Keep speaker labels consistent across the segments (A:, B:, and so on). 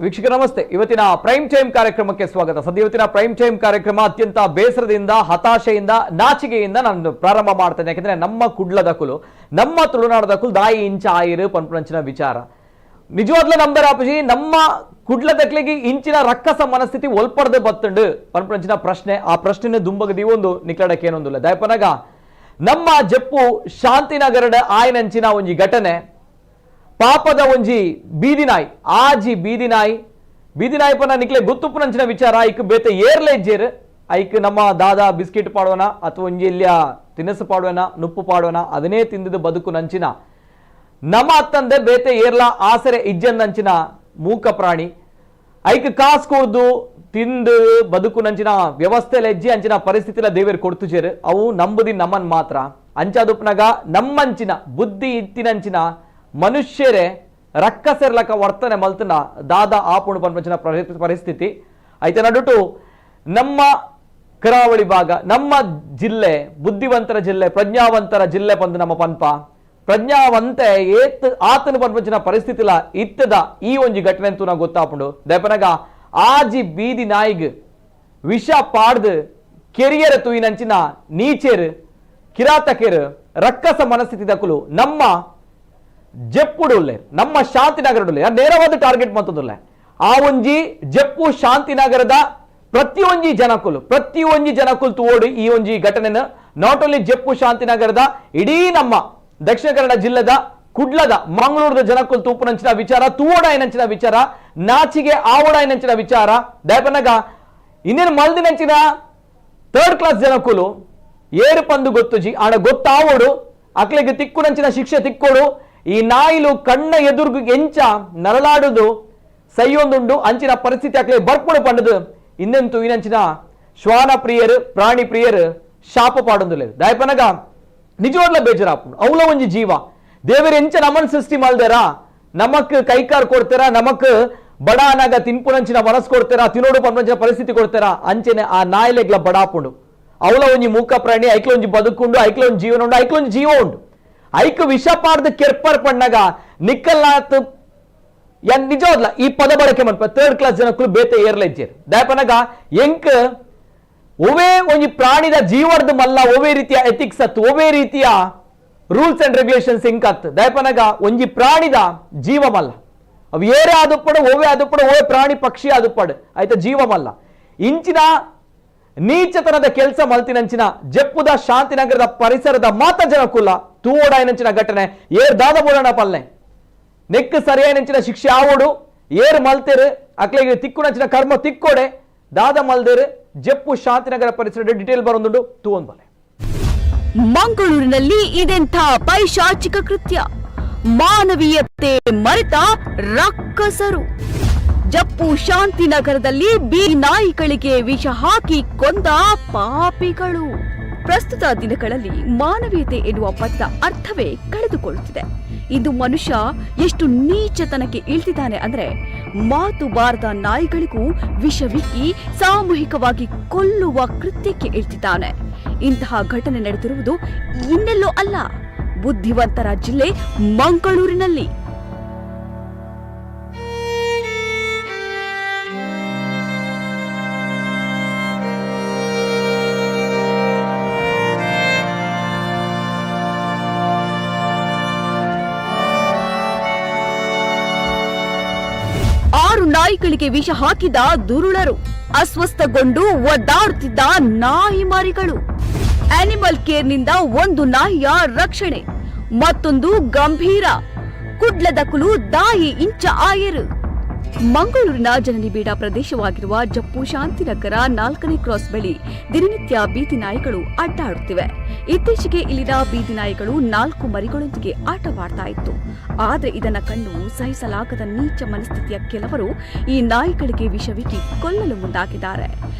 A: ವೀಕ್ಷಕರ ನಮಸ್ತೆ. ಇವತ್ತಿನ ಪ್ರೈಮ್ ಟೈಮ್ ಕಾರ್ಯಕ್ರಮಕ್ಕೆ ಸ್ವಾಗತ. ಸದ್ಯ ಇವತ್ತಿನ ಪ್ರೈಮ್ ಟೈಮ್ ಕಾರ್ಯಕ್ರಮ ಅತ್ಯಂತ ಬೇಸರದಿಂದ, ಹತಾಶೆಯಿಂದ, ನಾಚಿಕೆಯಿಂದ ನಾನು ಪ್ರಾರಂಭ ಮಾಡ್ತೇನೆ. ಯಾಕಂದ್ರೆ ನಮ್ಮ ಕುಡ್ಲದ ಕುಲು, ನಮ್ಮ ತುಳುನಾಡದ ಕುಲು ದಾಯಿ ಇಂಚ ಆಯಿರು ಪನ್ಪಂಚಿನ ವಿಚಾರ ನಿಜವಾಗ್ಲೂ ನಂಬರ್ ಆಪಜಿ ನಮ್ಮ ಕುಡ್ಲದಕ್ಲಿಗೆ ಇಂಚಿನ ರಕ್ಕಸ ಮನಸ್ಥಿತಿ ಒಲ್ಪಡದೆ ಬತ್ತಂಡು ಪನ್ಪಂಚಿನ ಪ್ರಶ್ನೆ. ಆ ಪ್ರಶ್ನೆ ದುಂಬಗದಿ ಒಂದು ನಿಕ್ಲಡಕ್ಕೆ ಏನೊಂದಿಲ್ಲ ದಯಪನಗ ನಮ್ಮ ಜಪ್ಪು ಶಾಂತಿನಗರದ ಆಯ್ನಂಚಿನ ಒಂಜಿ ಘಟನೆ ಪಾಪದ ಒಂಜಿ ಬೀದಿನಾಯಿ ಆಜಿ ಬೀದಿನಾಯಿ ಪನ ನಿಕ್ಲೆ ಗೊತ್ತುಪ್ಪುನಂಚಿನ ವಿಚಾರ ಐಕ್ ಬೇತೆ ಏರ್ಲೆ ಇಜ್ಜೇರು ಐಕ್ ನಮ್ಮ ದಾದಾ ಬಿಸ್ಕಿಟ್ ಪಾಡುವನ ಅಥವಾ ಒಂಜಿ ಇಲ್ಲಿಯ ತಿನಸು ಪಾಡುವನ ನುಪ್ಪು ಪಾಡುವನ ಅದನ್ನೇ ತಿಂದಿದ್ದು ಬದುಕು ನಂಚಿನ ನಮ್ಮ ಅತ್ತಂದೆ ಬೇತೆ ಏರ್ಲ ಆಸರೆ ಇಜ್ಜಂದಂಚಿನ ಮೂಕ ಪ್ರಾಣಿ ಐಕ್ ಕಾಸು ಕೊಡ್ದು ತಿಂದು ಬದುಕು ನಂಚಿನ ವ್ಯವಸ್ಥೆ ಹೆಜ್ಜೆ ಅಂಚಿನ ಪರಿಸ್ಥಿತಿಲ ದೇವೇರು ಕೊಡ್ತುಜೇರು ಅವು ನಂಬುದಿ ನಮ್ಮನ್ ಮಾತ್ರ ಅಂಚಾದುಪ್ನಾಗ ನಮ್ಮಂಚಿನ ಬುದ್ಧಿ ಇತ್ತಿನಂಚಿನ ಮನುಷ್ಯರೇ ರಕ್ಕಸೆರ್ಲಕ ವರ್ತನೆ ಮಲ್ತನ ದಾದ ಆಪುಣು ಪನ್ಪಂಚಿನ ಪರಿಸ್ಥಿತಿ ಐತೆ ನಡುಟು ನಮ್ಮ ಕರಾವಳಿ ಭಾಗ ನಮ್ಮ ಜಿಲ್ಲೆ ಬುದ್ಧಿವಂತರ ಜಿಲ್ಲೆ ಪ್ರಜ್ಞಾವಂತರ ಜಿಲ್ಲೆ ಬಂದು ನಮ್ಮ ಪನ್ಪ ಪ್ರಜ್ಞಾವಂತೆ ಏತ್ ಆತನು ಪನ್ಪಂಚಿನ ಪರಿಸ್ಥಿತಿಲ ಇತ್ತದ ಈ ಒಂಜಿ ಘಟನೆ ಅಂತೂ ನಾವು ಗೊತ್ತಾಪುಂಡು ದಯಪನಗ ಆಜಿ ಬೀದಿ ನಾಯಿಗ್ ವಿಷ ಪಾಡ್ದು ಕೆರಿಯರ ತೂಯಿನಂಚಿನ ನೀಚೇರು ಕಿರಾತಕೇರು ರಕ್ಕಸ ಮನಸ್ಥಿತಿ ದಕ್ಕಲು ನಮ್ಮ ಜಪ್ಪುಡುಲ್ಲೆ ನಮ್ಮ ಶಾಂತಿನಗರಡುಲ್ಲೆ ನೇರವಾದ ಟಾರ್ಗೆಟ್ ಮತ್ತದುಲ್ಲೆ ಆ ಒಂಜಿ ಜಪ್ಪು ಶಾಂತಿನಗರದ ಪ್ರತಿಯೊಂಜಿ ಜನಕುಲು ತೋಡು ಈ ಒಂಜಿ ಘಟನೆನ ನಾಟ್ ಓನ್ಲಿ ಜಪ್ಪು ಶಾಂತಿನಗರದ ಇಡೀ ನಮ್ಮ ದಕ್ಷಿಣ ಕನ್ನಡ ಜಿಲ್ಲೆದ ಕುಡ್ಲದ ಮಂಗಳೂರದ ಜನಕುಲು ತೂಪುನಂಚಿನ ವಿಚಾರ ತೂವಡಾಯಿನಂಚಿನ ವಿಚಾರ ನಾಚಿಗೆ ಆವಡಾಯಿನಂಚಿನ ವಿಚಾರ ದಯಪನಗ ಇನ್ನೇನು ಮಲ್ದಿನಂಚಿನ ಥರ್ಡ್ ಕ್ಲಾಸ್ ಜನಕುಲು ಏರು ಪಂದು ಗೊತ್ತುಜಿ ಆಡ ಗೊತ್ತಾವೋಡು ಅಕ್ಲೆಗೆ ತಿಕ್ಕುನಂಚಿನ ಶಿಕ್ಷೆ ತಿಕ್ಕೋಡು ಈ ನಾಯಿಲು ಕಣ್ಣ ಎದುರ್ಗು ಎಂಚ ನರಳಾಡುದು ಸೈಯೊಂದುಂಡು ಅಂಚಿನ ಪರಿಸ್ಥಿತಿ ಅಕ್ಲೆ ಬರ್ಪುಡು ಪಂಡದು ಇನ್ನೆಂತೂ ಇನ್ನಂಚಿನ ಶ್ವಾನ ಪ್ರಿಯರು ಪ್ರಾಣಿ ಪ್ರಿಯರು ಶಾಪ ಪಾಡೊಂದುಲ್ಲೆ ದಯಪನಗ ನಿಜವಾಗ್ಲ ಬೇಜಾರಾಪುಂಡು ಅವಳ ಒಂಜಿ ಜೀವ ದೇವರು ಎಂಚ ನಮ್ಮನ್ ಸೃಷ್ಟಿ ಮಲ್ದಾರ ನಮಕ್ ಕೈಕಾರ್ ಕೊಡ್ತಾರ ನಮಕ್ ಬಡ ಅನಾಗ ತಿನ್ಪುನಂಚಿನ ಮನಸ್ಸು ಕೊಡ್ತಾರ ತಿನ್ನೋಡು ಪನ್ಪಂಚಿನ ಪರಿಸ್ಥಿತಿ ಕೊಡ್ತಾರ ಅಂಚೆನೆ ಆ ನಾಯಿಲೆಗ್ಲ ಬಡಾಪುಂಡು ಅವಳ ಒಂಜಿ ಮೂಕ ಪ್ರಾಣಿ ಐಕ್ಲ ಒಂಜಿ ಬದುಕುಂಡು ಐಕ್ಲ ಒಂಜಿ ಜೀವನ ಉಂಡು ಐಕ್ಲ ಒಂಜಿ ಜೀವ ಉಂಡು ಐಕ್ ವಿಷ ಪಾಡ್ದು ಕೆರ್ಪರ್ ಪಣ್ಣಗ ನಿಕ್ಕಲ್ನಾತ್ ನಿಜವಾದ್ಲ ಈ ಪದ ಬಳಕೆ ಮನ್ಪ ಥರ್ಡ್ ಕ್ಲಾಸ್ ಜನಕ್ಕೂ ಬೇತೆ ಏರ್ಲ ಇಜ್ಜೇರು ದಯಪನಗ ಎಂಕ್ ಒವೇ ಒಂಜಿ ಪ್ರಾಣಿದ ಜೀವರ್ದ ಮಲ್ಲ ಒವೇ ರೀತಿಯ ಎಥಿಕ್ಸ್ ಅತ್ತು ಒವೇ ರೀತಿಯ ರೂಲ್ಸ್ ಅಂಡ್ ರೆಗ್ಯುಲೇಷನ್ಸ್ ಇಂಕತ್ ದಯಪನಗ ಒಂಜಿ ಪ್ರಾಣಿದ ಜೀವ ಮಲ್ಲ ಅವು ಏರೇ ಆದುಪಡು ಒವೇ ಪ್ರಾಣಿ ಪಕ್ಷಿ ಆದುಪಡು ಆಯ್ತಾ ಜೀವ ಮಲ್ಲ ಇಂಚಿನ ನೀಚತನದ ಕೆಲಸ ಮಲ್ತಿನಂಚಿನ ಜಪ್ಪುದ ಶಾಂತಿನಗರದ ಪರಿಸರದ ಮಾತ ಜನಕುಲ್ಲ ತೂವಡಾಯಿನಂಚಿನ ಘಟನೆ ಏರ್ ದಾದ ಬೋಡಣ ಪಲ್ಲೆ ನೆಕ್ ಸರಿಯಾಯಿನಂಚಿನ ಶಿಕ್ಷೆ ಆವೋಡು ಏರ್ ಮಲ್ತೇರು ಅಕ್ಲೆಗೆ ತಿಕ್ಕುನಂಚಿನ ಕರ್ಮ ತಿಕ್ಕೋಡೆ ದಾದ ಮಲ್ದೇರು ಜಪ್ಪು ಶಾಂತಿನಗರ ಪರಿಸರದ ಡಿಟೇಲ್ ಬರೊಂದುಂಡು ತೂವೊಂದು ಬಲೆ.
B: ಮಂಗಳೂರಿನಲ್ಲಿ ಇದೆಂಥ ಪೈಶಾಚಿಕ ಕೃತ್ಯ, ಮಾನವೀಯತೆ ಮರೆತ ರಕ್ಕಸರು. ಜಪ್ಪು ಶಾಂತಿನಗರದಲ್ಲಿ ಬೀದಿ ನಾಯಿಗಳಿಗೆ ವಿಷ ಹಾಕಿ ಕೊಂದ ಪಾಪಿಗಳು. ಪ್ರಸ್ತುತ ದಿನಗಳಲ್ಲಿ ಮಾನವೀಯತೆ ಎನ್ನುವ ಪದದ ಅರ್ಥವೇ ಕಳೆದುಕೊಳ್ಳುತ್ತಿದೆ. ಇಂದು ಮನುಷ್ಯ ಎಷ್ಟು ನೀಚತನಕ್ಕೆ ಇಳಿದಿದ್ದಾನೆ ಅಂದ್ರೆ ಮಾತು ಬಾರದ ನಾಯಿಗಳಿಗೂ ವಿಷವಿಕ್ಕಿ ಸಾಮೂಹಿಕವಾಗಿ ಕೊಲ್ಲುವ ಕೃತ್ಯಕ್ಕೆ ಇಳಿದಿದ್ದಾನೆ. ಇಂತಹ ಘಟನೆ ನಡೆದಿರುವುದು ಇನ್ನೆಲ್ಲೋ ಅಲ್ಲ, ಬುದ್ಧಿವಂತರ ಜಿಲ್ಲೆ ಮಂಗಳೂರಿನಲ್ಲಿ. ನಾಯಿಗಳಿಗೆ ವಿಷ ಹಾಕಿದ ದುರುಳರು, ಅಸ್ವಸ್ಥಗೊಂಡು ಒದ್ದಾಡುತ್ತಿದ್ದ ನಾಯಿ ಮರಿಗಳು. ಆನಿಮಲ್ ಕೇರ್ನಿಂದ ಒಂದು ನಾಯಿಯ ರಕ್ಷಣೆ, ಮತ್ತೊಂದು ಗಂಭೀರ. ಕುಡ್ಲದ ಕುಲು ದಾಯಿ ಇಂಚ ಆಯರು. ಮಂಗಳೂರಿನ ಜನನಿಬಿಡ ಪ್ರದೇಶವಾಗಿರುವ ಜಪ್ಪು ಶಾಂತಿನಗರ 4ನೇ ಕ್ರಾಸ್ ಬಳಿ ದಿನನಿತ್ಯ ಬೀದಿ ನಾಯಿಗಳು ಅಡ್ಡಾಡುತ್ತಿವೆ. ಇತ್ತೀಚೆಗೆ ಇಲ್ಲಿನ ಬೀದಿ ನಾಯಿಗಳು 4 ಮರಿಗಳೊಂದಿಗೆ ಆಟವಾಡ್ತಾ ಇತ್ತು. ಆದ್ರೆ ಇದನ್ನ ಕಂಡು ಸಹಿಸಲಾಗದ ನೀಚ ಮನಸ್ಥಿತಿಯ ಕೆಲವರು ಈ ನಾಯಿಗಳಿಗೆ ವಿಷವಿಕ್ಕಿ ಕೊಲ್ಲಲು ಮುಂದಾಗಿದ್ದಾರೆ.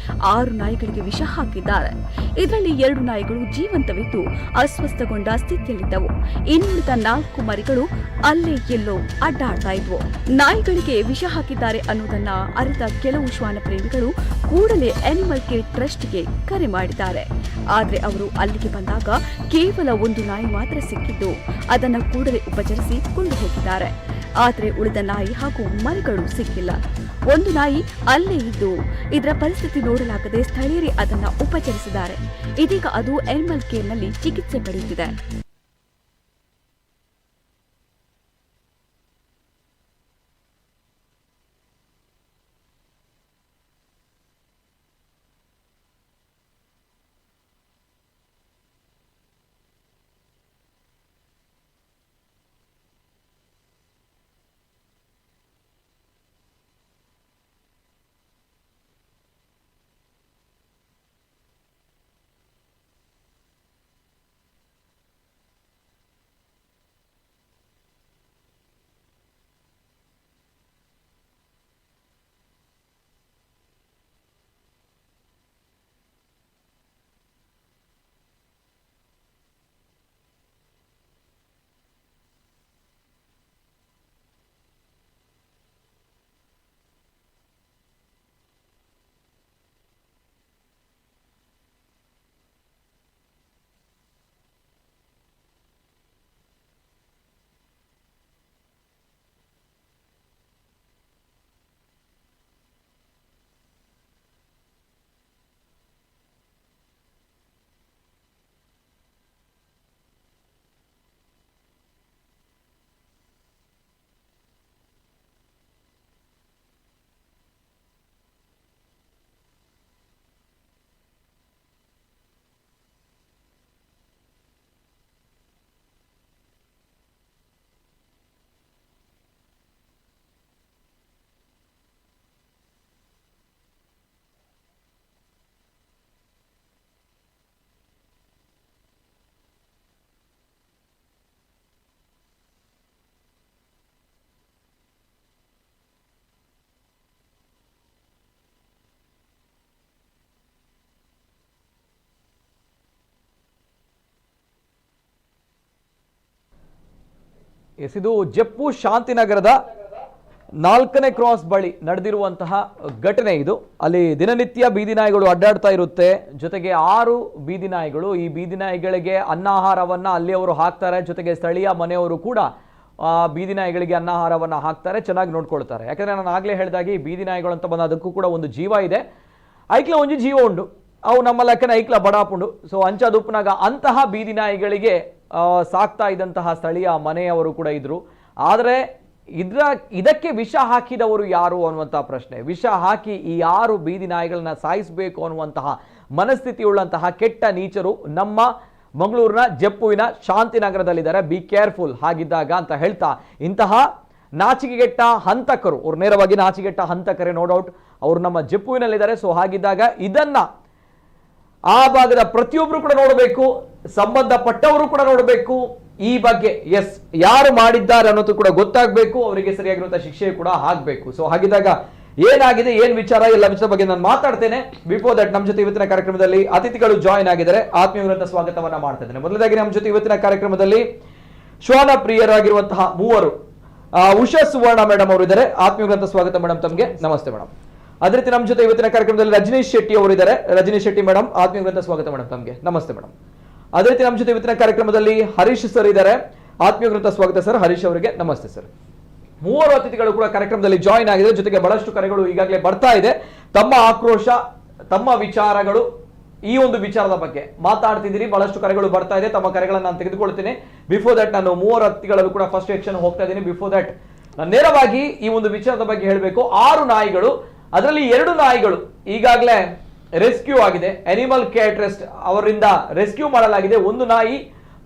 B: 6 ನಾಯಿಗಳಿಗೆ ವಿಷ ಹಾಕಿದ್ದಾರೆ. ಇದರಲ್ಲಿ 2 ನಾಯಿಗಳು ಜೀವಂತವಿದ್ದು ಅಸ್ವಸ್ಥಗೊಂಡ ಸ್ಥಿತಿಯಲ್ಲಿದ್ದವು. ಇನ್ನುಳಿದ 4 ಮರಿಗಳು ಅಲ್ಲೇ ಎಲ್ಲೋ ಅಡ್ಡಾಡ್ತಾ ಇದ್ವು. ನಾಯಿಗಳಿಗೆ ವಿಷ ಹಾಕಿದ್ದಾರೆ ಅನ್ನೋದನ್ನ ಅರಿತ ಕೆಲವು ಶ್ವಾನ ಪ್ರೇಮಿಗಳು ಕೂಡಲೇ ಆನಿಮಲ್ ಕೇರ್ ಟ್ರಸ್ಟ್ಗೆ ಕರೆ ಮಾಡಿದ್ದಾರೆ. ಆದ್ರೆ ಅವರು ಅಲ್ಲಿಗೆ ಬಂದಾಗ ಕೇವಲ ಒಂದು ನಾಯಿ ಮಾತ್ರ ಸಿಕ್ಕಿದ್ದು ಅದನ್ನು ಕೂಡಲೇ ಉಪಚರಿಸಿ ಕೊಂಡು ಹೋಗಿದ್ದಾರೆ. ಆದರೆ ಉಳಿದ ನಾಯಿ ಹಾಗೂ ಮರಿಗಳು ಸಿಕ್ಕಿಲ್ಲ. ಒಂದು ನಾಯಿ ಅಲ್ಲೇ ಇದ್ದು ಇದರ ಪರಿಸ್ಥಿತಿ ನೋಡಲಾಗದೆ ಸ್ಥಳೀಯರೇ ಅದನ್ನು ಉಪಚರಿಸಿದ್ದಾರೆ. ಇದೀಗ ಅದು ಅನಿಮಲ್ ಕೇರ್ನಲ್ಲಿ ಚಿಕಿತ್ಸೆ ಪಡೆಯುತ್ತಿದೆ.
A: ಇದು ಜಪ್ಪು ಶಾಂತಿನಗರದ 4ನೇ ಕ್ರಾಸ್ ಬಳಿ ನಡೆದಿರುವಂತಹ ಘಟನೆ ಇದು. ಅಲ್ಲಿ ದಿನನಿತ್ಯ ಬೀದಿ ನಾಯಿಗಳು ಅಡ್ಡಾಡ್ತಾ ಇರುತ್ತೆ. ಜೊತೆಗೆ 6 ಬೀದಿ ನಾಯಿಗಳು, ಈ ಬೀದಿ ನಾಯಿಗಳಿಗೆ ಅನ್ನಾಹಾರವನ್ನ ಅಲ್ಲಿ ಅವರು ಹಾಕ್ತಾರೆ. ಜೊತೆಗೆ ಸ್ಥಳೀಯ ಮನೆಯವರು ಕೂಡ ಬೀದಿ ನಾಯಿಗಳಿಗೆ ಅನ್ನಾಹಾರವನ್ನ ಹಾಕ್ತಾರೆ, ಚೆನ್ನಾಗಿ ನೋಡ್ಕೊಳ್ತಾರೆ. ಯಾಕಂದ್ರೆ ನಾನು ಆಗ್ಲೇ ಹೇಳಿದಾಗೆ ಈ ಬೀದಿ ನಾಯಿಗಳು ಅಂತ ಬಂದ ಅದಕ್ಕೂ ಕೂಡ ಒಂದು ಜೀವ ಇದೆ. ಐಕ್ಲ ಒಂಜಿ ಜೀವ ಉಂಡು, ಅವು ನಮ್ಮ ಲೆಕ್ಕನ ಐಕ್ಲ ಬಡಾಪುಂಡು. ಸೊ ಅಂಚದುಪ್ಪನಾಗ ಅಂತಹ ಬೀದಿ ನಾಯಿಗಳಿಗೆ ಸಾಕ್ತಾ ಇದ್ದಂತಹ ಸ್ಥಳೀಯ ಮನೆಯವರು ಕೂಡ ಇದ್ರು. ಆದರೆ ಇದಕ್ಕೆ ವಿಷ ಹಾಕಿದವರು ಯಾರು ಅನ್ನುವಂತಹ ಪ್ರಶ್ನೆ. ವಿಷ ಹಾಕಿ ಈ 6 ಬೀದಿ ನಾಯಿಗಳನ್ನ ಸಾಯಿಸಬೇಕು ಅನ್ನುವಂತಹ ಮನಸ್ಥಿತಿ ಉಳ್ಳಂತಹ ಕೆಟ್ಟ ನೀಚರು ನಮ್ಮ ಮಂಗಳೂರಿನ ಜಪ್ಪುವಿನ ಶಾಂತಿನಗರದಲ್ಲಿದ್ದಾರೆ. ಬಿ ಕೇರ್ಫುಲ್ ಹಾಗಿದ್ದಾಗ ಅಂತ ಹೇಳ್ತಾ, ಇಂತಹ ನಾಚಿಕೆಗೆಟ್ಟ ಹಂತಕರು, ಅವ್ರು ನೇರವಾಗಿ ನಾಚಿಕೆಗೆಟ್ಟ ಹಂತಕರೇ, ನೋ ಡೌಟ್ ಅವರು ನಮ್ಮ ಜಪ್ಪುವಿನಲ್ಲಿದ್ದಾರೆ. ಸೊ ಹಾಗಿದ್ದಾಗ ಇದನ್ನ ಆ ಭಾಗದ ಪ್ರತಿಯೊಬ್ಬರು ಕೂಡ ನೋಡಬೇಕು, ಸಂಬಂಧಪಟ್ಟವರು ಕೂಡ ನೋಡಬೇಕು. ಈ ಬಗ್ಗೆ ಯಾರು ಮಾಡಿದ್ದಾರೆ ಅನ್ನೋದು ಕೂಡ ಗೊತ್ತಾಗಬೇಕು, ಅವರಿಗೆ ಸರಿಯಾಗಿರುವಂತಹ ಶಿಕ್ಷೆ ಕೂಡ ಆಗಬೇಕು. ಸೊ ಹಾಗಿದ್ದಾಗ ಏನಾಗಿದೆ, ಏನ್ ವಿಚಾರ, ಎಲ್ಲ ವಿಚಾರ ಬಗ್ಗೆ ನಾನು ಮಾತಾಡ್ತೇನೆ. ಬಿಫೋರ್ ದಟ್ ನಮ್ಮ ಜೊತೆ ಇವತ್ತಿನ ಕಾರ್ಯಕ್ರಮದಲ್ಲಿ ಅತಿಥಿಗಳು ಜಾಯಿನ್ ಆಗಿದ್ದಾರೆ. ಆತ್ಮೀಯವಾದ ಸ್ವಾಗತವನ್ನ ಮಾಡ್ತಾ ಇದ್ದೇನೆ. ಮೊದಲದಾಗಿ ನಮ್ಮ ಜೊತೆ ಇವತ್ತಿನ ಕಾರ್ಯಕ್ರಮದಲ್ಲಿ ಶ್ವಾನ ಪ್ರಿಯರಾಗಿರುವಂತಹ 3 ಉಷಾ ಸುವರ್ಣ ಮೇಡಮ್ ಅವರು ಇದ್ದಾರೆ. ಆತ್ಮೀಯವಾದ ಸ್ವಾಗತ ಮೇಡಮ್ ತಮಗೆ. ನಮಸ್ತೆ ಮೇಡಮ್. ಅದೇ ರೀತಿ ನಮ್ಮ ಜೊತೆ ಇವತ್ತಿನ ಕಾರ್ಯಕ್ರಮದಲ್ಲಿ ರಜನೀಶ್ ಶೆಟ್ಟಿ ಅವರು ಇದ್ದಾರೆ. ರಜನೀಶ್ ಶೆಟ್ಟಿ ಮೇಡಮ್, ಆತ್ಮೀಯವಾದ ಸ್ವಾಗತ ಮೇಡಮ್ ತಮಗೆ. ನಮಸ್ತೆ ಮೇಡಮ್. ಅದೇ ರೀತಿ ನಮ್ಮ ಜೊತೆ ಇವತ್ತಿನ ಕಾರ್ಯಕ್ರಮದಲ್ಲಿ ಹರೀಶ್ ಸರ್ ಇದ್ದಾರೆ. ಆತ್ಮೀಯವಾದ ಸ್ವಾಗತ ಸರ್. ಹರೀಶ್ ಅವರಿಗೆ ನಮಸ್ತೆ ಸರ್. 3 ಅತಿಥಿಗಳು ಕೂಡ ಕಾರ್ಯಕ್ರಮದಲ್ಲಿ ಜಾಯಿನ್ ಆಗಿದೆ. ಜೊತೆಗೆ ಬಹಳಷ್ಟು ಕರೆಗಳು ಈಗಾಗಲೇ ಬರ್ತಾ ಇದೆ. ತಮ್ಮ ಆಕ್ರೋಶ, ತಮ್ಮ ವಿಚಾರಗಳು, ಈ ಒಂದು ವಿಚಾರದ ಬಗ್ಗೆ ಮಾತಾಡ್ತಿದ್ದೀರಿ. ಬಹಳಷ್ಟು ಕರೆಗಳು ಬರ್ತಾ ಇದೆ. ತಮ್ಮ ಕರೆಗಳನ್ನು ನಾನು ತೆಗೆದುಕೊಳ್ತೀನಿ. ಬಿಫೋರ್ ದಟ್ ನಾನು 3 ಅತಿಥಿಗಳಲ್ಲೂ ಕೂಡ ಫಸ್ಟ್ ಸೆಕ್ಷನ್ ಹೋಗ್ತಾ ಇದ್ದೀನಿ. ಬಿಫೋರ್ ದಟ್ ನಾನು ನೇರವಾಗಿ ಈ ಒಂದು ವಿಚಾರದ ಬಗ್ಗೆ ಹೇಳಬೇಕು. 6 ನಾಯಿಗಳು, ಅದರಲ್ಲಿ 2 ನಾಯಿಗಳು ಈಗಾಗಲೇ ರೆಸ್ಕ್ಯೂ ಆಗಿದೆ. ಅನಿಮಲ್ ಕೇರ್ ಟ್ರಸ್ಟ್ ಅವರಿಂದ ರೆಸ್ಕ್ಯೂ ಮಾಡಲಾಗಿದೆ. ಒಂದು ನಾಯಿ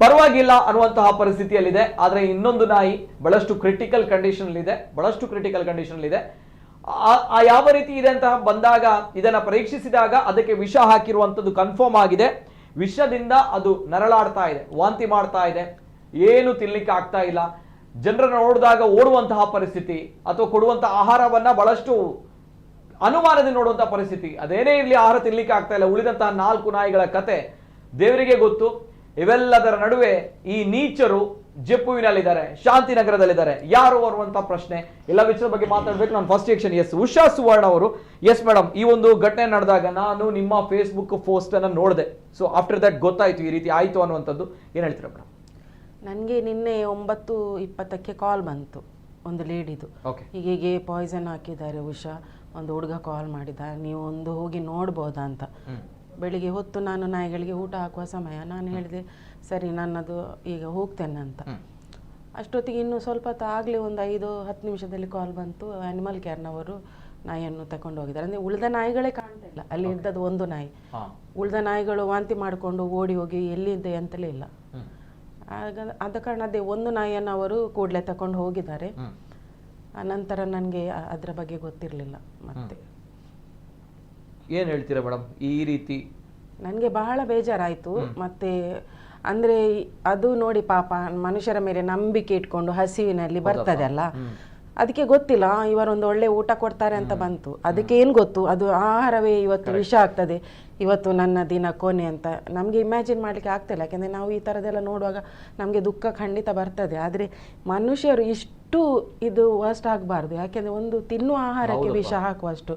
A: ಪರವಾಗಿಲ್ಲ ಅನ್ನುವಂತಹ ಪರಿಸ್ಥಿತಿಯಲ್ಲಿದೆ. ಆದರೆ ಇನ್ನೊಂದು ನಾಯಿ ಬಹಳಷ್ಟು ಕ್ರಿಟಿಕಲ್ ಕಂಡೀಷನ್ ಇದೆ. ಯಾವ ರೀತಿ ಇದೆ ಅಂತ ಬಂದಾಗ, ಇದನ್ನ ಪರೀಕ್ಷಿಸಿದಾಗ ಅದಕ್ಕೆ ವಿಷ ಹಾಕಿರುವಂಥದ್ದು ಕನ್ಫರ್ಮ್ ಆಗಿದೆ. ವಿಷದಿಂದ ಅದು ನರಳಾಡ್ತಾ ಇದೆ, ವಾಂತಿ ಮಾಡ್ತಾ ಇದೆ, ಏನು ತಿನ್ಲಿಕ್ಕೆ ಆಗ್ತಾ ಇಲ್ಲ. ಜನರನ್ನು ನೋಡಿದಾಗ ಓಡುವಂತಹ ಪರಿಸ್ಥಿತಿ, ಅಥವಾ ಕೊಡುವಂತಹ ಆಹಾರವನ್ನ ಬಹಳಷ್ಟು ಅನುಮಾನದಿಂದ ನೋಡುವಂತಹ ಪರಿಸ್ಥಿತಿ. ಅದೇನೇ ಇರಲಿ, ಆಹಾರ ತಿನ್ಲಿಕ್ಕೆ ಆಗ್ತಾ ಇಲ್ಲ. ಉಳಿದಂತಹ 4 ನಾಯಿಗಳ ಕತೆ ದೇವರಿಗೆ ಗೊತ್ತು. ಇವೆಲ್ಲದರ ನಡುವೆ ಈ ನೀಚರು ಜಪ್ಪುವಿನಲ್ಲಿದ್ದಾರೆ, ಶಾಂತಿನಗರದಲ್ಲಿದ್ದಾರೆ. ಯಾರು ಅನ್ನುವಂತಹ ಪ್ರಶ್ನೆ, ಎಲ್ಲ ವಿಷಯದ ಬಗ್ಗೆ ಮಾತಾಡ್ಬೇಕು. ನಾನು ಫಸ್ಟ್ ಸೆಕ್ಷನ್ ಉಷಾ ಸುವರ್ಣ ಅವರು. ಮೇಡಮ್, ಈ ಒಂದು ಘಟನೆ ನಡೆದಾಗ ನಾನು ನಿಮ್ಮ ಫೇಸ್ಬುಕ್ ಪೋಸ್ಟ್ ಅನ್ನು ನೋಡಿದೆ. ಸೊ ಆಫ್ಟರ್ ದಟ್ ಗೊತ್ತಾಯ್ತು ಈ ರೀತಿ ಆಯ್ತು ಅನ್ನುವಂಥದ್ದು. ಏನ್ ಹೇಳ್ತೀರಾ ಮೇಡಮ್?
C: ನನಗೆ ನಿನ್ನೆ 9:20ಕ್ಕೆ ಕಾಲ್ ಬಂತು. ಒಂದು ಲೇಡಿದು ಹೀಗೆ ಪಾಯ್ಸನ್ ಹಾಕಿದ್ದಾರೆ ಉಷಾ, ಒಂದು ಹುಡುಗ ಕಾಲ್ ಮಾಡಿದ, ನೀವು ಒಂದು ಹೋಗಿ ನೋಡ್ಬೋದಾ ಅಂತ. ಬೆಳಿಗ್ಗೆ ಹೊತ್ತು ನಾನು ನಾಯಿಗಳಿಗೆ ಊಟ ಹಾಕುವ ಸಮಯ, ನಾನು ಹೇಳಿದೆ ಸರಿ ನನ್ನದು ಈಗ ಹೋಗ್ತೇನೆ ಅಂತ. ಅಷ್ಟೊತ್ತಿಗೆ ಇನ್ನು ಸ್ವಲ್ಪ ಹೊತ್ತು ಆಗಲಿ, ಒಂದು 5-10 ನಿಮಿಷದಲ್ಲಿ ಕಾಲ್ ಬಂತು, ಆ್ಯನಿಮಲ್ ಕೇರ್ನವರು ನಾಯಿಯನ್ನು ತಗೊಂಡು ಹೋಗಿದ್ದಾರೆ. ಅಂದರೆ ಉಳಿದ ನಾಯಿಗಳೇ ಕಾಣ್ತಾ ಇಲ್ಲ, ಅಲ್ಲಿ ಇದ್ದದ್ದು ಒಂದು ನಾಯಿ. ಉಳಿದ ನಾಯಿಗಳು ವಾಂತಿ ಮಾಡಿಕೊಂಡು ಓಡಿ ಹೋಗಿ ಎಲ್ಲಿದೆ ಅಂತಲೇ ಇಲ್ಲ. ಆಗ ಆದ ಕಾರಣ ಅದೇ ಒಂದು ನಾಯಿಯನ್ನು ಅವರು ಕೂಡಲೇ ತಗೊಂಡು ಹೋಗಿದ್ದಾರೆ. ನಂತರ ನನಗೆ ಅದರ ಬಗ್ಗೆ ಗೊತ್ತಿರಲಿಲ್ಲ. ಮತ್ತೆ
A: ಏನು ಹೇಳ್ತೀರಾ ಮೇಡಮ್ ಈ ರೀತಿ?
C: ನನಗೆ ಬಹಳ ಬೇಜಾರಾಯಿತು. ಮತ್ತೆ ಅಂದರೆ ಅದು ನೋಡಿ ಪಾಪ ಮನುಷ್ಯರ ಮೇಲೆ ನಂಬಿಕೆ ಇಟ್ಕೊಂಡು ಹಸಿವಿನಲ್ಲಿ ಬರ್ತದೆ ಅಲ್ಲ, ಅದಕ್ಕೆ ಗೊತ್ತಿಲ್ಲ ಇವರೊಂದು ಒಳ್ಳೆ ಊಟ ಕೊಡ್ತಾರೆ ಅಂತ ಬಂತು. ಅದಕ್ಕೆ ಏನು ಗೊತ್ತು ಅದು ಆಹಾರವೇ ಇವತ್ತು ವಿಷ ಆಗ್ತದೆ, ಇವತ್ತು ನನ್ನ ದಿನ ಕೊನೆ ಅಂತ ನಮಗೆ ಇಮ್ಯಾಜಿನ್ ಮಾಡಲಿಕ್ಕೆ ಆಗ್ತಿಲ್ಲ. ಯಾಕೆಂದರೆ ನಾವು ಈ ಥರದ್ದೆಲ್ಲ ನೋಡುವಾಗ ನಮಗೆ ದುಃಖ ಖಂಡಿತ ಬರ್ತದೆ. ಆದರೆ ಮನುಷ್ಯರು ಇಷ್ಟು ಇದು ವರ್ಸ್ಟ್ ಆಗಬಾರ್ದು. ಯಾಕೆಂದರೆ ಒಂದು ತಿನ್ನುವ ಆಹಾರಕ್ಕೆ ವಿಷ ಹಾಕುವಷ್ಟು.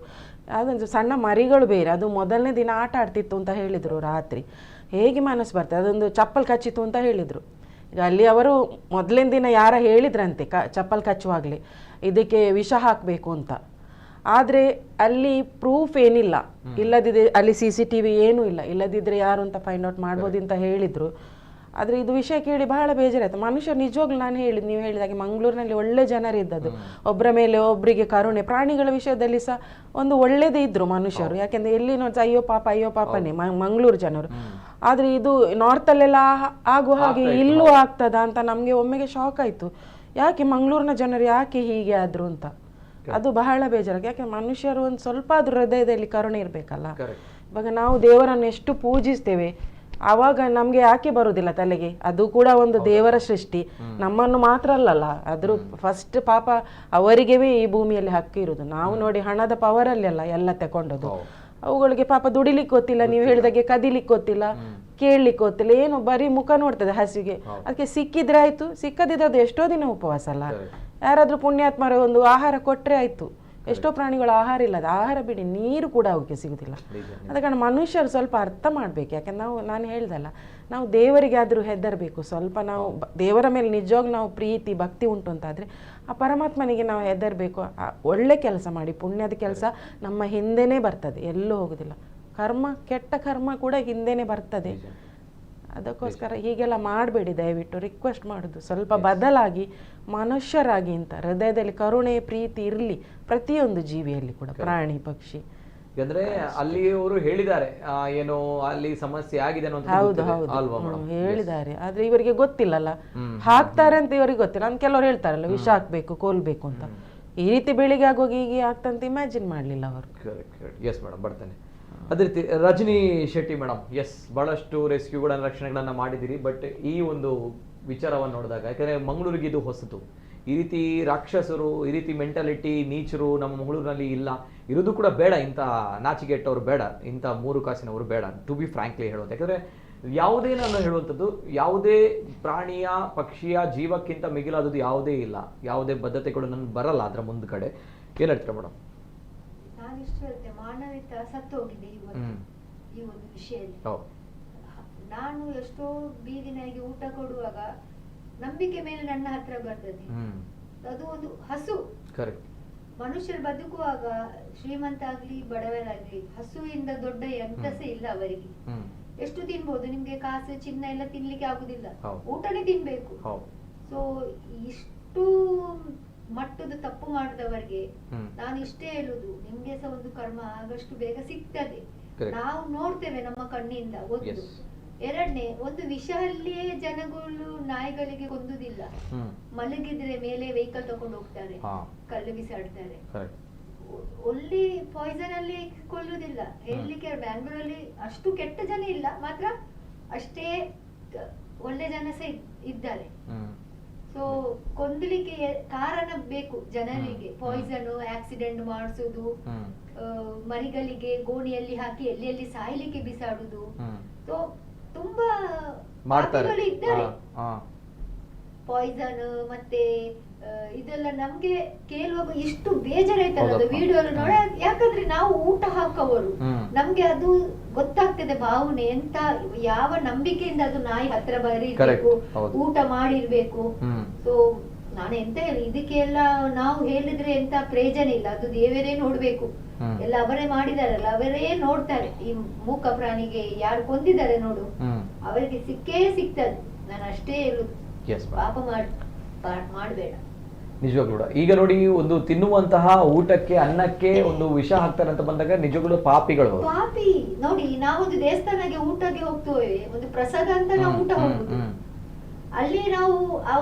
C: ಅದೊಂದು ಸಣ್ಣ ಮರಿಗಳು ಬೇರೆ, ಅದು ಮೊದಲನೇ ದಿನ ಆಟ ಆಡ್ತಿತ್ತು ಅಂತ ಹೇಳಿದರು ರಾತ್ರಿ. ಹೇಗೆ ಮನಸ್ಸು ಬರ್ತದೆ, ಅದೊಂದು ಚಪ್ಪಲ್ ಕಚ್ಚಿತು ಅಂತ ಹೇಳಿದರು. ಈಗ ಅಲ್ಲಿ ಅವರು ಮೊದಲಿನ ದಿನ ಯಾರ ಹೇಳಿದ್ರಂತೆ ಚಪ್ಪಲ್ ಕಚ್ಚುವಾಗಲೇ ಇದಕ್ಕೆ ವಿಷ ಹಾಕಬೇಕು ಅಂತ. ಆದರೆ ಅಲ್ಲಿ ಪ್ರೂಫ್ ಏನಿಲ್ಲ, ಇಲ್ಲದಿದ್ದರೆ ಅಲ್ಲಿ CCTV ಏನೂ ಇಲ್ಲ, ಇಲ್ಲದಿದ್ದರೆ ಯಾರು ಅಂತ ಫೈಂಡ್ ಔಟ್ ಮಾಡ್ಬೋದು ಅಂತ ಹೇಳಿದರು. ಆದರೆ ಇದು ವಿಷಯ ಕೇಳಿ ಬಹಳ ಬೇಜಾರಾಯಿತು. ಮನುಷ್ಯ ನಿಜವಾಗ್ಲೂ ನಾನು ಹೇಳಿದ್ದು, ನೀವು ಹೇಳಿದಾಗೆ ಮಂಗಳೂರಿನಲ್ಲಿ ಒಳ್ಳೆ ಜನರಿದ್ದದ್ದು, ಒಬ್ಬರ ಮೇಲೆ ಒಬ್ಬರಿಗೆ ಕರುಣೆ, ಪ್ರಾಣಿಗಳ ವಿಷಯದಲ್ಲಿ ಸಹ ಒಂದು ಒಳ್ಳೆಯದೇ ಇದ್ದರು ಮನುಷ್ಯರು. ಯಾಕೆಂದರೆ ಎಲ್ಲಿ ನೋಡಿ ಅಯ್ಯೋ ಪಾಪನೇ ಮಂಗಳೂರು ಜನರು. ಆದರೆ ಇದು ನಾರ್ತಲ್ಲೆಲ್ಲ ಆಗುವ ಹಾಗೆ ಇಲ್ಲೂ ಆಗ್ತದಾ ಅಂತ ನಮಗೆ ಒಮ್ಮೆಗೆ ಶಾಕ್ ಆಯಿತು. ಯಾಕೆ ಮಂಗಳೂರಿನ ಜನರು ಯಾಕೆ ಹೀಗೆ ಆದರು ಅಂತ. ಅದು ಬಹಳ ಬೇಜಾರು. ಯಾಕೆ ಮನುಷ್ಯರು ಒಂದು ಸ್ವಲ್ಪ ಆದ್ರೂ ಹೃದಯದಲ್ಲಿ ಕರುಣೆ ಇರಬೇಕಲ್ಲ. ಇವಾಗ ನಾವು ದೇವರನ್ನು ಎಷ್ಟು ಪೂಜಿಸ್ತೇವೆ, ಆವಾಗ ನಮಗೆ ಯಾಕೆ ಬರುವುದಿಲ್ಲ ತಲೆಗೆ? ಅದು ಕೂಡ ಒಂದು ದೇವರ ಸೃಷ್ಟಿ, ನಮ್ಮನ್ನು ಮಾತ್ರ ಅಲ್ಲಲ್ಲ. ಅದ್ರ ಫಸ್ಟ್ ಪಾಪ ಅವರಿಗೇ ಈ ಭೂಮಿಯಲ್ಲಿ ಹಕ್ಕು ಇರುವುದು. ನಾವು ನೋಡಿ ಹಣದ ಪವರಲ್ಲೆಲ್ಲ ಎಲ್ಲ ತಗೊಂಡದು. ಅವುಗಳಿಗೆ ಪಾಪ ದುಡಿಲಿಕ್ಕೆ ಗೊತ್ತಿಲ್ಲ, ನೀವು ಹೇಳಿದಾಗೆ ಕದಿಲಿಕ್ಕೆ ಗೊತ್ತಿಲ್ಲ, ಕೇಳಲಿಕ್ಕೆ ಗೊತ್ತಿಲ್ಲ, ಏನು ಬರೀ ಮುಖ ನೋಡ್ತದೆ ಹಸಿಗೆ. ಅದಕ್ಕೆ ಸಿಕ್ಕಿದ್ರೆ ಆಯ್ತು, ಸಿಕ್ಕದಿದ್ರೆ ಅದು ಎಷ್ಟೋ ದಿನ ಉಪವಾಸ ಅಲ್ಲ. ಯಾರಾದ್ರೂ ಪುಣ್ಯಾತ್ಮರ ಒಂದು ಆಹಾರ ಕೊಟ್ಟರೆ ಆಯ್ತು. ಎಷ್ಟೋ ಪ್ರಾಣಿಗಳು ಆಹಾರ ಇಲ್ಲದ, ಆಹಾರ ಬಿಡಿ ನೀರು ಕೂಡ ಅವಕ್ಕೆ ಸಿಗುದಿಲ್ಲ. ಅದ ಕಾರಣ ಮನುಷ್ಯರು ಸ್ವಲ್ಪ ಅರ್ಥ ಮಾಡ್ಬೇಕು. ಯಾಕಂದ್ರೆ ನಾನು ಹೇಳ್ದಲ್ಲ, ನಾವು ದೇವರಿಗೆ ಆದರೂ ಹೆದರಬೇಕು ಸ್ವಲ್ಪ. ನಾವು ದೇವರ ಮೇಲೆ ನಿಜವಾಗಿ ನಾವು ಪ್ರೀತಿ ಭಕ್ತಿ ಉಂಟು ಅಂತಾದರೆ ಆ ಪರಮಾತ್ಮನಿಗೆ ನಾವು ಹೆದರಬೇಕು. ಒಳ್ಳೆ ಕೆಲಸ ಮಾಡಿ, ಪುಣ್ಯದ ಕೆಲಸ ನಮ್ಮ ಹಿಂದೆನೇ ಬರ್ತದೆ, ಎಲ್ಲೂ ಹೋಗುದಿಲ್ಲ. ಕರ್ಮ, ಕೆಟ್ಟ ಕರ್ಮ ಕೂಡ ಹಿಂದೆನೇ ಬರ್ತದೆ. ಅದಕ್ಕೋಸ್ಕರ ಹೀಗೆಲ್ಲ ಮಾಡಬೇಡಿ, ದಯವಿಟ್ಟು ರಿಕ್ವೆಸ್ಟ್ ಮಾಡೋದು. ಸ್ವಲ್ಪ ಬದಲಾಗಿ ಮನುಷ್ಯರಾಗಿ ಅಂತ ಹೃದಯದಲ್ಲಿ ಕರುಣೆ ಪ್ರೀತಿ ಇರಲಿ ಪ್ರತಿಯೊಂದು ಜೀವಿಯಲ್ಲಿ ಕೂಡ, ಪ್ರಾಣಿ ಪಕ್ಷಿ.
A: ಅಂದ್ರೆ ಅಲ್ಲಿ ಅವರು ಹೇಳಿದ್ದಾರೆ ಏನೋ ಅಲ್ಲಿ ಸಮಸ್ಯೆ ಆಗಿದೆ.
C: ಹೌದು ಹೇಳಿದ್ದಾರೆ, ಆದ್ರೆ ಇವರಿಗೆ ಗೊತ್ತಿಲ್ಲಲ್ಲ, ಹಾಕ್ತಾರೆ ಅಂತ ಇವರಿಗೆ ಗೊತ್ತಿಲ್ಲ. ನಾನು ಕೆಲವರು ಹೇಳ್ತಾರಲ್ಲ ವಿಷ ಹಾಕ್ಬೇಕು ಕೊಲ್ಬೇಕು ಅಂತ, ಈ ರೀತಿ ಬೆಳಿಗ್ಗೆ ಆಗೋಗಿ ಹೀಗೆ ಆಗ್ತಂತ ಇಮ್ಯಾಜಿನ್ ಮಾಡ್ಲಿಲ್ಲ ಅವರು.
A: ಎಸ್ ಮೇಡಮ್, ಬರ್ತೇನೆ. ಅದೇ ರೀತಿ ರಜನಿ ಶೆಟ್ಟಿ ಮೇಡಮ್, ಎಸ್ ಬಹಳಷ್ಟು ರೆಸ್ಕ್ಯೂಗಳನ್ನ ರಕ್ಷಣೆಗಳನ್ನ ಮಾಡಿದಿರಿ. ಬಟ್ ಈ ಒಂದು ವಿಚಾರವನ್ನು ನೋಡಿದಾಗ, ಯಾಕಂದ್ರೆ ಮಂಗಳೂರಿಗೆ ಇದು ಹೊಸತು, ಈ ರೀತಿ ರಾಕ್ಷಸರು, ಈ ರೀತಿ ಮೆಂಟಾಲಿಟಿ ನೀಚರು ನಮ್ಮ ಮಂಗಳೂರಿನಲ್ಲಿ ಇಲ್ಲ, ಇರೋದು ಕೂಡ ಬೇಡ. ಇಂಥ ನಾಚಿಗೆಟ್ಟವರು ಬೇಡ, ಇಂಥ 3 ಕಾಸಿನವರು ಬೇಡ, ಟು ಬಿ ಫ್ರಾಂಕ್ಲಿ ಹೇಳುವಂತ. ಯಾಕಂದ್ರೆ ಯಾವುದೇ ನಾನು ಹೇಳುವಂಥದ್ದು, ಯಾವುದೇ ಪ್ರಾಣಿಯ ಪಕ್ಷಿಯ ಜೀವಕ್ಕಿಂತ ಮಿಗಿಲಾದದ್ದು ಯಾವುದೇ ಇಲ್ಲ, ಯಾವುದೇ ಬದ್ಧತೆಗಳು ನನ್ಗೆ ಬರಲ್ಲ ಅದರ ಮುಂದ್ಗಡೆ. ಏನ್ ಹೇಳ್ತೀರಾ ಮೇಡಮ್?
D: ನಾನಿಷ್ಟು ಹೇಳ್ತೆ, ಮಾನವೀಯತೆ ಸತ್ತು ಹೋಗಿದೆ ಈ ಒಂದು ವಿಷಯದಲ್ಲಿ. ನಾನು ಎಷ್ಟೋ ಬೀದಿ ನಾಯಿಗೆ ಊಟ ಕೊಡುವಾಗ ನಂಬಿಕೆ ಮೇಲೆ ನನ್ನ ಹತ್ರ ಬರ್ತದೆ. ಅದು ಒಂದು ಹಸು. ಮನುಷ್ಯರು ಬದುಕುವಾಗ ಶ್ರೀಮಂತ ಆಗ್ಲಿ ಬಡವರಾಗ್ಲಿ ಹಸುವಿಂದ ದೊಡ್ಡ ಎಂತಸೇ ಇಲ್ಲ ಅವರಿಗೆ. ಎಷ್ಟು ತಿನ್ಬಹುದು, ನಿಮ್ಗೆ ಕಾಸು ಚಿನ್ನ ಎಲ್ಲ ತಿನ್ಲಿಕ್ಕೆ ಆಗುದಿಲ್ಲ, ಊಟನೇ ತಿನ್ಬೇಕು. ಸೊ ಇಷ್ಟು ಮಟ್ಟದ ತಪ್ಪು ಮಾಡಿದವರಿಗೆ ನಾನು ಇಷ್ಟೇ ಹೇಳುದು, ನಿಮ್ಗೆ ಸಹ ಒಂದು ಕರ್ಮ ಆಗಷ್ಟು ಬೇಗ ಸಿಗ್ತದೆ. ನಾವು ನೋಡ್ತೇವೆ ನಮ್ಮ ಕಣ್ಣಿಂದ. ಒಂದು ಎರಡನೇ, ಒಂದು ವಿಷಯಲ್ಲಿಯೇ ಜನಗಳು ನಾಯಿಗಳಿಗೆ ಕೊಂದುದಿಲ್ಲ. ಮಲಗಿದ್ರೆ ಮೇಲೆ ವೆಹಿಕಲ್ ತಕೊಂಡು ಹೋಗ್ತಾರೆ, ಕಲ್ಲು ಬಿಸಾಡ್ತಾರೆ. ಒಳ್ಳೆ ಪಾಯ್ಸನ್ ಅಲ್ಲಿ ಕೊಲ್ಲುದಿಲ್ಲ. ಹೇಳಲಿಕ್ಕೆ ಬ್ಯಾಂಗ್ಳೂರಲ್ಲಿ ಅಷ್ಟು ಕೆಟ್ಟ ಜನ ಇಲ್ಲ, ಮಾತ್ರ ಅಷ್ಟೇ ಒಳ್ಳೆ ಜನ ಸಹ ಇದ್ದಾರೆ. ಸೊ ಕೊಂದಲಿಕ್ಕೆ ಕಾರಣ ಬೇಕು ಜನರಿಗೆ. ಪಾಯ್ಸನ್, ಆಕ್ಸಿಡೆಂಟ್ ಮಾಡಿಸುದು, ಮರಿಗಳಿಗೆ ಗೋಣಿಯಲ್ಲಿ ಹಾಕಿ ಎಲ್ಲಿ ಸಾಯ್ಲಿಕ್ಕೆ ಬಿಸಾಡುದು. ಸೊ ತುಂಬಾ ಇದ್ದಾರೆ. ಪಾಯ್ಸನ್ ಮತ್ತೆ ಇದೆಲ್ಲ ನಮ್ಗೆ ಕೇಳುವಾಗ ಇಷ್ಟು ಬೇಜಾರಾಯ್ತಲ್ಲ ಅದು ವಿಡಿಯೋ ನೋಡ. ಯಾಕಂದ್ರೆ ನಾವು ಊಟ ಹಾಕವರು, ನಮ್ಗೆ ಅದು ಗೊತ್ತಾಗ್ತದೆ ಭಾವನೆ ಎಂತ, ಯಾವ ನಂಬಿಕೆಯಿಂದ ಅದು ನಾಯಿ ಹತ್ರ ಬರೀಬೇಕು, ಊಟ ಮಾಡಿರ್ಬೇಕು. ಸೊ ನಾನು ಎಂತ ಹೇಳಿ, ಇದಕ್ಕೆಲ್ಲ ನಾವು ಹೇಳಿದ್ರೆ ಎಂತ ಪ್ರಯೋಜನ ಇಲ್ಲ, ಅದು ದೇವರೇ ನೋಡ್ಬೇಕು. ಎಲ್ಲ ಅವರೇ ಮಾಡಿದಾರಲ್ಲ, ಅವರೇ ನೋಡ್ತಾರೆ. ಈ ಮೂಕ ಪ್ರಾಣಿಗೆ ಯಾರು ಕೊಂದಿದ್ದಾರೆ ನೋಡು, ಅವರಿಗೆ ಸಿಕ್ಕೇ ಸಿಗ್ತದೆ. ನಾನು ಅಷ್ಟೇ ಹೇಳುದು, ಪಾಪ ಮಾಡ್ಬೇಡ.
A: ನಿಜವಾಗ್ಲೂ ಈಗ ನೋಡಿ, ಒಂದು ತಿನ್ನುವಂತಹ ಊಟಕ್ಕೆ ಅನ್ನಕ್ಕೆ ಒಂದು ವಿಷ ಹಾಕ್ತಾರೆ ಅಂತ ಬಂದಾಗ ನಿಜವಾಗ್ಲೂ ಪಾಪಿಗಳು.
D: ಪಾಪಿ ನೋಡಿ, ನಾವೊಂದು ದೇವಸ್ಥಾನಕ್ಕೆ ಊಟಕ್ಕೆ ಹೋಗ್ತೇವೆ, ಒಂದು ಪ್ರಸಾದ ಅಂತ ನಾವು ಊಟ ಹೋಗುದು. ಅಲ್ಲಿ ನಾವು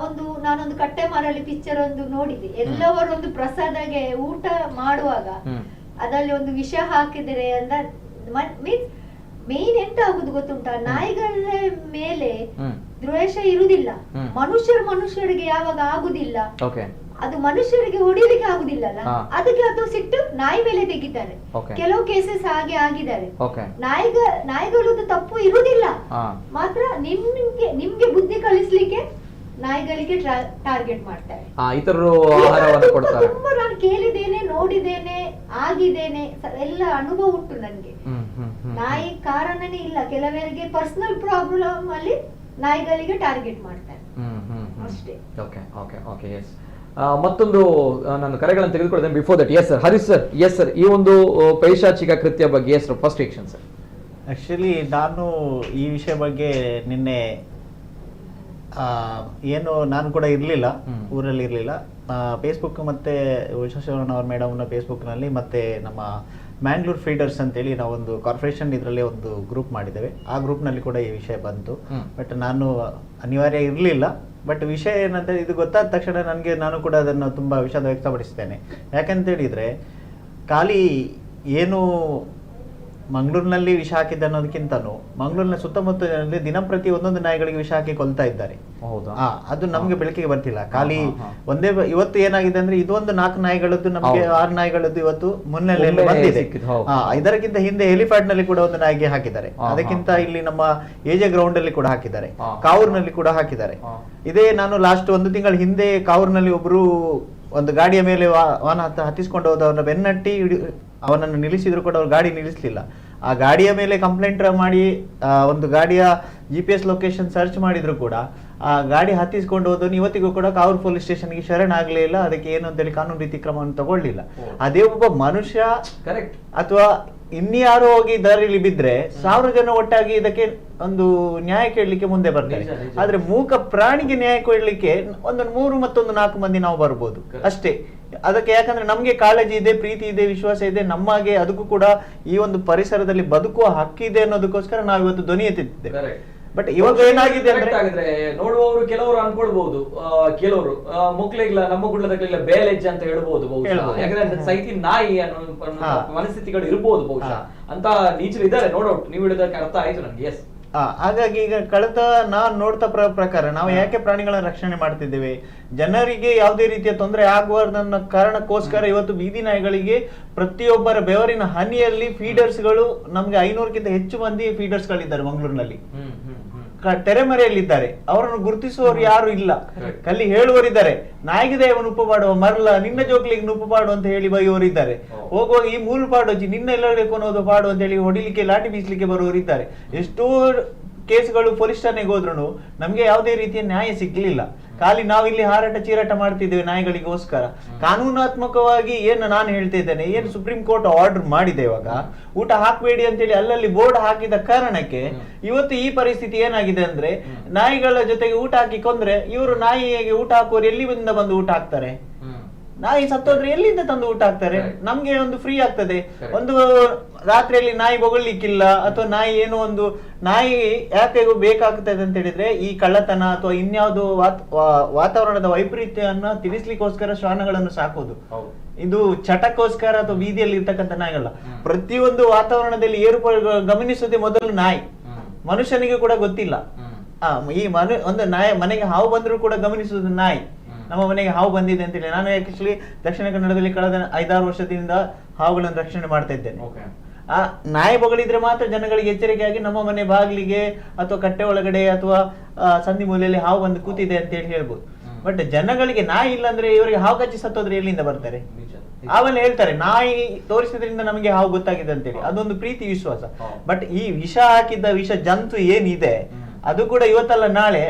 D: ನಾನೊಂದು ಕಟ್ಟೆ ಮಾರಲ್ಲಿ ಪಿಕ್ಚರ್ ಒಂದು ನೋಡಿದೆ. ಎಲ್ಲವರು ಒಂದು ಪ್ರಸಾದಗೆ ಊಟ ಮಾಡುವಾಗ ಅದರಲ್ಲಿ ಒಂದು ವಿಷ ಹಾಕಿದರೆ ಅಂತ ಮೀನ್ಸ್ ಮೇನ್ ಎಂತ ಆಗುದು ಗೊತ್ತುಂಟಾ, ನಾಯಿಗಳ ಮೇಲೆ ದ್ವೇಷ ಇರುವುದಿಲ್ಲ, ಮನುಷ್ಯರಿಗೆ ಯಾವಾಗ ಆಗುದಿಲ್ಲ, ಅದು ಮನುಷ್ಯರಿಗೆ ಹೊಡಿಲಿಕ್ಕೆ ಆಗುದಿಲ್ಲಲ್ಲ, ಅದಕ್ಕೆ ಅದು ಸಿಟ್ಟು ನಾಯಿ ಮೇಲೆ ತೆಗಿತಾರೆ. ಕೆಲವು ಕೇಸಸ್ ಹಾಗೆ ಆಗಿದ್ದಾರೆ. ನಾಯಿಗಳದ್ದು ತಪ್ಪು ಇರುವುದಿಲ್ಲ, ಮಾತ್ರ ನಿಮ್ಗೆ ಬುದ್ಧಿ ಕಲಿಸ್ಲಿಕ್ಕೆ ನಾಯಿಗಳಿಗೆ ಟಾರ್ಗೆಟ್ ಮಾಡ್ತಾರೆ. ತುಂಬಾ ನಾನು ಕೇಳಿದ್ದೇನೆ, ನೋಡಿದ್ದೇನೆ, ಆಗಿದ್ದೇನೆ, ಎಲ್ಲ ಅನುಭವ ಉಂಟು ನನ್ಗೆ. ನಾಯಿ ಕಾರಣನೇ ಇಲ್ಲ, ಕೆಲವರಿಗೆ ಪರ್ಸನಲ್ ಪ್ರಾಬ್ಲಮ್ ಅಲ್ಲಿ ನಾಯಿಗಳಿಗೆ ಟಾರ್ಗೆಟ್ ಮಾಡ್ತಾರೆ ಅಷ್ಟೇ.
A: ಮತ್ತೊಂದು ನಾನು ಕರೆಗಳನ್ನು ತೆಗೆದುಕೊಳ್ಳುತ್ತೇನೆ. Before that, yes sir, Harish sir. Yes sir, ಈ ಒಂದು ಪೈಶಾಚಿಕ ಕೃತ್ಯ ಬಗ್ಗೆ yes sir, first reaction sir.
E: Actually ನಾನು ಈ ವಿಷಯ ಬಗ್ಗೆ ನಿನ್ನೆ ಏನು ನಾನು ಕೂಡ ಇರಲಿಲ್ಲ, ಊರಲ್ಲಿ ಇರಲಿಲ್ಲ. ಫೇಸ್ಬುಕ್ ಮತ್ತು ಉಷಾಶರಣ ಅವ್ರ ಮೇಡಮ್ನ ಫೇಸ್ಬುಕ್ನಲ್ಲಿ ಮತ್ತು ನಮ್ಮ ಮ್ಯಾಂಗ್ಳೂರ್ ಫೀಡರ್ಸ್ ಅಂತೇಳಿ ನಾವೊಂದು ಕಾರ್ಪೊರೇಷನ್ ಇದರಲ್ಲಿ ಒಂದು ಗ್ರೂಪ್ ಮಾಡಿದ್ದೇವೆ. ಆ ಗ್ರೂಪ್ನಲ್ಲಿ ಕೂಡ ಈ ವಿಷಯ ಬಂತು. ಬಟ್ ನಾನು ಅನಿವಾರ್ಯ ಇರಲಿಲ್ಲ. ಬಟ್ ವಿಷಯ ಏನಂತ ಇದು ಗೊತ್ತಾದ ತಕ್ಷಣ ನಾನು ಕೂಡ ಅದನ್ನು ತುಂಬ ವಿಷಾದ ವ್ಯಕ್ತಪಡಿಸ್ತೇನೆ. ಯಾಕಂತೇಳಿದರೆ ಖಾಲಿ ಏನು ಮಂಗಳೂರಿನಲ್ಲಿ ವಿಷ ಹಾಕಿದ್ದ ಅನ್ನೋದಕ್ಕಿಂತನೂ ಮಂಗಳೂರಿನ ಸುತ್ತಮುತ್ತಲಿನಲ್ಲಿ ದಿನಂಪ್ರತಿ ಒಂದೊಂದು ನಾಯಿಗಳಿಗೆ ವಿಷ ಹಾಕಿ ಕೊಲ್ತಾ ಇದ್ದಾರೆ. ಅದು ನಮ್ಗೆ ಬೆಳಕಿಗೆ ಬರ್ತಿಲ್ಲ. ಖಾಲಿ ಒಂದೇ ಇವತ್ತು ಏನಾಗಿದೆ ಅಂದ್ರೆ ಇದೊಂದು 4 ನಾಯಿಗಳದ್ದು ನಮಗೆ 6 ನಾಯಿಗಳದ್ದು ಇವತ್ತು ಮುನ್ನೆಲೆಯಲ್ಲಿ ಬಂದಿದೆ. ಇದಕ್ಕಿಂತ ಹಿಂದೆ ಹೆಲಿಫ್ಯಾಡ್ ನಲ್ಲಿ ಕೂಡ ಒಂದು ನಾಯಿಗೆ ಹಾಕಿದ್ದಾರೆ. ಅದಕ್ಕಿಂತ ಇಲ್ಲಿ ನಮ್ಮ ಎಜೆ ಗ್ರೌಂಡ್ ಅಲ್ಲಿ ಕೂಡ ಹಾಕಿದ್ದಾರೆ, ಕಾವೂರ್ನಲ್ಲಿ ಕೂಡ ಹಾಕಿದ್ದಾರೆ. ಇದೇ ನಾನು ಲಾಸ್ಟ್ 1 ತಿಂಗಳ ಹಿಂದೆ ಕಾವೂರ್ನಲ್ಲಿ ಒಬ್ರು ಒಂದು ಗಾಡಿಯ ಮೇಲೆ ವಾಹನ ಹತ್ತಿಸ್ಕೊಂಡು ಹೋದವನ್ನ ಬೆನ್ನಟ್ಟಿ ಅವನನ್ನು ನಿಲ್ಲಿಸಿದ್ರು ಕೂಡ ಅವ್ರು ಗಾಡಿ ನಿಲ್ಲಿಸಲಿಲ್ಲ. ಆ ಗಾಡಿಯ ಮೇಲೆ ಕಂಪ್ಲೇಂಟ್ ಮಾಡಿ ಒಂದು ಗಾಡಿಯ GPS ಲೊಕೇಶನ್ ಸರ್ಚ್ ಮಾಡಿದ್ರು ಕೂಡ ಆ ಗಾಡಿ ಹತ್ತಿಸ್ಕೊಂಡು ಹೋದವನು ಇವತ್ತಿಗೂ ಕೂಡ ಕಾವೂರು ಪೊಲೀಸ್ ಸ್ಟೇಷನ್ಗೆ ಶರಣಾಗಲೇ ಇಲ್ಲ. ಅದಕ್ಕೆ ಏನು ಅಂತೇಳಿ ಕಾನೂನು ರೀತಿ ಕ್ರಮವನ್ನು ತಗೊಳ್ಳಿಲ್ಲ. ಅದೇ ಒಬ್ಬ ಮನುಷ್ಯ ಅಥವಾ ಇನ್ಯಾರೋ ಹೋಗಿ ದಾರಿಲಿ ಬಿದ್ರೆ 1000 ಜನ ಒಟ್ಟಾಗಿ ಇದಕ್ಕೆ ಒಂದು ನ್ಯಾಯ ಕೇಳಲಿಕ್ಕೆ ಮುಂದೆ ಬರ್ತಾರೆ. ಆದ್ರೆ ಮೂಕ ಪ್ರಾಣಿಗೆ ನ್ಯಾಯ ಕೊಡ್ಲಿಕ್ಕೆ ಒಂದು 3 ಮತ್ತೊಂದು 4 ಮಂದಿ ನಾವು ಬರ್ಬೋದು ಅಷ್ಟೇ. ಅದಕ್ಕೆ ಯಾಕಂದ್ರೆ ನಮ್ಗೆ ಕಾಳಜಿ ಇದೆ, ಪ್ರೀತಿ ಇದೆ, ವಿಶ್ವಾಸ ಇದೆ, ನಮ್ಮಾಗೆ ಅದಕ್ಕೂ ಕೂಡ ಈ ಒಂದು ಪರಿಸರದಲ್ಲಿ ಬದುಕುವ ಹಕ್ಕಿದೆ ಅನ್ನೋದಕ್ಕೋಸ್ಕರ ನಾವು ಇವತ್ತು ಧ್ವನಿ ಎತ್ತಿದ್ದೇವೆ. ಬಟ್ ಇವಾಗ ಏನಾಗಿದೆ ಅಂದ್ರೆ
A: ನೋಡುವವರು ಕೆಲವರು ಅನ್ಕೊಳ್ಬಹುದು, ಕೆಲವರು ಮುಕ್ಲಿಗ್ಲ ನಮ್ಮ ಗುಡ್ಲದಕ್ಕೆಲ್ಲ ಬೇಲೆಜ್ಜೆ ಅಂತ ಹೇಳ್ಬಹುದು ಬಹುಶಃ. ಯಾಕಂದ್ರೆ ಸೈತಿ ನಾಯಿ ಅನ್ನೋ ಮನಸ್ಥಿತಿಗಳು ಇರ್ಬೋದು ಬಹುಶಃ ಅಂತ ನೀಚರು ಇದ್ದಾರೆ. ನೋ ಡೌಟ್, ನೀವು ಹೇಳಿದಕ್ಕೆ ಅರ್ಥ ಆಯ್ತು ನನಗೆ. ಎಸ್,
E: ಹಾಗಾಗಿ ಈಗ ಕಳೆದ ನಾನು ನೋಡ್ತಾ ಪ್ರಕಾರ ನಾವು ಯಾಕೆ ಪ್ರಾಣಿಗಳನ್ನ ರಕ್ಷಣೆ ಮಾಡ್ತಿದ್ದೇವೆ, ಜನರಿಗೆ ಯಾವುದೇ ರೀತಿಯ ತೊಂದರೆ ಆಗಬಾರ್ದನ್ನ ಕಾರಣಕ್ಕೋಸ್ಕರ ಇವತ್ತು ಬೀದಿ ನಾಯಿಗಳಿಗೆ ಪ್ರತಿಯೊಬ್ಬರ ಬೆವರಿನ ಹನಿಯಲ್ಲಿ ಫೀಡರ್ಸ್ಗಳು ನಮ್ಗೆ 500ಕ್ಕಿಂತ ಹೆಚ್ಚು ಮಂದಿ ಫೀಡರ್ಸ್ ಗಳಿದ್ದಾರೆ ಮಂಗಳೂರಿನಲ್ಲಿ, ತೆರೆಮರೆಯಲ್ಲಿದ್ದಾರೆ. ಅವರನ್ನು ಗುರುತಿಸುವವರು ಯಾರು ಇಲ್ಲ. ಕಲ್ಲಿ ಹೇಳುವವರಿದ್ದಾರೆ, ನಾಯಿಗಿದೆ ಅವನು ಉಪ್ಪು ಮಾಡುವ ಮರಲ ನಿನ್ನ ಜೋಕ್ಲಿಗೆ ಉಪ್ಪು ಪಾಡು ಅಂತ ಹೇಳಿ ಬೈಯುವವರಿದ್ದಾರೆ. ಹೋಗುವಾಗ ಈ ಮೂಲು ಪಾಡೋಜಿ ನಿನ್ನ ಎಲ್ಲರಿಗೂ ಅನ್ನೋದು ಪಾಡು ಅಂತ ಹೇಳಿ ಹೊಡಿಲಿಕ್ಕೆ ಲಾಠಿ ಬೀಸಲಿಕ್ಕೆ ಬರುವವರಿದ್ದಾರೆ. ಎಷ್ಟೋ ಕೇಸ್ಗಳು ಪೊಲೀಸ್ ಠಾಣೆಗೆ ಹೋದ್ರು ನಮ್ಗೆ ಯಾವುದೇ ರೀತಿಯ ನ್ಯಾಯ ಸಿಗ್ಲಿಲ್ಲ. ಖಾಲಿ ನಾವು ಇಲ್ಲಿ ಹಾರಾಟ ಚೀರಾಟ ಮಾಡ್ತಿದ್ದೇವೆ ನಾಯಿಗಳಿಗೋಸ್ಕರ. ಕಾನೂನಾತ್ಮಕವಾಗಿ ಏನು ನಾನು ಹೇಳ್ತಾ ಇದ್ದೇನೆ, ಏನು ಸುಪ್ರೀಂ ಕೋರ್ಟ್ ಆರ್ಡರ್ ಮಾಡಿದೆ ಇವಾಗ ಊಟ ಹಾಕಬೇಡಿ ಅಂತೇಳಿ ಅಲ್ಲಲ್ಲಿ ಬೋರ್ಡ್ ಹಾಕಿದ ಕಾರಣಕ್ಕೆ ಇವತ್ತು ಈ ಪರಿಸ್ಥಿತಿ ಏನಾಗಿದೆ ಅಂದ್ರೆ, ನಾಯಿಗಳ ಜೊತೆಗೆ ಊಟ ಹಾಕಿ ಕೊಂದ್ರೆ ಇವರು ನಾಯಿಗೆ ಊಟ ಹಾಕುವವರು ಎಲ್ಲಿಂದ ಬಂದು ಊಟ ಹಾಕ್ತಾರೆ? ನಾಯಿ ಸತ್ತೋದ್ರೆ ಎಲ್ಲಿಂದ ತಂದು ಊಟ ಹಾಕ್ತಾರೆ? ನಮ್ಗೆ ಒಂದು ಫ್ರೀ ಆಗ್ತದೆ. ಒಂದು ರಾತ್ರಿಯಲ್ಲಿ ನಾಯಿ ಬೊಗಳ್ಲಿಕ್ಕಿಲ್ಲ, ಅಥವಾ ನಾಯಿ ಏನೋ ಒಂದು ನಾಯಿ ಯಾಕೆ ಬೇಕಾಗ್ತದೆ ಅಂತ ಹೇಳಿದ್ರೆ ಈ ಕಳ್ಳತನ ಅಥವಾ ಇನ್ಯಾವುದೋ ವಾತಾವರಣದ ವೈಪರೀತ್ಯವನ್ನ ತಿಳಿಸ್ಲಿಕ್ಕೋಸ್ಕರ ಶ್ವಾನಗಳನ್ನು ಸಾಕೋದು. ಇದು ಚಟಕ್ಕೋಸ್ಕರ ಅಥವಾ ಬೀದಿಯಲ್ಲಿ ಇರ್ತಕ್ಕಂಥ ನಾಯಿಗಳಲ್ಲ. ಪ್ರತಿಯೊಂದು ವಾತಾವರಣದಲ್ಲಿ ಏರುಪೇರು ಗಮನಿಸೋದೇ ಮೊದಲು ನಾಯಿ. ಮನುಷ್ಯನಿಗೆ ಕೂಡ ಗೊತ್ತಿಲ್ಲ. ಈ ಒಂದು ನಾಯಿ ಮನೆಗೆ ಹಾವು ಬಂದ್ರು ಕೂಡ ಗಮನಿಸುವುದು ನಾಯಿ. ನಮ್ಮ ಮನೆಗೆ ಹಾವು ಬಂದಿದೆ ಅಂತೇಳಿ ನಾನು ಆಕ್ಚುಲಿ ದಕ್ಷಿಣ ಕನ್ನಡದಲ್ಲಿ ಕಳೆದ 5-6 ವರ್ಷದಿಂದ ಹಾವುಗಳನ್ನು ರಕ್ಷಣೆ ಮಾಡ್ತಾ ಇದ್ದೇನೆ. ಆ ನಾಯಿ ಬೊಗಳಿದ್ರೆ ಮಾತ್ರ ಜನಗಳಿಗೆ ಎಚ್ಚರಿಕೆಯಾಗಿ ನಮ್ಮ ಮನೆ ಬಾಗಿಲಿಗೆ ಅಥವಾ ಕಟ್ಟೆ ಒಳಗಡೆ ಅಥವಾ ಸಂಧಿ ಮೂಲೆಯಲ್ಲಿ ಹಾವು ಬಂದು ಕೂತಿದೆ ಅಂತ ಹೇಳಿ ಹೇಳ್ಬೋದು. ಬಟ್ ಜನಗಳಿಗೆ ನಾಯಿ ಇಲ್ಲ ಅಂದ್ರೆ ಇವರಿಗೆ ಹಾವು ಕಚ್ಚಿ ಸತ್ತೋದ್ರೆ ಎಲ್ಲಿಂದ ಬರ್ತಾರೆ? ಆಮೇಲೆ ಹೇಳ್ತಾರೆ ನಾಯಿ ತೋರಿಸಿದ್ರಿಂದ ನಮಗೆ ಹಾವು ಗೊತ್ತಾಗಿದೆ ಅಂತೇಳಿ, ಅದೊಂದು ಪ್ರೀತಿ ವಿಶ್ವಾಸ. ಬಟ್ ಈ ವಿಷ ಹಾಕಿದ್ದ ವಿಷ ಜಂತು ಏನಿದೆ ಅದು ಕೂಡ ಇವತ್ತಲ್ಲ ನಾಳೆ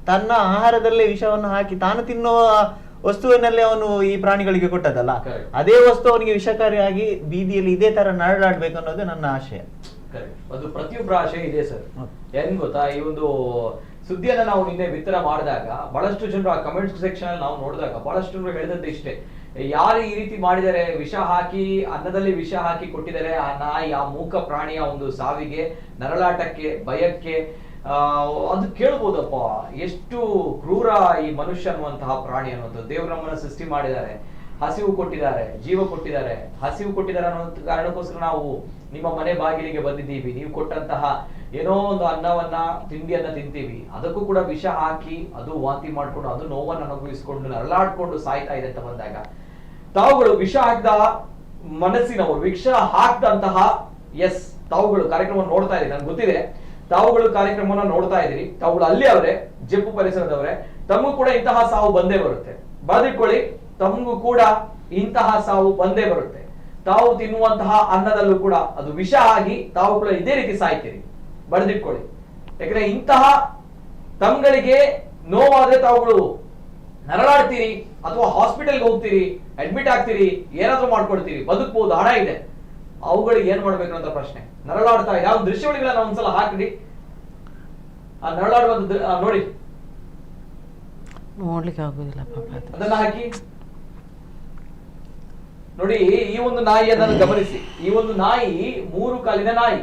E: ತನ್ನ ಆಹಾರದಲ್ಲೇ ವಿಷವನ್ನು ಹಾಕಿ ತಾನು ತಿನ್ನುವ ವಸ್ತುವಿನಲ್ಲಿ ಅವನು ಈ ಪ್ರಾಣಿಗಳಿಗೆ ಕೊಟ್ಟದಲ್ಲ, ಅದೇ ವಸ್ತು ಅವನಿಗೆ ವಿಷಕಾರಿಯಾಗಿ ಬೀದಿಯಲ್ಲಿ ಇದೇ ತರ ನರಳಾಡ್ಬೇಕು ಅನ್ನೋದು ನನ್ನ ಆಶಯ.
A: ಅದು ಪ್ರತಿಯೊಬ್ಬರ ಆಶಯ ಇದೆ ಸರ್. ಹೆಂಗ್ ಗೊತ್ತಾ, ಈ ಒಂದು ಸುದ್ದಿಯನ್ನ ನಾವು ನಿನ್ನೆ ಬಿತ್ತರ ಮಾಡಿದಾಗ ಬಹಳಷ್ಟು ಜನರು ಆ ಕಮೆಂಟ್ ಸೆಕ್ಷನ್ ಅಲ್ಲಿ ನಾವು ನೋಡಿದಾಗ ಬಹಳಷ್ಟು ಜನರು ಹೇಳಿದಂತೆ ಇಷ್ಟೇ, ಯಾರು ಈ ರೀತಿ ಮಾಡಿದರೆ, ವಿಷ ಹಾಕಿ ಅನ್ನದಲ್ಲಿ ವಿಷ ಹಾಕಿ ಕೊಟ್ಟಿದ್ದಾರೆ, ಆ ನಾಯಿ, ಆ ಮೂಕ ಪ್ರಾಣಿಯ ಒಂದು ಸಾವಿಗೆ, ನರಳಾಟಕ್ಕೆ, ಭಯಕ್ಕೆ, ಅದು ಕೇಳ್ಬೋದಪ್ಪ ಎಷ್ಟು ಕ್ರೂರ ಈ ಮನುಷ್ಯ ಅನ್ನುವಂತಹ ಪ್ರಾಣಿ ಅನ್ನುವಂಥದ್ದು. ದೇವರು ನಮ್ಮನ್ನ ಸೃಷ್ಟಿ ಮಾಡಿದ್ದಾರೆ, ಹಸಿವು ಕೊಟ್ಟಿದ್ದಾರೆ, ಜೀವ ಕೊಟ್ಟಿದ್ದಾರೆ. ಹಸಿವು ಕೊಟ್ಟಿದ್ದಾರೆ ಅನ್ನೋ ಕಾರಣಕ್ಕೋಸ್ಕರ ನಾವು ನಿಮ್ಮ ಮನೆ ಬಾಗಿಲಿಗೆ ಬಂದಿದ್ದೀವಿ, ನೀವು ಕೊಟ್ಟಂತಹ ಏನೋ ಒಂದು ಅನ್ನವನ್ನ, ತಿಂಡಿಯನ್ನ ತಿಂತೀವಿ, ಅದಕ್ಕೂ ಕೂಡ ವಿಷ ಹಾಕಿ ಅದು ವಾಂತಿ ಮಾಡ್ಕೊಂಡು ಅದು ನೋವನ್ನು ಅನುಭವಿಸಿಕೊಂಡು ನರಳಾಡ್ಕೊಂಡು ಸಾಯ್ತಾ ಇದೆ ಅಂತ ಬಂದಾಗ, ತಾವುಗಳು ವಿಷ ಹಾಕಿದ ಮನಸ್ಸಿನವರು, ವಿಷ ಹಾಕಿದಂತಹ ತಾವುಗಳು ಕಾರ್ಯಕ್ರಮ ನೋಡ್ತಾ ಇದ್ದೀರಿ, ನನ್ಗೆ ಗೊತ್ತಿದೆ ತಾವುಗಳು ಕಾರ್ಯಕ್ರಮವನ್ನ ನೋಡ್ತಾ ಇದ್ದೀರಿ, ತಾವುಗಳು ಅಲ್ಲಿ ಅವರೇ, ಜಪ್ಪು ಪರಿಸರದವರೇ, ತಮಗೂ ಕೂಡ ಇಂತಹ ಸಾವು ಬಂದೇ ಬರುತ್ತೆ. ಬರೆದಿಟ್ಕೊಳ್ಳಿ, ತಮಗೂ ಕೂಡ ಇಂತಹ ಸಾವು ಬಂದೇ ಬರುತ್ತೆ. ತಾವು ತಿನ್ನುವಂತಹ ಅನ್ನದಲ್ಲೂ ಕೂಡ ಅದು ವಿಷ ಆಗಿ ತಾವು ಕೂಡ ಇದೇ ರೀತಿ ಸಾಯ್ತೀರಿ, ಬರೆದಿಟ್ಕೊಳ್ಳಿ. ಯಾಕಂದ್ರೆ ಇಂತಹ ತಮ್ಗಳಿಗೆ ನೋವಾದ್ರೆ ತಾವುಗಳು ನರಳಾಡ್ತೀರಿ, ಅಥವಾ ಹಾಸ್ಪಿಟಲ್ಗೆ ಹೋಗ್ತೀರಿ, ಅಡ್ಮಿಟ್ ಆಗ್ತೀರಿ, ಏನಾದ್ರೂ ಮಾಡ್ಕೊಡ್ತೀರಿ, ಬದುಕಬಹುದು, ಹಣ ಇದೆ. ಅವುಗಳಿಗೆ ಏನ್ ಮಾಡ್ಬೇಕು ಅಂತ ಪ್ರಶ್ನೆ. ನರಳಾಡ್ತಾ ಇದೆ, ಯಾವ ದೃಶ್ಯಗಳಿಗೆಲ್ಲ ನಾವು ಒಂದ್ಸಲ ಹಾಕಿಡಿ, ಆ ನರಳಾಡುವಂತ ನೋಡಿ,
C: ನೋಡ್ಲಿಕ್ಕೆ ಆಗುದಿಲ್ಲ ಪಾಪ.
A: ಅದನ್ನ ಹಾಕಿ ನೋಡಿ. ಈ ಒಂದು ನಾಯಿಯನ್ನು ಗಮನಿಸಿ, ಈ ಒಂದು ನಾಯಿ 3 ಕಾಲಿನ ನಾಯಿ.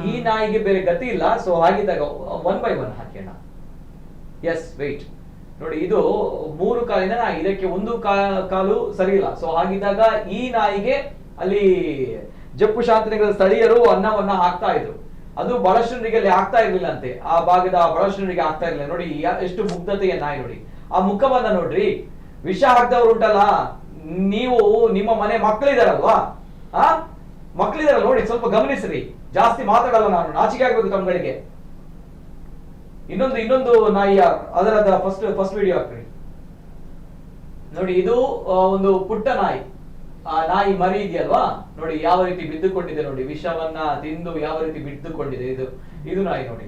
A: ಈ ನಾಯಿಗೆ ಬೇರೆ ಗತಿ ಇಲ್ಲ. ಸೊ ಹಾಗಿದ್ದಾಗ 1 by 1 ಹಾಕೋಣ. ಎಸ್, ವೇಟ್ ನೋಡಿ, ಇದು 3 ಕಾಲಿನ ನಾಯಿ, ಇದಕ್ಕೆ 1 ಕಾಲು ಸರಿ ಇಲ್ಲ. ಸೊ ಹಾಗಿದ್ದಾಗ ಈ ನಾಯಿಗೆ ಅಲ್ಲಿ ಜಪ್ಪು ಶಾಂತಿನಗರದ ಸ್ಥಳೀಯರು ಅನ್ನವನ್ನ ಹಾಕ್ತಾ ಇದ್ರು. ಅದು ಬಹಳಷ್ಟರಿಗೆ ಅಲ್ಲಿ ಆಗ್ತಾ ಇರ್ಲಿಲ್ಲ ಅಂತೆ, ಆ ಭಾಗದ ಬಹಳಷ್ಟರಿಗೆ ಆಗ್ತಾ ಇರ್ಲಿಲ್ಲ. ನೋಡಿ ಎಷ್ಟು ಮುಗ್ಧತೆಯ ನಾಯಿ ನೋಡಿ, ಆ ಮುಖವನ್ನ ನೋಡ್ರಿ. ವಿಷ ಹಾಕ್ದವ್ರು ಉಂಟಲ್ಲ, ನೀವು ನಿಮ್ಮ ಮನೆ ಮಕ್ಕಳಿದಾರಲ್ವಾ, ಮಕ್ಕಳಿದಾರಲ್ಲ ನೋಡಿ, ಸ್ವಲ್ಪ ಗಮನಿಸ್ರಿ. ಜಾಸ್ತಿ ಮಾತಾಡಲ್ಲ ನಾನು, ನಾಚಿಕೆ ಆಗ್ಬೇಕು ತಮ್ಗಳಿಗೆ. ಇನ್ನೊಂದು ನಾಯಿ, ಅದರದ ಫಸ್ಟ್ ವಿಡಿಯೋ ಹಾಕ್ರಿ ನೋಡಿ. ಇದು ಒಂದು ಪುಟ್ಟ ನಾಯಿ, ಆ ನಾಯಿ ಮರಿ ಇದೆಯಲ್ವಾ, ನೋಡಿ ಯಾವ ರೀತಿ ಬಿದ್ದುಕೊಂಡಿದೆ ನೋಡಿ, ವಿಷವನ್ನ ತಿಂದು ಯಾವ ರೀತಿ ಬಿದ್ದುಕೊಂಡಿದೆ. ಇದು ನಾಯಿ ನೋಡಿ.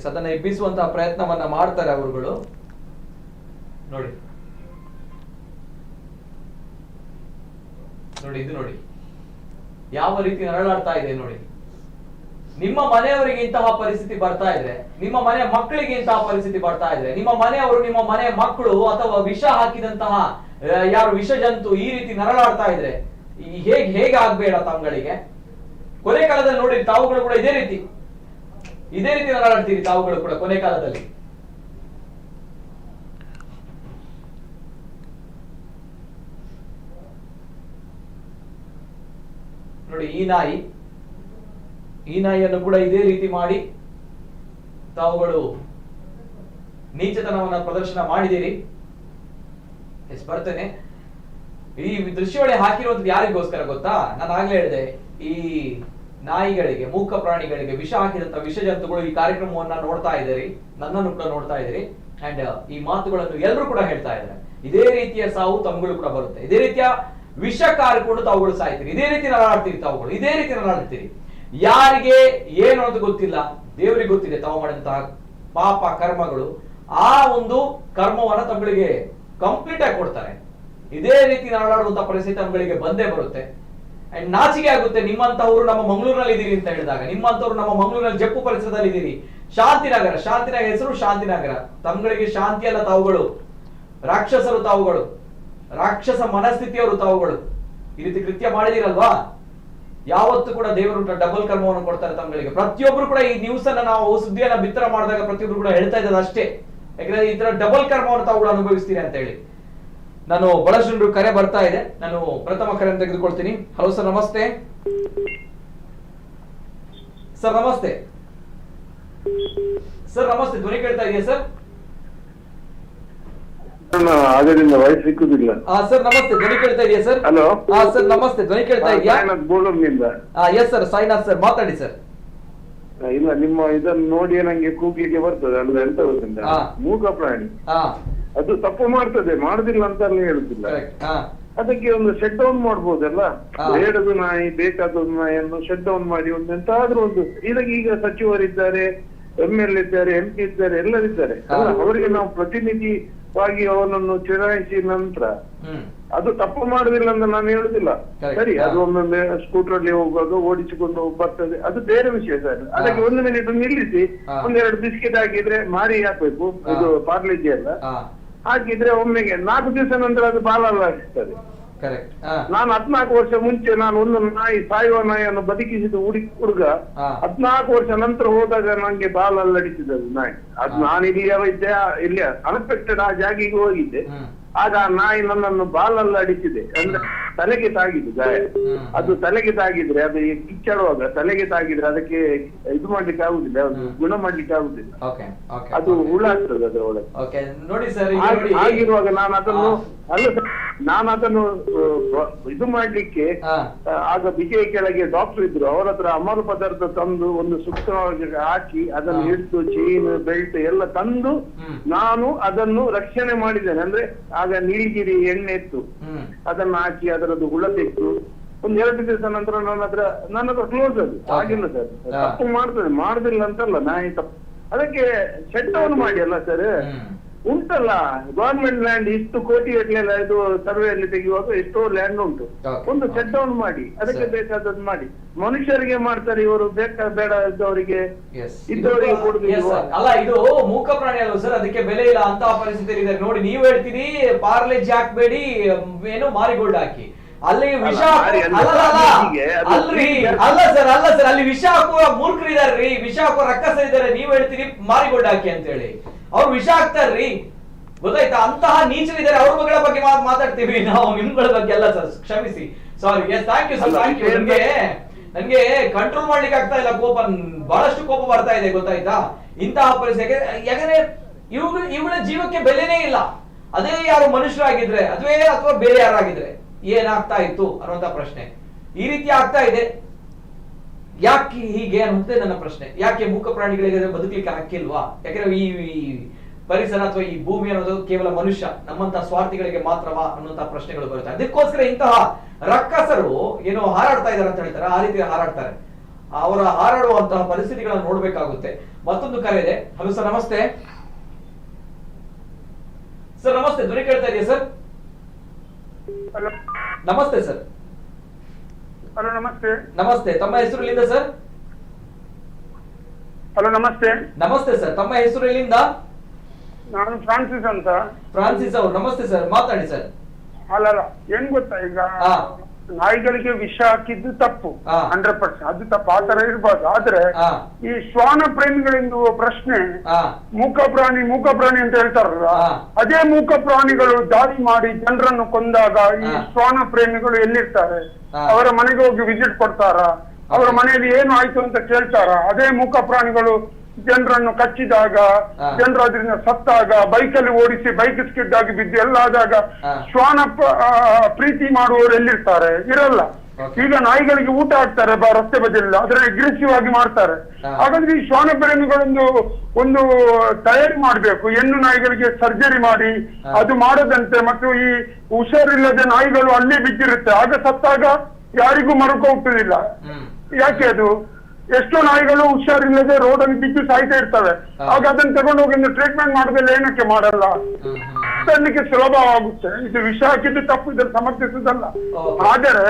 A: ಅದನ್ನ ಎಬ್ಬಿಸುವಂತಹ ಪ್ರಯತ್ನವನ್ನ ಮಾಡ್ತಾರೆ ಅವರುಗಳು ನೋಡಿ. ನೋಡಿ ಇದು ನೋಡಿ ಯಾವ ರೀತಿ ನರಳಾಡ್ತಾ ಇದೆ ನೋಡಿ. ನಿಮ್ಮ ಮನೆಯವರಿಗೆ ಇಂತಹ ಪರಿಸ್ಥಿತಿ ಬರ್ತಾ ಇದ್ರೆ, ನಿಮ್ಮ ಮನೆ ಮಕ್ಕಳಿಗೆ ಇಂತಹ ಪರಿಸ್ಥಿತಿ ಬರ್ತಾ ಇದ್ರೆ, ನಿಮ್ಮ ಮನೆಯವರು, ನಿಮ್ಮ ಮನೆ ಮಕ್ಕಳು ಅಥವಾ ವಿಷ ಹಾಕಿದಂತಹ ಯಾರು ವಿಷ ಜಂತು ಈ ರೀತಿ ನರಳಾಡ್ತಾ ಇದ್ರೆ ಹೇಗೆ ಆಗ್ಬೇಡ ತಮ್ಗಳಿಗೆ. ಕೊನೆ ಕಾಲದಲ್ಲಿ ನೋಡಿ, ತಾವುಗಳು ಕೂಡ ಇದೇ ರೀತಿ ನರಳಾಡ್ತೀರಿ, ತಾವುಗಳು ಕೂಡ ಕೊನೆ ಕಾಲದಲ್ಲಿ. ನೋಡಿ ಈ ನಾಯಿಯನ್ನು ಕೂಡ ಇದೇ ರೀತಿ ಮಾಡಿ ತಾವುಗಳು ನೀಚತನವನ್ನ ಪ್ರದರ್ಶನ ಮಾಡಿದ್ದೀರಿ. ಬರ್ತೇನೆ. ಈ ದೃಶ್ಯವಳಿ ಹಾಕಿರುವಂತದ್ದು ಯಾರಿಗೋಸ್ಕರ ಗೊತ್ತಾ? ನಾನು ಆಗ್ಲೇ ಹೇಳಿದೆ, ಈ ನಾಯಿಗಳಿಗೆ, ಮೂಕ ಪ್ರಾಣಿಗಳಿಗೆ ವಿಷ ಹಾಕಿದಂತ ವಿಷ ಜಂತುಗಳು ಈ ಕಾರ್ಯಕ್ರಮವನ್ನ ನೋಡ್ತಾ ಇದ್ದೀರಿ, ನನ್ನನ್ನು ಕೂಡ ನೋಡ್ತಾ ಇದ್ದೀರಿ. ಅಂಡ್ ಈ ಮಾತುಗಳನ್ನು ಎಲ್ಲರೂ ಕೂಡ ಹೇಳ್ತಾ ಇದ್ದಾರೆ. ಇದೇ ರೀತಿಯ ಸಾವು ತಮ್ಗಳು ಕೂಡ ಬರುತ್ತೆ, ಇದೇ ರೀತಿಯ ವಿಷ ಕಾರಿಕೊಂಡು ತಾವುಗಳು ಸಾಯ್ತೀರಿ, ಇದೇ ರೀತಿ ನರಳಾಡ್ತೀರಿ, ತಾವುಗಳು ಇದೇ ರೀತಿ ನರಳಾಡ್ತೀರಿ. ಯಾರಿಗೆ ಏನು ಅಂತ ಗೊತ್ತಿಲ್ಲ, ದೇವರಿಗೆ ಗೊತ್ತಿದೆ ತಾವು ಮಾಡಿದಂತಹ ಪಾಪ ಕರ್ಮಗಳು. ಆ ಒಂದು ಕರ್ಮವನ್ನ ತಮ್ಗಳಿಗೆ ಕಂಪ್ಲೀಟ್ ಆಗಿ ಕೊಡ್ತಾರೆ. ಇದೇ ರೀತಿ ನರಳಾಡುವಂತಹ ಪರಿಸ್ಥಿತಿ ತಮ್ಗಳಿಗೆ ಬಂದೇ ಬರುತ್ತೆ. ಅಂಡ್ ನಾಚಿಕೆ ಆಗುತ್ತೆ, ನಿಮ್ಮಂತವ್ರು ನಮ್ಮ ಮಂಗಳೂರಿನಲ್ಲಿ ಇದೀರಿ ಅಂತ ಹೇಳಿದಾಗ, ನಿಮ್ಮಂತವ್ರು ನಮ್ಮ ಮಂಗಳೂರಿನಲ್ಲಿ ಜಪ್ಪು ಪರಿಸರದಲ್ಲಿ ಇದೀರಿ. ಶಾಂತಿನಗರ ಹೆಸರು ಶಾಂತಿನಗರ. ತಮ್ಗಳಿಗೆ ಶಾಂತಿ ಅಲ್ಲ ತಾವುಗಳು, ರಾಕ್ಷಸರು ತಾವುಗಳು, ರಾಕ್ಷಸ ಮನಸ್ಥಿತಿಯವರು ತಾವುಗಳು. ಈ ರೀತಿ ಕೃತ್ಯ ಮಾಡಿದಿರಲ್ವಾ, ಯಾವತ್ತು ಕೂಡ ದೇವರು ಡಬಲ್ ಕರ್ಮವನ್ನು ಕೊಡ್ತಾರೆ ತಮ್ಗಳಿಗೆ. ಪ್ರತಿಯೊಬ್ರು ಕೂಡ ಈ ನ್ಯೂಸ್ ಅನ್ನ, ನಾವು ಸುದ್ದಿಯನ್ನ ಬಿತ್ತರ ಮಾಡಿದಾಗ ಪ್ರತಿಯೊಬ್ರು ಕೂಡ ಹೇಳ್ತಾ ಇದ್ದಾರೆ ಅಷ್ಟೇ. ಯಾಕಂದ್ರೆ ಈ ತರ ಡಬಲ್ ಕರ್ಮವನ್ನು ತಾವುಗಳು ಅನುಭವಿಸ್ತೀರಿ ಅಂತ ಹೇಳಿ. ನಾನು ಬಹಳಷ್ಟು ಕರೆ ಬರ್ತಾ ಇದೆ, ನಾನು ಪ್ರಥಮ ಕರೆಯನ್ನು ತೆಗೆದುಕೊಳ್ತೀನಿ. ಹಲೋ ಸರ್, ನಮಸ್ತೆ. ಸರ್ ನಮಸ್ತೆ. ಸರ್ ನಮಸ್ತೆ, ಧ್ವನಿ ಕೇಳ್ತಾ ಇದೆಯಾ ಸರ್?
F: ಆಗದಿಂದ ವಾಯ್ಸ್ ಸಿಕ್ಕುದಿಲ್ಲ.
A: ಸರ್ ನಮಸ್ತೆ, ಧ್ವನಿ ಕೇಳ್ತಾ ಇದೆಯಾ ಸರ್?
F: ಹಲೋ.
A: ಸರ್ ನಮಸ್ತೆ, ಧ್ವನಿ ಕೇಳ್ತಾ ಇದೆಯಾ? ಎಸ್ ಸರ್, ಸಾಯಿನಾಥ್ ಸರ್ ಮಾತಾಡಿ ಸರ್.
F: ಇಲ್ಲ, ನಿಮ್ಮ ಇದನ್ನು ನೋಡಿ ನಂಗೆ ಕೂಗ್ಲಿಕ್ಕೆ ಬರ್ತದೆ. ಅಂದ್ರೆ ಎಂತ ಗೊತ್ತಿಲ್ಲ, ಮೂಕ ಪ್ರಾಣಿ ಅದು ತಪ್ಪು ಮಾಡ್ತದೆ, ಮಾಡುದಿಲ್ಲ ಅಂತ ಹೇಳುದಿಲ್ಲ. ಅದಕ್ಕೆ ಒಂದು ಶೆಡ್ ಡೌನ್ ಮಾಡ್ಬೋದಲ್ಲ.
A: ಹಾ.
F: ಬೇಡದು ನಾಯಿ ಬೇಕಾದ ನಾಯಿಯನ್ನು ಶೆಡ್ ಡೌನ್ ಮಾಡಿ ಒಂದು ಎಂತಾದ್ರೂ ಒಂದು ಈಗ ಸಚಿವರಿದ್ದಾರೆ, MLA ಇದ್ದಾರೆ, MP ಇದ್ದಾರೆ, ಎಲ್ಲರಿದ್ದಾರೆ ಅಲ್ಲ, ಅವರಿಗೆ ನಾವು ಪ್ರತಿನಿಧಿವಾಗಿ ಅವನನ್ನು ಚುನಾಯಿಸಿ ನಂತರ ಅದು ತಪ್ಪು ಮಾಡುದಿಲ್ಲ ಅಂತ ನಾನು ಹೇಳುದಿಲ್ಲ.
A: Correct.
F: ಸರಿ,
A: ಹಾ.
F: ಅದು ಒಮ್ಮೊಮ್ಮೆ ಸ್ಕೂಟರ್ ಅಲ್ಲಿ ಹೋಗುವಾಗ ಓಡಿಸಿಕೊಂಡು ಬರ್ತದೆ, ಅದು ಬೇರೆ ವಿಷಯ ಸರ್. ಅದಕ್ಕೆ 1 ಮಿನಿಟ್ ನಿಲ್ಲಿಸಿ
A: ಹಾ.
F: 1-2 ಬಿಸ್ಕೆಟ್ ಹಾಕಿದ್ರೆ ಮಾರಿ ಹಾಕ್ಬೇಕು, ಇದು ಪಾರ್ಲೇಜಿ ಎಲ್ಲ ಹಾಕಿದ್ರೆ ಒಮ್ಮೆಗೆ 4 ದಿವಸ ನಂತರ ಅದು ಬಾಲಲ್ಲ ಆಗ್ತದೆ.
A: ಕರೆಕ್ಟ್.
F: ನಾನು 14 ವರ್ಷ ಮುಂಚೆ ನಾನು ಒಂದು ನಾಯಿ, ಸಾಯುವ ನಾಯಿಯನ್ನು ಬದುಕಿಸಿದ ಹುಡುಗ 14 ವರ್ಷ ನಂತರ ಹೋದಾಗ ನಂಗೆ ಬಾಲ್ ಅಲ್ಲಡಿಸಿದೆ ಅದು ನಾಯಿ. ಅದು ನಾನು ಇಲ್ಲಿ ಅನ್ಎಕ್ಸ್ಪೆಕ್ಟೆಡ್ ಆ ಜಾಗಿಗೆ ಹೋಗಿದ್ದೆ. ಆಗ ಆ ನಾಯಿ ನನ್ನನ್ನು ಬಾಲಲ್ಲಿ ಅಡಿಸಿದೆ, ಅಂದ್ರೆ ತಲೆಗೆ ತಾಗಿದೆ ಗಾಯ. ಅದು ತಲೆಗೆ ತಾಗಿದ್ರೆ, ಅದು ಕಿಚ್ಚಾಡುವಾಗ ತಲೆಗೆ ತಾಗಿದ್ರೆ ಅದಕ್ಕೆ ಇದು ಮಾಡ್ಲಿಕ್ಕೆ ಆಗುದಿಲ್ಲ, ಅದು ಗುಣ ಮಾಡ್ಲಿಕ್ಕೆ ಆಗುದಿಲ್ಲ, ಅದು ಹುಳ ಆಗ್ತದೆ ಅದರೊಳಗೆ.
A: ನೋಡಿ ಸರ್,
F: ಆಗಿರುವಾಗ ನಾನು ಅದನ್ನು ನಾನು ಅದನ್ನು ಇದು ಮಾಡ್ಲಿಕ್ಕೆ ಆಗ ವಿಜಯ ಕೆಳಗೆ ಡಾಕ್ಟರ್ ಇದ್ರು, ಅವರ ಹತ್ರ ಅಮಲು ಪದಾರ್ಥ ತಂದು ಒಂದು ಸೂಕ್ತವಾಗಿ ಹಾಕಿ ಅದನ್ನು ಹಿಡಿದು ಚೈನ್ ಬೆಲ್ಟ್ ಎಲ್ಲ ತಂದು ನಾನು ಅದನ್ನು ರಕ್ಷಣೆ ಮಾಡಿದ್ದೇನೆ. ಅಂದ್ರೆ ಆಗ ನೀಲಗಿರಿ ಎಣ್ಣೆ ಇತ್ತು, ಅದನ್ನು ಹಾಕಿ ಅದರದ್ದು ಹುಳ ತೆಗೆದು 1-2 ದಿವಸ ನಂತರ ನನ್ನ ಹತ್ರ ಕ್ಲೋಸ್ ಅದು. ಆಗಿಲ್ಲ ಸರ್, ತಪ್ಪು ಮಾಡ್ತದೆ, ಮಾಡುದಿಲ್ಲ ಅಂತಲ್ಲ ನಾಯಿ ತಪ್ಪು. ಅದಕ್ಕೆ ಶೆಡ್ ಡೌನ್ ಮಾಡಿ ಅಲ್ಲ ಸರ್, ಉಂಟಲ್ಲ ಗವರ್ಮೆಂಟ್ ಲ್ಯಾಂಡ್, ಇಷ್ಟು ಕೋಟಿ ಗಟ್ಟಲೆ ಇದು ಸರ್ವೆ ಅಲ್ಲಿ ತೆಗೆಯುವಾಗ ಎಷ್ಟೋ ಲ್ಯಾಂಡ್ ಉಂಟು, ಒಂದು ಶೆಡ್ ಡೌನ್ ಮಾಡಿ ಅದಕ್ಕೆ ಬೇಕಾದದ್ದು ಮಾಡಿ. ಮನುಷ್ಯರಿಗೆ ಮಾಡ್ತಾರೆ ಇವರು, ಬೇಡ ಇದ್ದವರಿಗೆ ಇದ್ದವರಿಗೆ ಕೊಡುದಿಲ್ಲ.
A: ಅಲ್ಲ, ಇದು ಮೂಕ ಪ್ರಾಣಿ ಅಲ್ವ ಸರ್, ಅದಕ್ಕೆ ಬೆಲೆ ಇಲ್ಲ ಅಂತ ಪರಿಸ್ಥಿತಿ ಇದೆ. ನೋಡಿ, ನೀವು ಹೇಳ್ತೀರಿ ಪಾರ್ಲೆಜಿ ಹಾಕ್ಬೇಡಿ, ಏನು ಮಾರಿಗೋಲ್ಡ್ ಹಾಕಿ, ಅಲ್ಲಿ ವಿಷ ಅಲ್ಲ ಸರ್, ಅಲ್ಲಿ ವಿಷ ಹಾಕುವ ಮೂರ್ಖರಿದಾರ್ರಿ, ವಿಷ ಹಾಕುವ ರಕ್ಕಸರಿದ್ದಾರೆ. ನೀವ್ ಹೇಳ್ತೀರಿ ಮಾರಿಗೋಲ್ಡ್ ಹಾಕಿ ಅಂತ ಹೇಳಿ, ಅವ್ರು ವಿಷ ಹಾಕ್ತಾರ್ರಿ, ಗೊತ್ತಾಯ್ತಾ? ಅಂತಹ ನೀಚರಿದ್ದಾರೆ, ಅವ್ರ ಮಗಳ ಬಗ್ಗೆ ಮಾತಾಡ್ತೀವಿ ನಾವು, ನಿಮ್ಗಳ ಬಗ್ಗೆ ಅಲ್ಲ ಸರ್, ಕ್ಷಮಿಸಿ, sorry. Yes, thank you sir, thank you. ನನ್ಗೆ ಕಂಟ್ರೋಲ್ ಮಾಡ್ಲಿಕ್ಕೆ ಆಗ್ತಾ ಇಲ್ಲ, ಕೋಪ ಬಹಳಷ್ಟು ಕೋಪ ಬರ್ತಾ ಇದೆ, ಗೊತ್ತಾಯ್ತಾ? ಇಂತಹ ಪರಿಸ್ಥಿತಿ, ಯಾಕಂದ್ರೆ ಇವುಗಳ ಜೀವಕ್ಕೆ ಬೆಲೆನೇ ಇಲ್ಲ. ಅದೇ ಯಾರು ಮನುಷ್ಯರಾಗಿದ್ರೆ ಅಥವಾ ಬೇರೆ ಯಾರಾಗಿದ್ರೆ ಏನಾಗ್ತಾ ಇತ್ತು ಅನ್ನುವಂತ ಪ್ರಶ್ನೆ ಈ ರೀತಿ ಆಗ್ತಾ ಇದೆ. ಯಾಕೆ ಹೀಗೆ ಅನ್ನುವಂತೆ ನನ್ನ ಪ್ರಶ್ನೆ. ಯಾಕೆ ಮೂಕ ಪ್ರಾಣಿಗಳಿಗೆ ಬದುಕಲಿಕ್ಕೆ ಹಾಕಿಲ್ವಾ? ಯಾಕಂದ್ರೆ ಈ ಪರಿಸರ ಅಥವಾ ಈ ಭೂಮಿ ಅನ್ನೋದು ಕೇವಲ ಮನುಷ್ಯ, ನಮ್ಮಂತ ಸ್ವಾರ್ಥಿಗಳಿಗೆ ಮಾತ್ರವಾ ಅನ್ನುವಂತಹ ಪ್ರಶ್ನೆಗಳು ಬರುತ್ತೆ. ಅದಕ್ಕೋಸ್ಕರ ಇಂತಹ ರಕ್ಕಸರು ಏನೋ ಹಾರಾಡ್ತಾ ಇದಾರೆ ಅಂತ ಹೇಳ್ತಾರೆ, ಆ ರೀತಿ ಹಾರಾಡ್ತಾರೆ. ಅವರ ಹಾರಾಡುವಂತಹ ಪರಿಸ್ಥಿತಿಗಳನ್ನು ನೋಡ್ಬೇಕಾಗುತ್ತೆ. ಮತ್ತೊಂದು ಕರೆ ಇದೆ. ಹಲೋ ಸರ್, ನಮಸ್ತೆ ಸರ್. ನಮಸ್ತೆ, ಧ್ವನಿ ಕೇಳ್ತಾ ಇದೆಯಾ ಸರ್? ನಮಸ್ತೆ ಸರ್.
G: ಹಲೋ, ನಮಸ್ತೆ.
A: ನಮಸ್ತೆ, ತಮ್ಮ ಹೆಸರು ಎಲ್ಲಿಂದ ಸರ್?
G: ಹಲೋ, ನಮಸ್ತೆ.
A: ನಮಸ್ತೆ ಸರ್, ತಮ್ಮ ಹೆಸರು ಎಲ್ಲಿಂದ?
G: ನಾನು ಫ್ರಾನ್ಸಿಸ್ ಅಂತ.
A: ಫ್ರಾನ್ಸಿಸ್ ಅವರು, ನಮಸ್ತೆ ಸರ್, ಮಾತಾಡಿ ಸರ್.
G: ಅಲ್ಲ, ಏನ್ ಗೊತ್ತಾ, ಈಗ ನಾಯಿಗಳಿಗೆ ವಿಷ ಹಾಕಿದ್ದು ತಪ್ಪು, 100%, ಅದು ತಪ್ಪು, ಆತರ ಇರ್ಬಾರ್ದು. ಆದ್ರೆ ಈ ಶ್ವಾನ ಪ್ರೇಮಿಗಳಿಂದ ಪ್ರಶ್ನೆ, ಮೂಕ ಪ್ರಾಣಿ ಅಂತ ಹೇಳ್ತಾರಲ್ಲ, ಅದೇ ಮೂಕ ಪ್ರಾಣಿಗಳು ದಾಳಿ ಮಾಡಿ ಜನರನ್ನು ಕೊಂದಾಗ ಈ ಶ್ವಾನ ಪ್ರೇಮಿಗಳು ಎಲ್ಲಿರ್ತಾರೆ? ಅವರ ಮನೆಗೆ ಹೋಗಿ ವಿಸಿಟ್ ಕೊಡ್ತಾರ? ಅವರ ಮನೆಯಲ್ಲಿ ಏನು ಆಯ್ತು ಅಂತ ಕೇಳ್ತಾರ? ಅದೇ ಮೂಕ ಪ್ರಾಣಿಗಳು ಜನರನ್ನು ಕಚ್ಚಿದಾಗ, ಜನರು ಅದರಿಂದ ಸತ್ತಾಗ, ಬೈಕಲ್ಲಿ ಓಡಿಸಿ ಬೈಕ್ ಸ್ಕಿಡ್ ಆಗಿ ಬಿದ್ದು ಎಲ್ಲ ಆದಾಗ ಶ್ವಾನ ಪ್ರೀತಿ ಮಾಡುವವರು ಎಲ್ಲಿರ್ತಾರೆ? ಇರಲ್ಲ. ಈಗ ನಾಯಿಗಳಿಗೆ ಊಟ ಹಾಕ್ತಾರೆ ರಸ್ತೆ ಬದಿಯಲ್ಲಿ, ಅದರ ಅಗ್ರೆಸಿವ್ ಆಗಿ ಮಾಡ್ತಾರೆ. ಹಾಗಾದ್ರೆ ಈ ಶ್ವಾನ ಪ್ರೇಮಿಗಳನ್ನು ತಯಾರಿ ಮಾಡ್ಬೇಕು, ಹೆಣ್ಣು ನಾಯಿಗಳಿಗೆ ಸರ್ಜರಿ ಮಾಡಿ ಅದು ಮಾಡದಂತೆ. ಮತ್ತು ಈ ಹುಷಾರಿಲ್ಲದೆ ನಾಯಿಗಳು ಅಲ್ಲೇ ಬಿದ್ದಿರುತ್ತೆ, ಆಗ ಸತ್ತಾಗ ಯಾರಿಗೂ ಮರುಕ ಹುಟ್ಟುದಿಲ್ಲ. ಯಾಕೆ? ಅದು ಎಷ್ಟೋ ನಾಯಿಗಳು ಹುಷಾರಿಲ್ಲದೆ ರೋಡಲ್ಲಿ ಬಿದ್ದು ಸಾಯ್ತಾ ಇರ್ತವೆ. ಆಗ ಅದನ್ನ ತಗೊಂಡೋಗಿ ಟ್ರೀಟ್ಮೆಂಟ್ ಮಾಡೋದಿಲ್ಲ, ಏನಕ್ಕೆ ಮಾಡಲ್ಲ? ತರಲಿಕ್ಕೆ ಸುಲಭವಾಗುತ್ತೆ. ಇದು ವಿಷ ಹಾಕಿದ್ದು ತಪ್ಪು, ಇದನ್ನು ಸಮರ್ಥಿಸುವುದಲ್ಲ. ಆದರೆ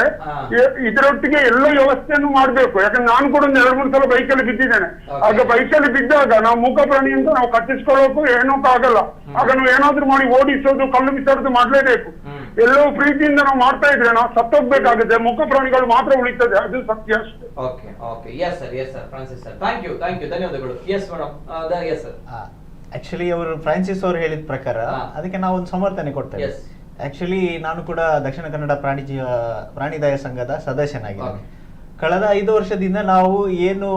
G: ಇದರೊಟ್ಟಿಗೆ ಎಲ್ಲ ವ್ಯವಸ್ಥೆಯನ್ನು ಮಾಡ್ಬೇಕು. ಯಾಕಂದ್ರೆ ನಾನು ಕೂಡ 2-3 ಸಲ ಬೈಕಲ್ಲಿ ಬಿದ್ದಿದ್ದೇನೆ. ಆಗ ಬೈಕಲ್ಲಿ ಬಿದ್ದಾಗ ನಾವು ಮೂಕ ಪ್ರಾಣಿ ಅಂತ ನಾವು ಕಟ್ಟಿಸ್ಕೊಳ್ಳೋಕು ಏನೋಕ್ಕೂ ಆಗಲ್ಲ. ಆಗ ನಾವು ಏನಾದ್ರೂ ಮಾಡಿ ಓಡಿಸೋದು, ಕಲ್ಲು ಬಿಸಾಡೋದು ಮಾಡ್ಲೇಬೇಕು. ಎಲ್ಲವೂ ಪ್ರೀತಿಯಿಂದ ನಾವು ಮಾಡ್ತಾ ಇದ್ರೆ ನಾವು ಸತ್ತೋಗ್ಬೇಕಾಗುತ್ತೆ, ಮೂಕ ಪ್ರಾಣಿಗಳು ಮಾತ್ರ ಉಳಿತದೆ, ಅದು ಸತ್ಯ ಅಷ್ಟೇ.
A: Okay, okay, yes sir, yes sir, Francis sir, thank you, ಧನ್ಯವಾದಗಳು. Yes madam, yes sir.
E: Actually ಅವರು ಫ್ರಾನ್ಸಿಸ್ ಅವರು ಹೇಳಿದ ಪ್ರಕಾರ ಅದಕ್ಕೆ ನಾವು ಒಂದು ಸಮರ್ಥನೆ ಕೊಡ್ತೇವೆ. ಆಕ್ಚುಲಿ ನಾನು ಕೂಡ ದಕ್ಷಿಣ ಕನ್ನಡ ಪ್ರಾಣಿದಯ ಸಂಘದ ಸದಸ್ಯನಾಗಿದ್ದೇನೆ. ಕಳೆದ 5 ವರ್ಷದಿಂದ ನಾವು ಏನು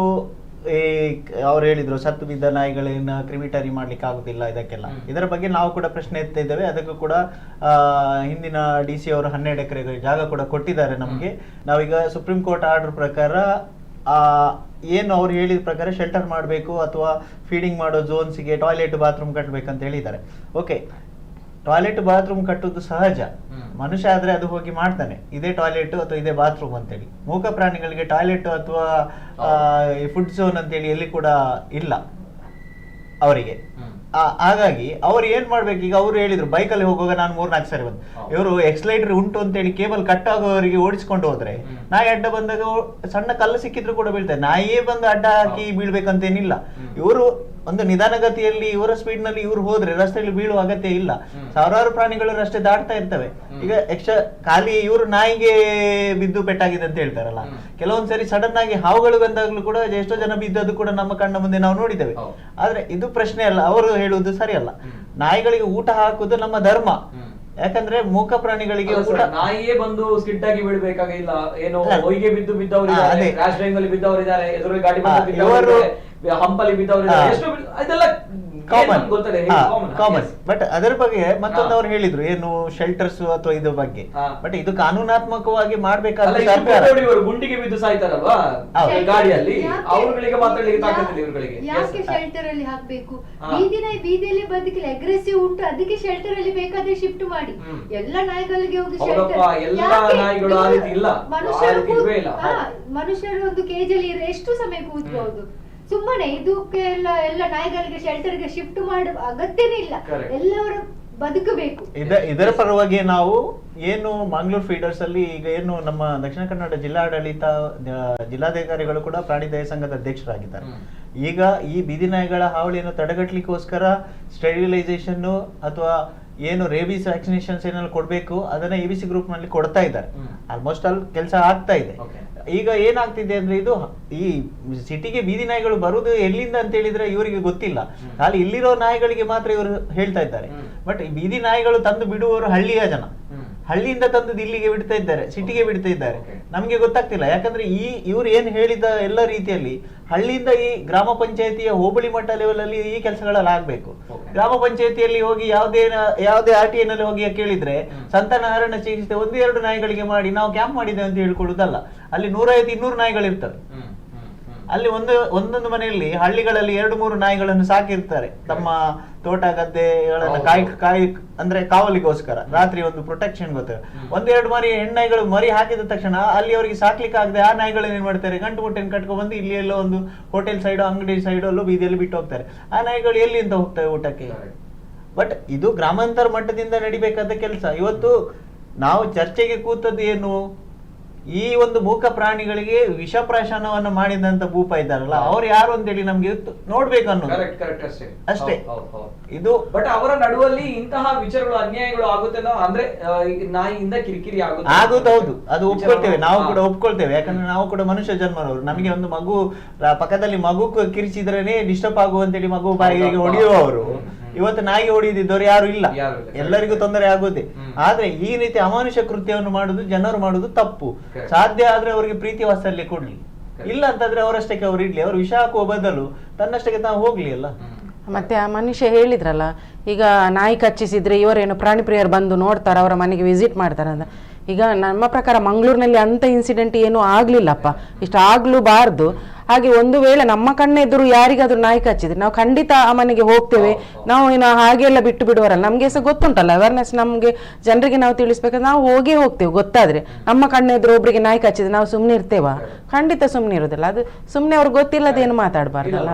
E: ಅವ್ರು ಹೇಳಿದ್ರು, ಸತ್ತು ಬಿದ್ದ ನಾಯಿಗಳನ್ನ ಕ್ರಿಮಿಟರಿ ಮಾಡ್ಲಿಕ್ಕೆ ಆಗುದಿಲ್ಲ, ಇದಕ್ಕೆಲ್ಲ ಇದರ ಬಗ್ಗೆ ನಾವು ಕೂಡ ಪ್ರಶ್ನೆ ಎತ್ತಾ ಇದ್ದೇವೆ. ಅದಕ್ಕೂ ಕೂಡ ಹಿಂದಿನ DC ಅವರು 12 ಎಕರೆ ಜಾಗ ಕೂಡ ಕೊಟ್ಟಿದ್ದಾರೆ ನಮಗೆ. ನಾವೀಗ ಸುಪ್ರೀಂ ಕೋರ್ಟ್ ಆರ್ಡರ್ ಪ್ರಕಾರ ಏನು ಅವ್ರು ಹೇಳಿದ ಪ್ರಕಾರ ಶೆಲ್ಟರ್ ಮಾಡಬೇಕು ಅಥವಾ ಫೀಡಿಂಗ್ ಮಾಡೋ ಝೋನ್ಸ್ಗೆ ಟಾಯ್ಲೆಟ್ ಬಾತ್ರೂಮ್ ಕಟ್ಟಬೇಕಂತ ಹೇಳಿದ್ದಾರೆ. ಓಕೆ, ಟಾಯ್ಲೆಟ್ ಬಾತ್ರೂಮ್ ಕಟ್ಟುದು ಸಹಜ. ಮನುಷ್ಯ ಆದ್ರೆ ಅದು ಹೋಗಿ ಮಾಡ್ತಾನೆ, ಇದೇ ಟಾಯ್ಲೆಟ್ ಅಥವಾ ಇದೇ ಬಾತ್ರೂಮ್ ಅಂತೇಳಿ. ಮೂಕ ಪ್ರಾಣಿಗಳಿಗೆ ಟಾಯ್ಲೆಟ್ ಅಥವಾ ಫುಡ್ ಝೋನ್ ಅಂತೇಳಿ ಎಲ್ಲಿ ಕೂಡ ಇಲ್ಲ ಅವರಿಗೆ. ಹಾಗಾಗಿ ಅವ್ರು ಏನ್ ಮಾಡ್ಬೇಕು, ಈಗ ಅವ್ರು ಹೇಳಿದ್ರು ಬೈಕಲ್ಲಿ ಹೋಗುವಾಗ ನಾನು 3-4 ಸರಿ ಬಂದು, ಇವರು ಎಕ್ಸಲೈಟರ್ ಉಂಟು ಅಂತೇಳಿ ಕೇಬಲ್ ಕಟ್ ಆಗೋವರಿಗೆ ಓಡಿಸ್ಕೊಂಡು ಹೋದ್ರೆ ನಾಯಿ ಅಡ್ಡ ಬಂದಾಗ ಸಣ್ಣ ಕಲ್ಲು ಸಿಕ್ಕಿದ್ರು ಕೂಡ ಬೀಳ್ತಾರೆ. ನಾಯಿಯೇ ಬಂದು ಅಡ್ಡ ಹಾಕಿ ಬೀಳ್ಬೇಕಂತೇನಿಲ್ಲ. ಇವರು ಒಂದು ನಿಧಾನಗತಿಯಲ್ಲಿ ಇವರ ಸ್ಪೀಡ್ ನಲ್ಲಿ ಇವ್ರು ಹೋದ್ರೆ ರಸ್ತೆಯಲ್ಲಿ ಬೀಳುವ ಅಗತ್ಯ ಇಲ್ಲ. ಸಾವಿರಾರು ಪ್ರಾಣಿಗಳು ರಸ್ತೆ ದಾಟ್ತಾ ಇರ್ತವೆ. ಈಗ ಖಾಲಿ ಇವರು ನಾಯಿಗೆ ಬಿದ್ದು ಪೆಟ್ಟಾಗಿದೆ ಅಂತ ಹೇಳ್ತಾರಲ್ಲ, ಕೆಲವೊಂದ್ಸರಿ ಸಡನ್ ಆಗಿ ಹಾವುಗಳು ಬಂದಾಗ್ಲೂ ಕೂಡ ಎಷ್ಟೋ ಜನ ಬಿದ್ದದ್ದು ಕೂಡ ನಮ್ಮ ಕಣ್ಣ ಮುಂದೆ ನಾವು ನೋಡಿದ್ದೇವೆ. ಆದ್ರೆ ಇದು ಪ್ರಶ್ನೆ ಅಲ್ಲ, ಅವರು ಹೇಳುವುದು ಸರಿಯಲ್ಲ. ನಾಯಿಗಳಿಗೆ ಊಟ ಹಾಕುದು ನಮ್ಮ ಧರ್ಮ. ಯಾಕಂದ್ರೆ ಮೂಕ ಪ್ರಾಣಿಗಳಿಗೆ ಊಟ,
A: ನಾಯಿಯೇ ಬಂದು ಸ್ಕಿಡ್ ಆಗಿ ಬೀಳ್ಬೇಕಾಗಿಲ್ಲ. ಏನೋ ಹೊಯ್ಗೆ ಬಿದ್ದು ಬಿದ್ದವರಿದ್ದಾರೆ, ರ್ಯಾಶ್ ಡ್ರೈವಿಂಗ್ ಅಲ್ಲಿ ಬಿದ್ದವರಿದ್ದಾರೆ, ಎದುರು ಗಾಡಿ ಬಿದ್ದವರು, ಹಂಪಲ್ಲಿ ಬಿದ್ದವರಿದ್ದಾರೆ, ಎಷ್ಟು ಇದೆಲ್ಲ
E: ಕಾಮನ್. ಬಟ್ ಅದರ ಬಗ್ಗೆ ಮತ್ತೊಂದು ಅವ್ರು ಹೇಳಿದ್ರು ಏನು ಶೆಲ್ಟರ್ಸ್ ಅಥವಾ ಇದ್ರ ಬಗ್ಗೆ. ಬಟ್ ಇದು ಕಾನೂನಾತ್ಮಕವಾಗಿ ಮಾಡ್ಬೇಕಾದ್ರೆ
A: ಗುಂಡಿಗೆ ಬಿದ್ದು ಸಾಯ್ತಾರಲ್ವಾ ಗಾಡಿಯಲ್ಲಿ, ಅವರುಗಳಿಗೆ ಮಾತಾಡ್ಲಿಕ್ಕೆ ತಾಕತ್ತಿಲ್ಲ ಇವ್ರುಗಳಿಗೆ.
D: ಯಾಕೆ ಶೆಲ್ಟರ್ ಅಲ್ಲಿ ಹಾಕ್ಬೇಕು? ಬೀದಿಯಲ್ಲಿ ಬದುಕಲಿ ಅಗ್ರೆಸಿವ್ ಉಂಟು, ಅದಕ್ಕೆ ಶೆಲ್ಟರ್ ಅಲ್ಲಿ ಬೇಕಾದ್ರೆ ಶಿಫ್ಟ್ ಮಾಡಿ. ಎಲ್ಲ ನಾಯಿಗಳಿಗೆ ಹೋಗಿ ಮನುಷ್ಯರು ಒಂದು ಕೇಜಲ್ಲಿ ಎಷ್ಟು ಸಮಯ ಕೂತ್ಬಹುದು? ಸುಮ್ಮನೆ ಇದಕ್ಕೆ ಎಲ್ಲ ನಾಯಿಗಳಿಗೆ ಶೆಲ್ಟರ್ಗೆ ಶಿಫ್ಟ್ ಮಾಡುವ ಅಗತ್ಯನೇ ಇಲ್ಲ. ಎಲ್ಲವರು ಬದುಕಬೇಕು.
E: ಇದರ ಪರವಾಗಿ ನಾವು ಏನು ಮಂಗಳೂರು ಫೀಡರ್ಸ್ ಅಲ್ಲಿ ಈಗ ಏನು ನಮ್ಮ ದಕ್ಷಿಣ ಕನ್ನಡ ಜಿಲ್ಲಾಡಳಿತ ಜಿಲ್ಲಾಧಿಕಾರಿಗಳು ಕೂಡ ಪ್ರಾಣಿ ದಯಾ ಸಂಘದ ಅಧ್ಯಕ್ಷರಾಗಿದ್ದಾರೆ. ಈಗ ಈ ಬೀದಿ ನಾಯಿಗಳ ಹಾವಳಿಯನ್ನು ತಡೆಗಟ್ಟಲಿಕ್ಕೋಸ್ಕರ ಸ್ಟೆರಿಲೈಸೇಷನ್ ಅಥವಾ ಏನು ರೇಬೀಸ್ ವ್ಯಾಕ್ಸಿನೇಷನ್ಸ್ ಏನೆಲ್ಲ ಕೊಡ್ಬೇಕು ಅದನ್ನ EBC ಗ್ರೂಪ್ ನಲ್ಲಿ ಕೊಡ್ತಾ ಇದ್ದಾರೆ. ಆಲ್ಮೋಸ್ಟ್ ಅಲ್ಲಿ ಕೆಲಸ ಆಗ್ತಾ ಇದೆ. ಈಗ ಏನಾಗ್ತಿದೆ ಅಂದ್ರೆ ಇದು ಈ ಸಿಟಿಗೆ ಬೀದಿ ನಾಯಿಗಳು ಬರುದು ಎಲ್ಲಿಂದ ಅಂತ ಹೇಳಿದ್ರೆ ಇವರಿಗೆ ಗೊತ್ತಿಲ್ಲ. ಖಾಲಿ ಇಲ್ಲಿರೋ ನಾಯಿಗಳಿಗೆ ಮಾತ್ರ ಇವರು ಹೇಳ್ತಾ ಇದ್ದಾರೆ. ಬಟ್ ಈ ಬೀದಿ ನಾಯಿಗಳು ತಂದು ಬಿಡುವವರು ಹಳ್ಳಿಯ ಜನ, ಹಳ್ಳಿಯಿಂದ ತಂದು ಇಲ್ಲಿಗೆ ಬಿಡ್ತಾ ಇದ್ದಾರೆ, ಸಿಟಿಗೆ ಬಿಡ್ತಾ ಇದ್ದಾರೆ. ನಮ್ಗೆ ಗೊತ್ತಾಗ್ತಿಲ್ಲ. ಯಾಕಂದ್ರೆ ಇವ್ರು ಏನ್ ಹೇಳಿದ ಎಲ್ಲ ರೀತಿಯಲ್ಲಿ ಹಳ್ಳಿಯಿಂದ ಈ ಗ್ರಾಮ ಪಂಚಾಯತಿಯ ಹೋಬಳಿ ಮಟ್ಟ ಲೆವೆಲ್ ಅಲ್ಲಿ ಈ ಕೆಲಸಗಳೆಲ್ಲ ಆಗ್ಬೇಕು. ಗ್ರಾಮ ಪಂಚಾಯತಿಯಲ್ಲಿ ಹೋಗಿ ಯಾವುದೇ RTI ನಲ್ಲಿ ಹೋಗಿ ಕೇಳಿದ್ರೆ ಸಂತಾನಹರಣ ಚಿಕಿತ್ಸೆ 1-2 ನಾಯಿಗಳಿಗೆ ಮಾಡಿ ನಾವು ಕ್ಯಾಂಪ್ ಮಾಡಿದ್ದೇವೆ ಅಂತ ಹೇಳ್ಕೊಳ್ಳುದಲ್ಲ. ಅಲ್ಲಿ 150-200 ನಾಯಿಗಳಿರ್ತವೆ. ಅಲ್ಲಿ ಒಂದೊಂದು ಮನೆಯಲ್ಲಿ ಹಳ್ಳಿಗಳಲ್ಲಿ 2-3 ನಾಯಿಗಳನ್ನು ಸಾಕಿರ್ತಾರೆ ತಮ್ಮ ತೋಟ ಗದ್ದೆಗಳನ್ನ ಕಾಯಿ ಅಂದ್ರೆ ಕಾವಲಿಗೋಸ್ಕರ. ರಾತ್ರಿ ಒಂದು ಪ್ರೊಟೆಕ್ಷನ್ ಗೊತ್ತಿಲ್ಲ. 1-2 ಮರಿ ಹೆಣ್ಣಾಯಿಗಳು ಮರಿ ಹಾಕಿದ ತಕ್ಷಣ ಅಲ್ಲಿ ಅವರಿಗೆ ಸಾಕ್ಲಿಕ್ಕೆ ಆಗದೆ ಆ ನಾಯಿಗಳನ್ನ ಏನ್ ಮಾಡ್ತಾರೆ, ಗಂಟು ಮುಟ್ಟೆನ್ ಕಟ್ಕೊಂಡ್ ಬಂದು ಇಲ್ಲಿ ಎಲ್ಲೋ ಒಂದು ಹೋಟೆಲ್ ಸೈಡ್ ಅಂಗಡಿ ಸೈಡ್ ಅಲ್ಲೂ ಬೀದಿಯಲ್ಲಿ ಬಿಟ್ಟು ಹೋಗ್ತಾರೆ. ಆ ನಾಯಿಗಳು ಎಲ್ಲಿಂದ ಹೋಗ್ತವೆ ಊಟಕ್ಕೆ? ಬಟ್ ಇದು ಗ್ರಾಮಾಂತರ ಮಟ್ಟದಿಂದ ನಡಿಬೇಕಾದ ಕೆಲಸ. ಇವತ್ತು ನಾವು ಚರ್ಚೆಗೆ ಕೂತದ್ದು ಏನು, ಈ ಒಂದು ಮೂಕ ಪ್ರಾಣಿಗಳಿಗೆ ವಿಷ ಪ್ರಾಶನವನ್ನು ಮಾಡಿದಂತ ಭೂಪ ಇದ್ದಾರಲ್ಲ ಅವ್ರು ಯಾರು ಅಂತೇಳಿ ನಮ್ಗೆ ನೋಡ್ಬೇಕು ಅನ್ನೋದು ಅಷ್ಟೇ. ಇದು
A: ಬಟ್ ಅವರ ನಡುವಲ್ಲಿ ಇಂತಹ ವಿಚಾರಗಳು ಅನ್ಯಾಯಗಳು ಆಗುತ್ತೆ ಅಂದ್ರೆ ನಾಯಿಯಿಂದ ಕಿರಿಕಿರಿ
E: ಆಗುತ್ತೆ. ಹೌದು, ಅದು ಒಪ್ಕೊಳ್ತೇವೆ, ನಾವು ಕೂಡ ಒಪ್ಕೊಳ್ತೇವೆ. ಯಾಕಂದ್ರೆ ನಾವು ಕೂಡ ಮನುಷ್ಯ ಜನ್ಮರವರು. ನಮಗೆ ಒಂದು ಮಗು ಪಕ್ಕದಲ್ಲಿ ಮಗು ಕಿರಿಚಿದ್ರೇನೆ ಡಿಸ್ಟರ್ಬ್ ಆಗುವಂತೇಳಿ ಮಗು ಬಾಯಿಗೆ ಹೊಡೆಯುವವರು. ಇವತ್ತು ನಾಯಿಗೆ ಹೊಡೆದಿದ್ದವರು ಯಾರು ಇಲ್ಲ, ಎಲ್ಲರಿಗೂ ತೊಂದರೆ ಆಗುತ್ತೆ. ಆದ್ರೆ ಈ ರೀತಿ ಅಮಾನುಷ ಕೃತ್ಯವನ್ನು ಮಾಡುದು ಜನರು ಮಾಡುದು ತಪ್ಪು. ಸಾಧ್ಯ ಆದ್ರೆ ಅವರಿಗೆ ಪ್ರೀತಿ ವಾತ್ಸಲ್ಯ ಕೊಡ್ಲಿ, ಇಲ್ಲ ಅಂತಂದ್ರೆ ಅವರಷ್ಟಕ್ಕೆ ಅವ್ರು ಇಡ್ಲಿ. ಅವ್ರು ವಿಷ ಹಾಕುವ ಬದಲು ತನ್ನಷ್ಟಕ್ಕೆ ತಾವು ಹೋಗ್ಲಿ ಅಲ್ಲ.
C: ಮತ್ತೆ ಆ ಮನುಷ್ಯ ಹೇಳಿದ್ರಲ್ಲ, ಈಗ ನಾಯಿ ಕಚ್ಚಿಸಿದ್ರೆ ಇವರೇನು ಪ್ರಾಣಿ ಪ್ರಿಯರು ಬಂದು ನೋಡ್ತಾರೆ, ಅವರ ಮನೆಗೆ ವಿಸಿಟ್ ಮಾಡ್ತಾರೆ ಅಂತ. ಈಗ ನಮ್ಮ ಪ್ರಕಾರ ಮಂಗಳೂರಿನಲ್ಲಿ ಅಂಥ ಇನ್ಸಿಡೆಂಟ್ ಏನೂ ಆಗಲಿಲ್ಲಪ್ಪ, ಇಷ್ಟು ಆಗಲೂಬಾರ್ದು. ಹಾಗೆ ಒಂದು ವೇಳೆ ನಮ್ಮ ಕಣ್ಣೆದುರು ಯಾರಿಗಾದ್ರೂ ನಾಯಿ ಕಚ್ಚಿದ್ರೆ ನಾವು ಖಂಡಿತ ಆ ಮನೆಗೆ ಹೋಗ್ತೇವೆ. ನಾವು ಏನು ಹಾಗೆಲ್ಲ ಬಿಟ್ಟು ಬಿಡುವರಲ್ಲ, ನಮಗೆ ಸಹ ಗೊತ್ತುಂಟಲ್ಲ ಅವೇರ್ನೆಸ್, ನಮಗೆ ಜನರಿಗೆ ನಾವು ತಿಳಿಸ್ಬೇಕಾದ್ರೆ ನಾವು ಹೋಗ್ತೇವೆ. ಗೊತ್ತಾದ್ರೆ ನಮ್ಮ ಕಣ್ಣೆದುರು ಒಬ್ರಿಗೆ ನಾಯಿ ಕಚ್ಚಿದ್ರೆ ನಾವು ಸುಮ್ಮನೆ ಇರ್ತೇವಾ? ಖಂಡಿತ ಸುಮ್ಮನೆ ಇರೋದಿಲ್ಲ. ಅದು ಸುಮ್ಮನೆ ಅವ್ರಿಗೆ ಗೊತ್ತಿಲ್ಲದೇನು ಮಾತಾಡಬಾರ್ದಲ್ಲ.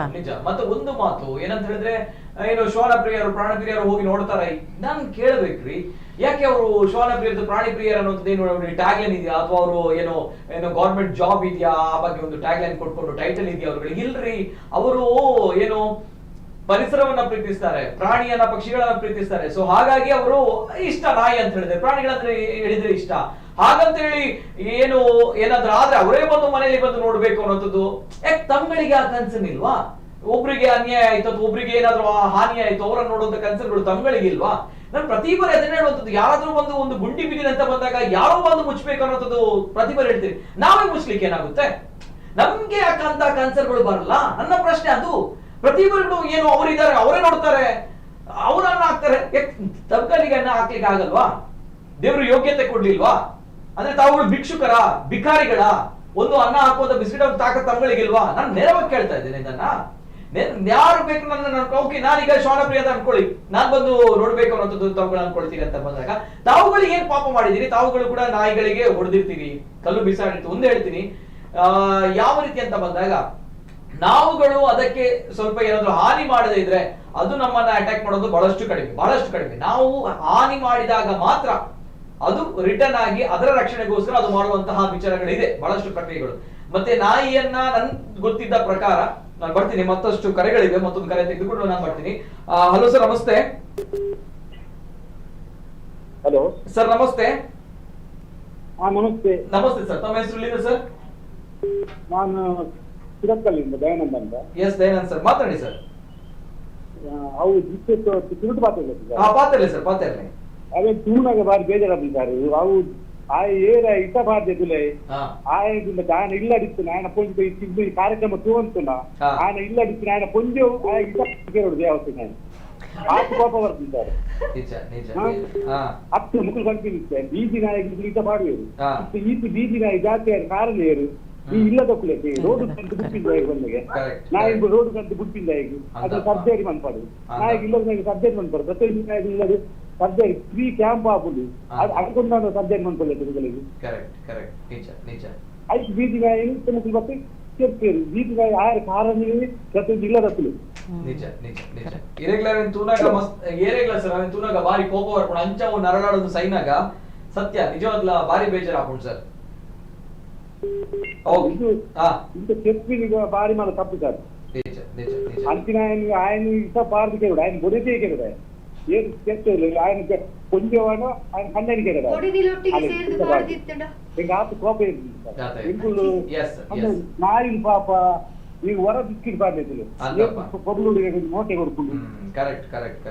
A: ಮತ್ತೆ ಒಂದು ಮಾತು ಏನಂತ ಹೇಳಿದ್ರೆ, ಏನು ಶ್ವಾನ ಪ್ರಿಯರು ಪ್ರಾಣಿ ಪ್ರಿಯರು ಹೋಗಿ ನೋಡ್ತಾರೆ. ನಾನು ಕೇಳಬೇಕ್ರಿ, ಯಾಕೆ ಅವರು ಶ್ವಾನ ಪ್ರಿಯರು ಪ್ರಾಣಿ ಪ್ರಿಯರು ಅನ್ನೋದು ಏನು ಟ್ಯಾಗ್ ಲೈನ್ ಇದೆಯಾ, ಅಥವಾ ಅವರು ಏನೋ ಗೌರ್ಮೆಂಟ್ ಜಾಬ್ ಇದೆಯಾ, ಆ ಬಗ್ಗೆ ಒಂದು ಟ್ಯಾಗ್ ಲೈನ್ ಕೊಟ್ಕೊಂಡು ಟೈಟಲ್ ಇದೆಯಾ ಅವ್ರಿಗೆ? ಇಲ್ರಿ, ಅವರು ಏನು ಪರಿಸರವನ್ನ ಪ್ರೀತಿಸ್ತಾರೆ, ಪ್ರಾಣಿಯನ್ನ ಪಕ್ಷಿಗಳನ್ನ ಪ್ರೀತಿಸ್ತಾರೆ. ಸೊ ಹಾಗಾಗಿ ಅವರು ಇಷ್ಟ ನಾಯಿ ಅಂತ ಹೇಳಿದ್ರೆ, ಪ್ರಾಣಿಗಳಂದ್ರೆ ಹೇಳಿದ್ರೆ ಇಷ್ಟ. ಹಾಗಂತ ಹೇಳಿ ಏನಾದ್ರೂ ಆದ್ರೆ ಅವರೇ ಬಂದು ಮನೆಯಲ್ಲಿ ಬಂದು ನೋಡ್ಬೇಕು ಅನ್ನೋದು ಯಾಕೆ ತಮ್ಗಳಿಗೆ ಆ ಕನ್ಸರ್ನ್ ಇಲ್ವಾ? ಒಬ್ರಿಗೆ ಅನ್ಯಾಯ ಆಯ್ತು ಅಥವಾ ಒಬ್ರಿಗೆ ಏನಾದ್ರು ಹಾನಿ ಆಯ್ತು ಅವರನ್ನ ನೋಡುವಂತ ಕನ್ಸರ್ನ್ಗಳು ತಮ್ಗಳಿಗೆ ಇಲ್ವಾ? ನಾನು ಪ್ರತಿ ಬಾರಿ ಅದನ್ನ ಹೇಳುವಂಥದ್ದು, ಯಾರಾದ್ರೂ ಒಂದು ಗುಂಡಿ ಬಿದ್ದಿದೆ ಅಂತ ಬಂದಾಗ ಯಾರೋ ಬಂದು ಮುಚ್ಚಬೇಕು ಅನ್ನೋದು ಪ್ರತಿ ಬಾರಿ ಹೇಳ್ತೀವಿ. ನಾವೇ ಮುಚ್ಲಿಕ್ಕೆ ಏನಾಗುತ್ತೆ? ನಮ್ಗೆ ಯಾಕಂತ ಕನ್ಸರ್ನ್ಗಳು ಬರಲ್ಲ? ನನ್ನ ಪ್ರಶ್ನೆ ಅದು. ಪ್ರತಿ ಬಾರಿ ಏನು ಅವರಿದ್ದಾರೆ, ಅವರೇ ನೋಡ್ತಾರೆ, ಅವರನ್ನ ಹಾಕ್ತಾರೆ. ತಮ್ಗಳಿಗೆ ಅನ್ನ ಹಾಕ್ಲಿಕ್ಕೆ ಆಗಲ್ವಾ? ದೇವರು ಯೋಗ್ಯತೆ ಕೊಡ್ಲಿಲ್ವಾ? ಅಂದ್ರೆ ತಾವುಗಳು ಭಿಕ್ಷುಕರ, ಭಿಕಾರಿಗಳ? ಒಂದು ಅನ್ನ ಹಾಕುವಂತ ಬಿಸ್ಕಿಟ್ ತಾಕತ್ ತಮ್ಗಳಿಗಿಲ್ವಾ? ನಾನು ನೇರವಾಗಿ ಕೇಳ್ತಾ ಇದ್ದೇನೆ ಇದನ್ನ. ಯಾರು ಬೇಕು ನನ್ನ ಓಕೆ ನಾನೀಗ ಶ್ವಾನಪ್ರಿಯ ಅಂತ ಅನ್ಕೊಳ್ಳಿ, ನಾನ್ ಬಂದು ನೋಡ್ಬೇಕು ಅನ್ನೋದು ತಾವುಗಳು ಅನ್ಕೊಳ್ತೀರಿ ಅಂತ ಬಂದಾಗ ತಾವುಗಳಿಗೆ ಏನ್ ಪಾಪ ಮಾಡಿದಿರಿ? ತಾವುಗಳು ಕೂಡ ನಾಯಿಗಳಿಗೆ ಹೊಡೆದಿರ್ತೀರಿ, ಕಲ್ಲು ಬಿಸಾಡಿರ್ತೀವಿ. ಒಂದು ಹೇಳ್ತೀನಿ, ಯಾವ ರೀತಿ ಅಂತ ಬಂದಾಗ ನಾವುಗಳು ಅದಕ್ಕೆ ಸ್ವಲ್ಪ ಏನಾದ್ರು ಹಾನಿ ಮಾಡದೇ ಇದ್ರೆ ಅದು ನಮ್ಮನ್ನ ಅಟ್ಯಾಕ್ ಮಾಡೋದು ಬಹಳಷ್ಟು ಕಡಿಮೆ. ನಾವು ಹಾನಿ ಮಾಡಿದಾಗ ಮಾತ್ರ ಅದು ರಿಟರ್ನ್ ಆಗಿ ಅದರ ರಕ್ಷಣೆಗೋಸ್ಕರ ಅದು ಮಾಡುವಂತಹ ವಿಚಾರಗಳಿದೆ, ಬಹಳಷ್ಟು ಪ್ರಕ್ರಿಯೆಗಳು. ಮತ್ತೆ ನಾಯಿಯನ್ನ ನನ್ ಗೊತ್ತಿದ್ದ ಪ್ರಕಾರ ನಾನು ಬರ್ತೀನಿ, ಮತ್ತಷ್ಟು ಕರೆಗಳಿವೆ, ಮತ್ತೊಂದು ಕರೆ ತೆಗೆದುಕೊಂಡು ನಾನು ಬರ್ತೀನಿ. ಹಲೋ ಸರ್, ನಮಸ್ತೆ.
F: ಹಲೋ
A: ಸರ್ ನಮಸ್ತೆ.
F: ನಮಸ್ತೆ.
A: ನಮಸ್ತೆ ಸರ್, ತಮ್ಮ ಹೆಸರು ಇಲ್ಲಿದೆ ಸರ್?
F: ನಾನು ಸುರತ್ಕಲ್ಲಿಂದ ದಯಾನಂದ್ ಅಂತ.
A: ಎಸ್ ದಯಾನಂದ್ ಸರ್, ಮಾತಾಡಿ ಸರ್.
F: ಅವು ತಿರುಟು ಪಾತ್ರೆ
A: ಪಾತಿರ್ಲಿ ಸರ್, ಪಾತಿರ್ಲಿ.
F: ಅದೇ ತೂನಾಗ ಬಾರಿ ಬೇಜಾರಾಗಿದ್ದಾರೆ ಅವು. ಆ ಏರ ಇತ ಬಾರ್ದೆ ತುಲೆ ಆಯದಿಂದ ఆయన ఇల్లడిస్తున్న ఆయన పొంది ఈ కార్యక్రమం తూంటున్నా ఆయన ఇల్లడిస్తున్న ఆయన పొంది ఇతడు దేవస్తున్నాయి ఆకు కోప పడుతుంటారు. అప్పుడు ముక్కులు కనిపిస్తాయి. బీజీ నాయకులు ఇత పాడలేరు, ఈ బీజీ నాయకు జాతి కారణం లేరు. ఈ ఇళ్ళ తక్కువలేదు రోడ్డు కంటి బుట్టింది ಬಂದಿಗೆ ನಾಯಕು ರೋಡ್ ಕಂತು ಬುಟ್ಟಿಂದ ಅದು ಸರ್ಜರಿ ಮನ್ಪಾಡು ನಾಯಕು ಇಲ್ಲದ ಸರ್ಜರಿ ಮನ್ಪಾಡು ಪ್ರತಿ ನಾಯಕು ಇಲ್ಲದು ಸರ್ಜರಿ ಫ್ರೀ ಕ್ಯಾಂಪ್ ಆಗುದು ಅದಕ್ಕೊಂದು ಸರ್ಜರಿ ಮನ್ಕೊಳ್ಳಿ ಐದು ಬೀದಿ ನಾಯಿ ಮುಕ್ಳು ಬತ್ತೆ చెప్తారు బీజీ నాయ ఆయన కారణం ప్రతి ఇళ్ళ తక్కువ
A: ನಿಜ ಇರೆಗ್ಯುಲರ್ ತೂನಾಗ ಮಸ್ತ್ ಏರೆಗ್ಯುಲರ್ ಸರ್ ಅವನ್ ತೂನಾಗ ಬಾರಿ ಕೋಪ ಬರ್ಕೊಂಡು ಅಂಚವು ನರಳಾಡೋದು ಸೈನಾಗ ಸತ್ಯ ನಿಜವಾಗ್ಲ ಬಾರಿ ಬೇಜಾರು ಹಾಕೊಂಡು ಸರ್.
F: ఇంత చెప్పి భారీ మన తప్పు సార్. అంతిన ఆయన ఇంత పార్దికే ఆయన బొడితే కదా ఏం చెప్తారు ఆయన కొంచెం ఆయన కన్నడికే కదా ఇంకా ఆపు కోపం ఇంకులు నాయుడు పాప ಈಗ ಹೊರ ಬಿಸ್ಕಿಟ್ ಬಾರ್లేదు ಪಬ್ಲು ನೋಟೆ ಕೊಡ್ಕೊಂಡು
A: correct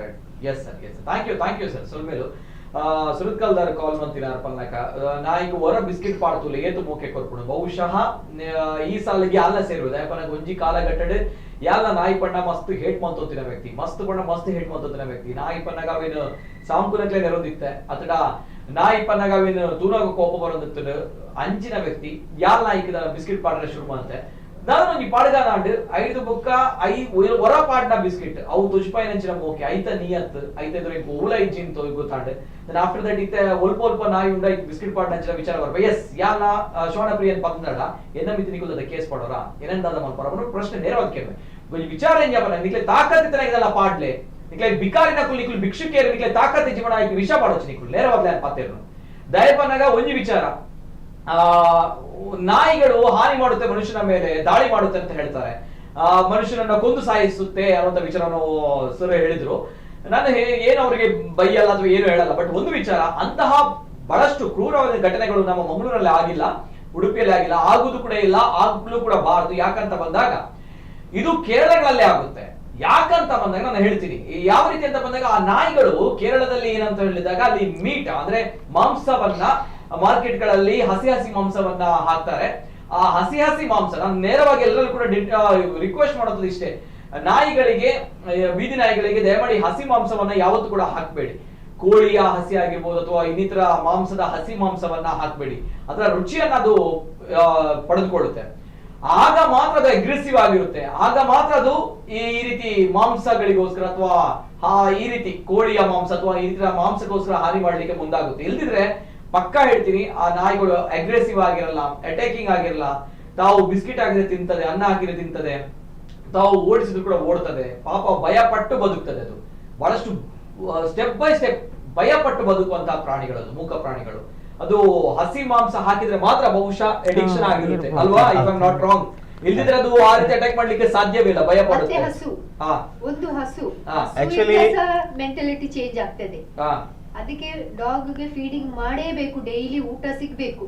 A: yes sir thank you sir. ಸೊಲ್ಮೇಲು ಸುರತ್ಕಲ್ದಾರ್ ಕಾಲ್ ಮಂತಿನಾರ ಪನ್ನಕ ನಾ ಈಗ ಹೊರ ಬಿಸ್ಕಿಟ್ ಪಾಡ್ತುಲೆ ಏತು ಮೋಕೆ ಕೊರ್ಪುಡು ಬಹುಶಃ ಈ ಸಾಲಿಗೆ ಯಾಲ ಸೇರುವುದು ಯಾಕಂದ್ರೆ ಒಂಜಿ ಕಾಲಘಟ್ಟಡ್ ಯಾಲ ನಾಯಿ ಪಣ್ಣ ಮಸ್ತ್ ಹೇಟ್ ಮಂತೋತಿನ ವ್ಯಕ್ತಿ ಮಸ್ತ್ ಹೇಟ್ ಮಂತೋತಿನ ವ್ಯಕ್ತಿ ನಾಯಿ ಪನ್ನಗ ಅವೇನು ಸಾಂಕುಲಕ್ಲೆ ನೆರೋದಿತ್ತೆ ಅತಡ ನಾಯಿ ಪನ್ನಗ ಅವೇನು ತೂನಾಗ ಕೋಪ ಬರೋದಿತ್ತು ಅಂಚಿನ ವ್ಯಕ್ತಿ ಯಾಲ ನಾಯಿಕದ ಬಿಸ್ಕಿಟ್ ಪಾಡ್ರೆ ಶುರು ಮಾಡ್ತೆ ನಾನು ಒಂಜಿ ಪಾಡ್ಗಾನಾಂಡ್ 5 ಬೊಕ್ಕ 5 ಹೊರ ಪಾಡ್ನ ಬಿಸ್ಕಿಟ್ ಅವು ತುಜ್ಪಾಯಿನಂಚಿನ ಮೋಕೆ ಐತ ನಿಯತ್ ಐತ ಎದುರು ಓಲ ಇಜ್ಜಿನ್ ತೋ ಗೊತ್ತಾಂಡ್ ದೆನ್ ಆಫ್ಟರ್ ದಟ್ ಇತ್ತೆ ಒಲ್ಪ ನಾಯಿ ಉಂಡ ಬಿಸ್ಕಿಟ್ ಪಾಡ್ನಂಚಿನ ವಿಚಾರ ಬರ್ಬ ಎಸ್ ಯಾಲ ಶ್ವಾನಪ್ರಿಯನ್ ಪಂದಡ ಎನ್ನ ಮಿತಿ ನಿಕುಲದ ಕೇಸ್ ಪಡೋರ ಏನಂದಾದ ಮಲ್ಪರ ಅವನು ಪ್ರಶ್ನೆ ನೇರವಾಗಿ ಕೇಳ್ವೆ ಒಂಜಿ ವಿಚಾರ ಏನ್ ಯಾಪನ ನಿಕ್ಲೆ ತಾಕತ್ ಇತ್ತನಾಗಿದಲ್ಲ ಪಾಡ್ಲೆ ನಿಕ್ಲೆ ಬಿಕಾರಿನ ಕುಲ್ ನಿಕುಲ್ ಭಿಕ್ಷುಕೇರು ನಿಕ್ಲೆ ತಾಕತ್ ಜೀವನ ಆಯ್ತು ವಿಷ ಪಾಡೋಚ್ ನಿಕುಲ್ ನೇರವಾಗಿ ಪಾತೇರು ದಯಪನಾಗ ಒಂಜಿ ವಿಚಾರ ನಾಯಿಗಳು ಹಾನಿ ಮಾಡುತ್ತೆ ಮನುಷ್ಯನ ಮೇಲೆ ದಾಳಿ ಮಾಡುತ್ತೆ ಅಂತ ಹೇಳ್ತಾರೆ, ಮನುಷ್ಯನನ್ನ ಕೊಂದು ಸಾಯಿಸುತ್ತೆ ಅನ್ನೋಂಥ ವಿಚಾರವನ್ನು ಸರ್ ಹೇಳಿದ್ರು. ನಾನು ಏನು ಅವರಿಗೆ ಬೈಯಲ್ಲ ಅಥವಾ ಏನು ಹೇಳಲ್ಲ, ಬಟ್ ಒಂದು ವಿಚಾರ ಅಂತಹ ಬಹಳಷ್ಟು ಕ್ರೂರವಾದ ಘಟನೆಗಳು ನಮ್ಮ ಮಂಗಳೂರಲ್ಲಿ ಆಗಿಲ್ಲ, ಉಡುಪಿಯಲ್ಲಿ ಆಗಿಲ್ಲ, ಆಗುದು ಕೂಡ ಇಲ್ಲ, ಆಗ್ಲೂ ಕೂಡ ಬಾರದು. ಯಾಕಂತ ಬಂದಾಗ ಇದು ಕೇರಳಗಳಲ್ಲೇ ಆಗುತ್ತೆ. ಯಾಕಂತ ಬಂದಾಗ ನಾನು ಹೇಳ್ತೀನಿ ಯಾವ ರೀತಿ ಅಂತ ಬಂದಾಗ ಆ ನಾಯಿಗಳು ಕೇರಳದಲ್ಲಿ ಏನಂತ ಹೇಳಿದಾಗ ಅಲ್ಲಿ ಮೀಟ್ ಅಂದ್ರೆ ಮಾಂಸವನ್ನ ಮಾರ್ಕೆಟ್ ಗಳಲ್ಲಿ ಹಸಿ ಮಾಂಸವನ್ನ ಹಾಕ್ತಾರೆ. ಆ ಹಸಿ ಮಾಂಸ ನಾನು ನೇರವಾಗಿ ಎಲ್ಲರೂ ಕೂಡ ರಿಕ್ವೆಸ್ಟ್ ಮಾಡೋದು ಇಷ್ಟೇ, ನಾಯಿಗಳಿಗೆ ಬೀದಿ ನಾಯಿಗಳಿಗೆ ದಯಮಾಡಿ ಹಸಿ ಮಾಂಸವನ್ನ ಯಾವತ್ತೂ ಕೂಡ ಹಾಕ್ಬೇಡಿ. ಕೋಳಿಯ ಹಸಿ ಆಗಿರ್ಬೋದು ಅಥವಾ ಇನ್ನಿತರ ಮಾಂಸದ ಹಸಿ ಮಾಂಸವನ್ನ ಹಾಕ್ಬೇಡಿ, ಅದರ ರುಚಿಯನ್ನ ಅದು ಪಡೆದುಕೊಳ್ಳುತ್ತೆ. ಆಗ ಮಾತ್ರ ಅದು ಅಗ್ರೆಸಿವ್ ಆಗಿರುತ್ತೆ, ಆಗ ಮಾತ್ರ ಅದು ಈ ರೀತಿ ಮಾಂಸಗಳಿಗೋಸ್ಕರ ಅಥವಾ ಈ ರೀತಿ ಕೋಳಿಯ ಮಾಂಸ ಅಥವಾ ಈ ರೀತಿ ಮಾಂಸಕ್ಕೋಸ್ಕರ ಹಾನಿ ಮಾಡ್ಲಿಕ್ಕೆ ಮುಂದಾಗುತ್ತೆ. ಇಲ್ದಿದ್ರೆ ಪಕ್ಕಾ ಹೇಳ್ತೀನಿ ಆ ನಾಯಿಗಳು ಅಗ್ರೆಸಿವ್ ಆಗಿರಲ್ಲ, ಅಟ್ಯಾಕಿಂಗ್ ಆಗಿರಲ್ಲ, ತಾವು ಬಿಸ್ಕಿಟ್ ಹಾಕಿದ್ರೆ ತಿಂತದೆ, ಅನ್ನ ಹಾಕಿದ್ರೆ ತಿಂತದೆ, ತಾವು ಓಡಿಸಿದ್ರು ಕೂಡ ಓಡ್ತದೆ, ಪಾಪ ಭಯ ಪಟ್ಟು ಬದುಕ್ತದೆ. ಅದು ಬಹಳಷ್ಟು ಸ್ಟೆಪ್ ಬೈ ಸ್ಟೆಪ್ ಭಯ ಪಟ್ಟು ಬದುಕುವಂತಹ ಪ್ರಾಣಿಗಳು, ಅದು ಮೂಕ ಪ್ರಾಣಿಗಳು. ಅದು ಹಸಿ ಮಾಂಸ ಹಾಕಿದ್ರೆ ಮಾತ್ರ ಬಹುಶಃ ಎಡಿಕ್ಷನ್ ಆಗಿರುತ್ತೆ ಅಲ್ವಾ, if I am not wrong. ಇಲ್ದಿದ್ರೆ ಅದು ಆ ರೀತಿ ಅಟ್ಯಾಕ್ ಮಾಡ್ಲಿಕ್ಕೆ ಸಾಧ್ಯವಿಲ್ಲ, ಭಯ ಪಡುತ್ತೆ.
D: ಒಂದು ಹಸು ಮೆಂಟಾಲಿಟಿ ಚೇಂಜ್ ಆಗ್ತದೆ. ಅದಕ್ಕೆ ಡಾಗ್ಗೆ ಫೀಡಿಂಗ್ ಮಾಡೇಬೇಕು, ಡೈಲಿ ಊಟ ಸಿಗ್ಬೇಕು.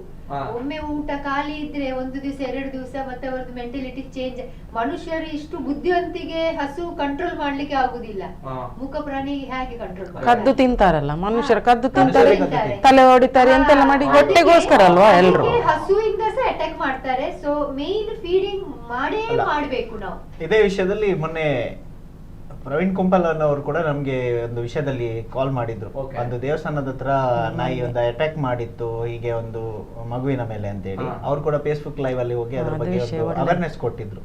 D: ಒಮ್ಮೆ ಊಟ ಖಾಲಿ ಇದ್ರೆ ಒಂದು ದಿವಸ 2 ದಿವಸ ಮತ್ತೆ ಅವ್ರದ್ದು ಮೆಂಟಾಲಿಟಿ ಚೇಂಜ್. ಮನುಷ್ಯರು ಇಷ್ಟು ಬುದ್ಧಿವಂತಿಗೆ ಹಸು ಕಂಟ್ರೋಲ್ ಮಾಡ್ಲಿಕ್ಕೆ ಆಗುದಿಲ್ಲ, ಮೂಕ ಪ್ರಾಣಿ ಹೇಗೆ ಕಂಟ್ರೋಲ್?
C: ಕದ್ದು ತಿಂತಾರಲ್ಲ ಮನುಷ್ಯರು, ಕದ್ದು ತಿಂತಾರೆ, ತಲೆ ಹೊಡಿತಾರೆ ಅಂತೆಲ್ಲ ಮಾಡಿ ಹೊಟ್ಟೆಗೋಸ್ಕರ ಅಲ್ವಾ ಎಲ್ರು.
D: ಹಸುವಿಂದ ಸಹ ಅಟ್ಯಾಕ್ ಮಾಡ್ತಾರೆ. ಸೊ ಮೇನ್ ಫೀಡಿಂಗ್ ಮಾಡಬೇಕು ನಾವು.
E: ಇದೇ ವಿಷಯದಲ್ಲಿ ಮೊನ್ನೆ ಪ್ರವೀಣ್ ಕುಂಪಲ್ ಅನ್ನೋರು ಕೂಡ ನಮ್ಗೆ ಒಂದು ವಿಷಯದಲ್ಲಿ ಕಾಲ್ ಮಾಡಿದ್ರು. ಒಂದು ದೇವಸ್ಥಾನದ ಹತ್ರ ನಾಯಿ ಒಂದು ಅಟ್ಯಾಕ್ ಮಾಡಿತ್ತು ಹೀಗೆ ಒಂದು ಮಗುವಿನ ಮೇಲೆ ಅಂತ ಹೇಳಿ. ಅವ್ರು ಕೂಡ ಫೇಸ್ಬುಕ್ ಲೈವ್ ಅಲ್ಲಿ ಹೋಗಿ ಅದ್ರ ಬಗ್ಗೆ ಅವೇರ್ನೆಸ್ ಕೊಟ್ಟಿದ್ರು.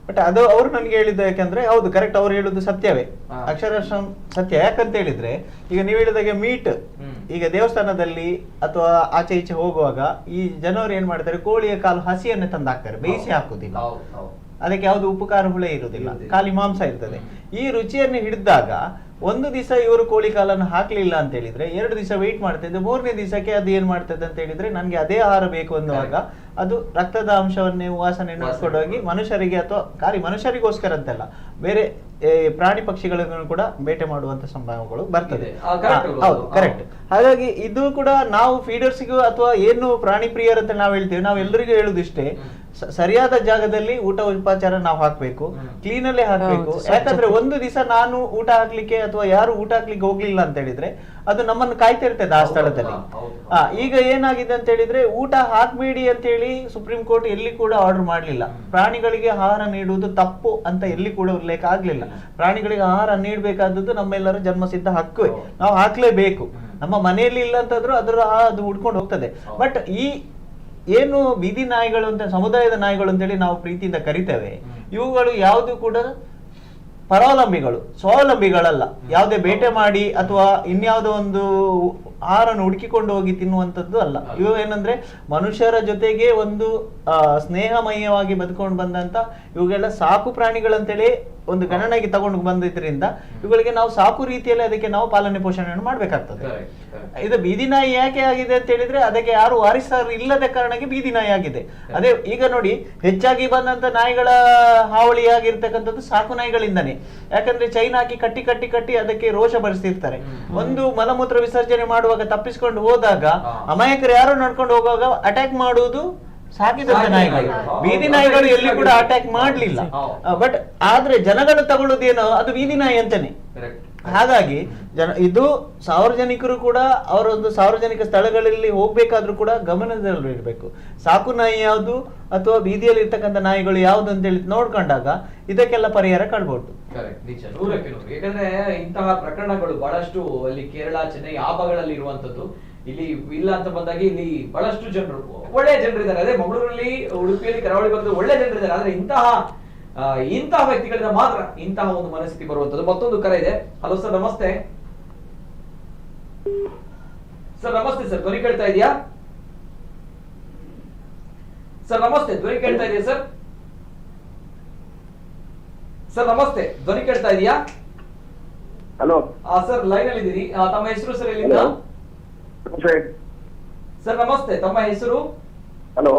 E: ಬಟ್ ಅದು ಅವ್ರು ನನಗೆ ಹೇಳಿದ್ದು ಯಾಕಂದ್ರೆ ಹೌದು ಕರೆಕ್ಟ್ ಅವ್ರು ಹೇಳುದು ಸತ್ಯವೇ, ಅಕ್ಷರಶಃ ಸತ್ಯ. ಯಾಕಂತ ಹೇಳಿದ್ರೆ ಈಗ ನೀವು ಹೇಳಿದಾಗೆ ಮೀಟ್ ಈಗ ದೇವಸ್ಥಾನದಲ್ಲಿ ಅಥವಾ ಆಚೆ ಈಚೆ ಹೋಗುವಾಗ ಈ ಜನರು ಏನ್ ಮಾಡ್ತಾರೆ, ಕೋಳಿಯ ಕಾಲು ಹಸಿಯನ್ನೇ ತಂದು ಹಾಕ್ತಾರೆ, ಬೇಯಿಸಿ ಹಾಕುದಿಲ್ಲ. ಅದಕ್ಕೆ ಯಾವ್ದು ಉಪ್ಪು ಖಾರ ಹುಳಿ ಇರುವುದಿಲ್ಲ, ಖಾಲಿ ಮಾಂಸ ಇರ್ತದೆ. ಈ ರುಚಿಯನ್ನು ಹಿಡಿದಾಗ ಒಂದು ದಿವಸ ಇವರು ಕೋಳಿ ಕಾಲನ್ನು ಹಾಕ್ಲಿಲ್ಲ ಅಂತ ಹೇಳಿದ್ರೆ 2 ದಿವಸ ವೆಯ್ಟ್ ಮಾಡ್ತಿದ್ದೆ, 3ನೇ ದಿವಸಕ್ಕೆ ಅದು ಏನ್ ಮಾಡ್ತದೆ ಅಂತ ಹೇಳಿದ್ರೆ ನನ್ಗೆ ಅದೇ ಆಹಾರ ಬೇಕು ಅನ್ನುವಾಗ ಅದು ರಕ್ತದ ಅಂಶವನ್ನೇ ವಾಸನೆಯನ್ನು ನೋಡ್ಕೊಂಡು ಹೋಗಿ ಮನುಷ್ಯರಿಗೆ ಅಥವಾ ಖಾಲಿ ಮನುಷ್ಯರಿಗೋಸ್ಕರ ಅಂತಲ್ಲ ಬೇರೆ ಪ್ರಾಣಿ ಪಕ್ಷಿಗಳನ್ನು ಕೂಡ ಬೇಟೆ ಮಾಡುವಂತ ಸಂಭವಗಳು ಬರ್ತದೆ. ಹೌದು ಕರೆಕ್ಟ್. ಹಾಗಾಗಿ ಇದು ಕೂಡ ನಾವು ಫೀಡರ್ಸ್ಗೂ ಅಥವಾ ಏನು ಪ್ರಾಣಿ ಪ್ರಿಯರಂತ ನಾವು ಹೇಳ್ತೇವೆ, ನಾವು ಎಲ್ಲರಿಗೂ ಹೇಳುದಿಷ್ಟೇ, ಸರಿಯಾದ ಜಾಗದಲ್ಲಿ ಊಟ ಉಪಚಾರ ನಾವು ಹಾಕ್ಬೇಕು, ಕ್ಲೀನ್ ಅಲ್ಲೇ ಹಾಕ್ಬೇಕು. ಯಾಕಂದ್ರೆ ಒಂದು ದಿವಸ ನಾನು ಊಟ ಹಾಕ್ಲಿಕ್ಕೆ ಅಥವಾ ಯಾರು ಊಟ ಹಾಕ್ಲಿಕ್ಕೆ ಹೋಗ್ಲಿಲ್ಲ ಅಂತ ಹೇಳಿದ್ರೆ ಅದು ನಮ್ಮನ್ನು ಕಾಯ್ತಾ ಇರ್ತದೆ ಆ ಸ್ಥಳದಲ್ಲಿ. ಈಗ ಏನಾಗಿದೆ ಅಂತ ಹೇಳಿದ್ರೆ ಊಟ ಹಾಕ್ಬೇಡಿ ಅಂತ ಹೇಳಿ ಸುಪ್ರೀಂ ಕೋರ್ಟ್ ಎಲ್ಲಿ ಕೂಡ ಆರ್ಡರ್ ಮಾಡ್ಲಿಲ್ಲ. ಪ್ರಾಣಿಗಳಿಗೆ ಆಹಾರ ನೀಡುವುದು ತಪ್ಪು ಅಂತ ಎಲ್ಲಿ ಕೂಡ ಉಲ್ಲೇಖ ಆಗ್ಲಿಲ್ಲ. ಪ್ರಾಣಿಗಳಿಗೆ ಆಹಾರ ನೀಡಬೇಕಾದದ್ದು ನಮ್ಮೆಲ್ಲರ ಜನ್ಮಸಿದ್ಧ ಹಕ್ಕು, ನಾವು ಹಾಕ್ಲೇಬೇಕು. ನಮ್ಮ ಮನೆಯಲ್ಲಿ ಇಲ್ಲ ಅಂತಂದ್ರೂ ಅದು ಹುಡ್ಕೊಂಡು ಹೋಗ್ತದೆ. ಬಟ್ ಈ ಏನು ಬೀದಿ ನಾಯಿಗಳು ಅಂತ, ಸಮುದಾಯದ ನಾಯಿಗಳು ಅಂತೇಳಿ ನಾವು ಪ್ರೀತಿಯಿಂದ ಕರಿತೇವೆ, ಇವುಗಳು ಯಾವುದು ಕೂಡ ಪರಾವಲಂಬಿಗಳು, ಸ್ವಾವಲಂಬಿಗಳಲ್ಲ. ಯಾವುದೇ ಬೇಟೆ ಮಾಡಿ ಅಥವಾ ಇನ್ಯಾವುದೋ ಒಂದು ಆಹಾರವನ್ನು ಹುಡುಕಿಕೊಂಡು ಹೋಗಿ ತಿನ್ನುವಂಥದ್ದು ಅಲ್ಲ. ಇವು ಏನಂದ್ರೆ ಮನುಷ್ಯರ ಜೊತೆಗೆ ಒಂದು ಸ್ನೇಹಮಯವಾಗಿ ಬದುಕೊಂಡು ಬಂದಂತ ಇವುಗೆಲ್ಲ ಸಾಕು ಪ್ರಾಣಿಗಳಂತೇಳಿ ಒಂದು ಗಣನೆಗೆ ತಗೊಂಡು ಬಂದಿದ್ರಿಂದ ಇವುಗಳಿಗೆ ನಾವು ಸಾಕು ರೀತಿಯಲ್ಲಿ ಅದಕ್ಕೆ ನಾವು ಪಾಲನೆ ಪೋಷಣೆಯನ್ನು ಮಾಡ್ಬೇಕಾಗ್ತದೆ. ಇದು ಬೀದಿ ನಾಯಿ ಯಾಕೆ ಆಗಿದೆ ಅಂತ ಹೇಳಿದ್ರೆ ಅದಕ್ಕೆ ಯಾರು ವಾರಿಸರು ಇಲ್ಲದ ಕಾರಣಕ್ಕೆ ಬೀದಿ ನಾಯಿ ಆಗಿದೆ. ಅದೇ ಈಗ ನೋಡಿ ಹೆಚ್ಚಾಗಿ ಬಂದಂತ ನಾಯಿಗಳ ಹಾವಳಿ ಆಗಿರ್ತಕ್ಕಂಥದ್ದು ಸಾಕು ನಾಯಿಗಳಿಂದಾನೆ. ಯಾಕಂದ್ರೆ ಚೈನ್ ಹಾಕಿ ಕಟ್ಟಿ ಕಟ್ಟಿ ಕಟ್ಟಿ ಅದಕ್ಕೆ ರೋಷ ಬರೆಸಿರ್ತಾರೆ. ಒಂದು ಮಲಮೂತ್ರ ವಿಸರ್ಜನೆ ಮಾಡುವಾಗ ತಪ್ಪಿಸ್ಕೊಂಡು ಹೋದಾಗ ಅಮಾಯಕರು ಯಾರೋ ನಡ್ಕೊಂಡು ಹೋಗುವಾಗ ಅಟ್ಯಾಕ್ ಮಾಡುವುದು ಸಾಕಿದಂತ ನಾಯಿಗಳು. ಬೀದಿ ನಾಯಿಗಳು ಎಲ್ಲಿ ಕೂಡ ಅಟ್ಯಾಕ್ ಮಾಡ್ಲಿಲ್ಲ. ಬಟ್ ಆದ್ರೆ ಜನಗಳು ತಗೊಳ್ಳೋದೇನೋ ಅದು ಬೀದಿ ನಾಯಿ ಅಂತಾನೆ. ಹಾಗಾಗಿ ಇದು ಸಾರ್ವಜನಿಕರು ಕೂಡ ಅವರೊಂದು ಸಾರ್ವಜನಿಕ ಸ್ಥಳಗಳಲ್ಲಿ ಹೋಗ್ಬೇಕಾದ್ರೂ ಕೂಡ ಗಮನದಲ್ಲಿ ಇರಬೇಕು. ಸಾಕು ನಾಯಿ ಯಾವುದು ಅಥವಾ ಬೀದಿಯಲ್ಲಿ ಇರ್ತಕ್ಕಂಥ ನಾಯಿಗಳು ಯಾವ್ದು ಅಂತ ಹೇಳಿ ನೋಡ್ಕೊಂಡಾಗ ಇದಕ್ಕೆಲ್ಲ ಪರಿಹಾರ ಕಾಣ್ಬೋದು.
A: ನಿಜ, 100ಕ್ಕೆ 100. ಯಾಕಂದ್ರೆ ಇಂತಹ ಪ್ರಕರಣಗಳು ಬಹಳಷ್ಟು ಅಲ್ಲಿ ಕೇರಳ, ಚೆನ್ನೈ ಆ ಭಾಗಗಳಲ್ಲಿ ಇರುವಂತದ್ದು. ಇಲ್ಲಿ ಇಲ್ಲ ಅಂತ ಬಂದಾಗ ಇಲ್ಲಿ ಬಹಳಷ್ಟು ಜನರು ಒಳ್ಳೆಯ ಜನರಿದ್ದಾರೆ. ಅದೇ ಮಂಗಳೂರಲ್ಲಿ, ಉಡುಪಿಯಲ್ಲಿ, ಕರಾವಳಿ ಭಾಗದಲ್ಲಿ ಒಳ್ಳೆ ಜನರಿದ್ದಾರೆ. ಆದ್ರೆ ಇಂತಹ ವ್ಯಕ್ತಿಗಳಿಂದ ಮಾತ್ರ ಇಂತಹ ಒಂದು ಮನಸ್ಥಿತಿ ಬರುವಂತದ್ದು. ಮತ್ತೊಂದು ಕರೆ ಇದೆ. ಹಲೋ ಸರ್, ನಮಸ್ತೆ ಸರ್. ನಮಸ್ತೆ ಸರ್, ಧ್ವನಿ ಕೇಳ್ತಾ ಇದೆಯಾ ಸರ್? ನಮಸ್ತೆ, ಧ್ವನಿ ಕೇಳ್ತಾ ಇದೆಯಾ ಸರ್? ಸರ್ ನಮಸ್ತೆ, ಧ್ವನಿ ಕೇಳ್ತಾ ಇದೆಯಾ?
F: ಹಲೋ
A: ಸರ್, ಲೈನ್ ಅಲ್ಲಿ ಇದ್ದೀರಿ. ತಮ್ಮ ಹೆಸರು ಸರ್, ಎಲ್ಲಿಂದ? ಸರ್ ನಮಸ್ತೆ, ತಮ್ಮ ಹೆಸರು?
F: ಹಲೋ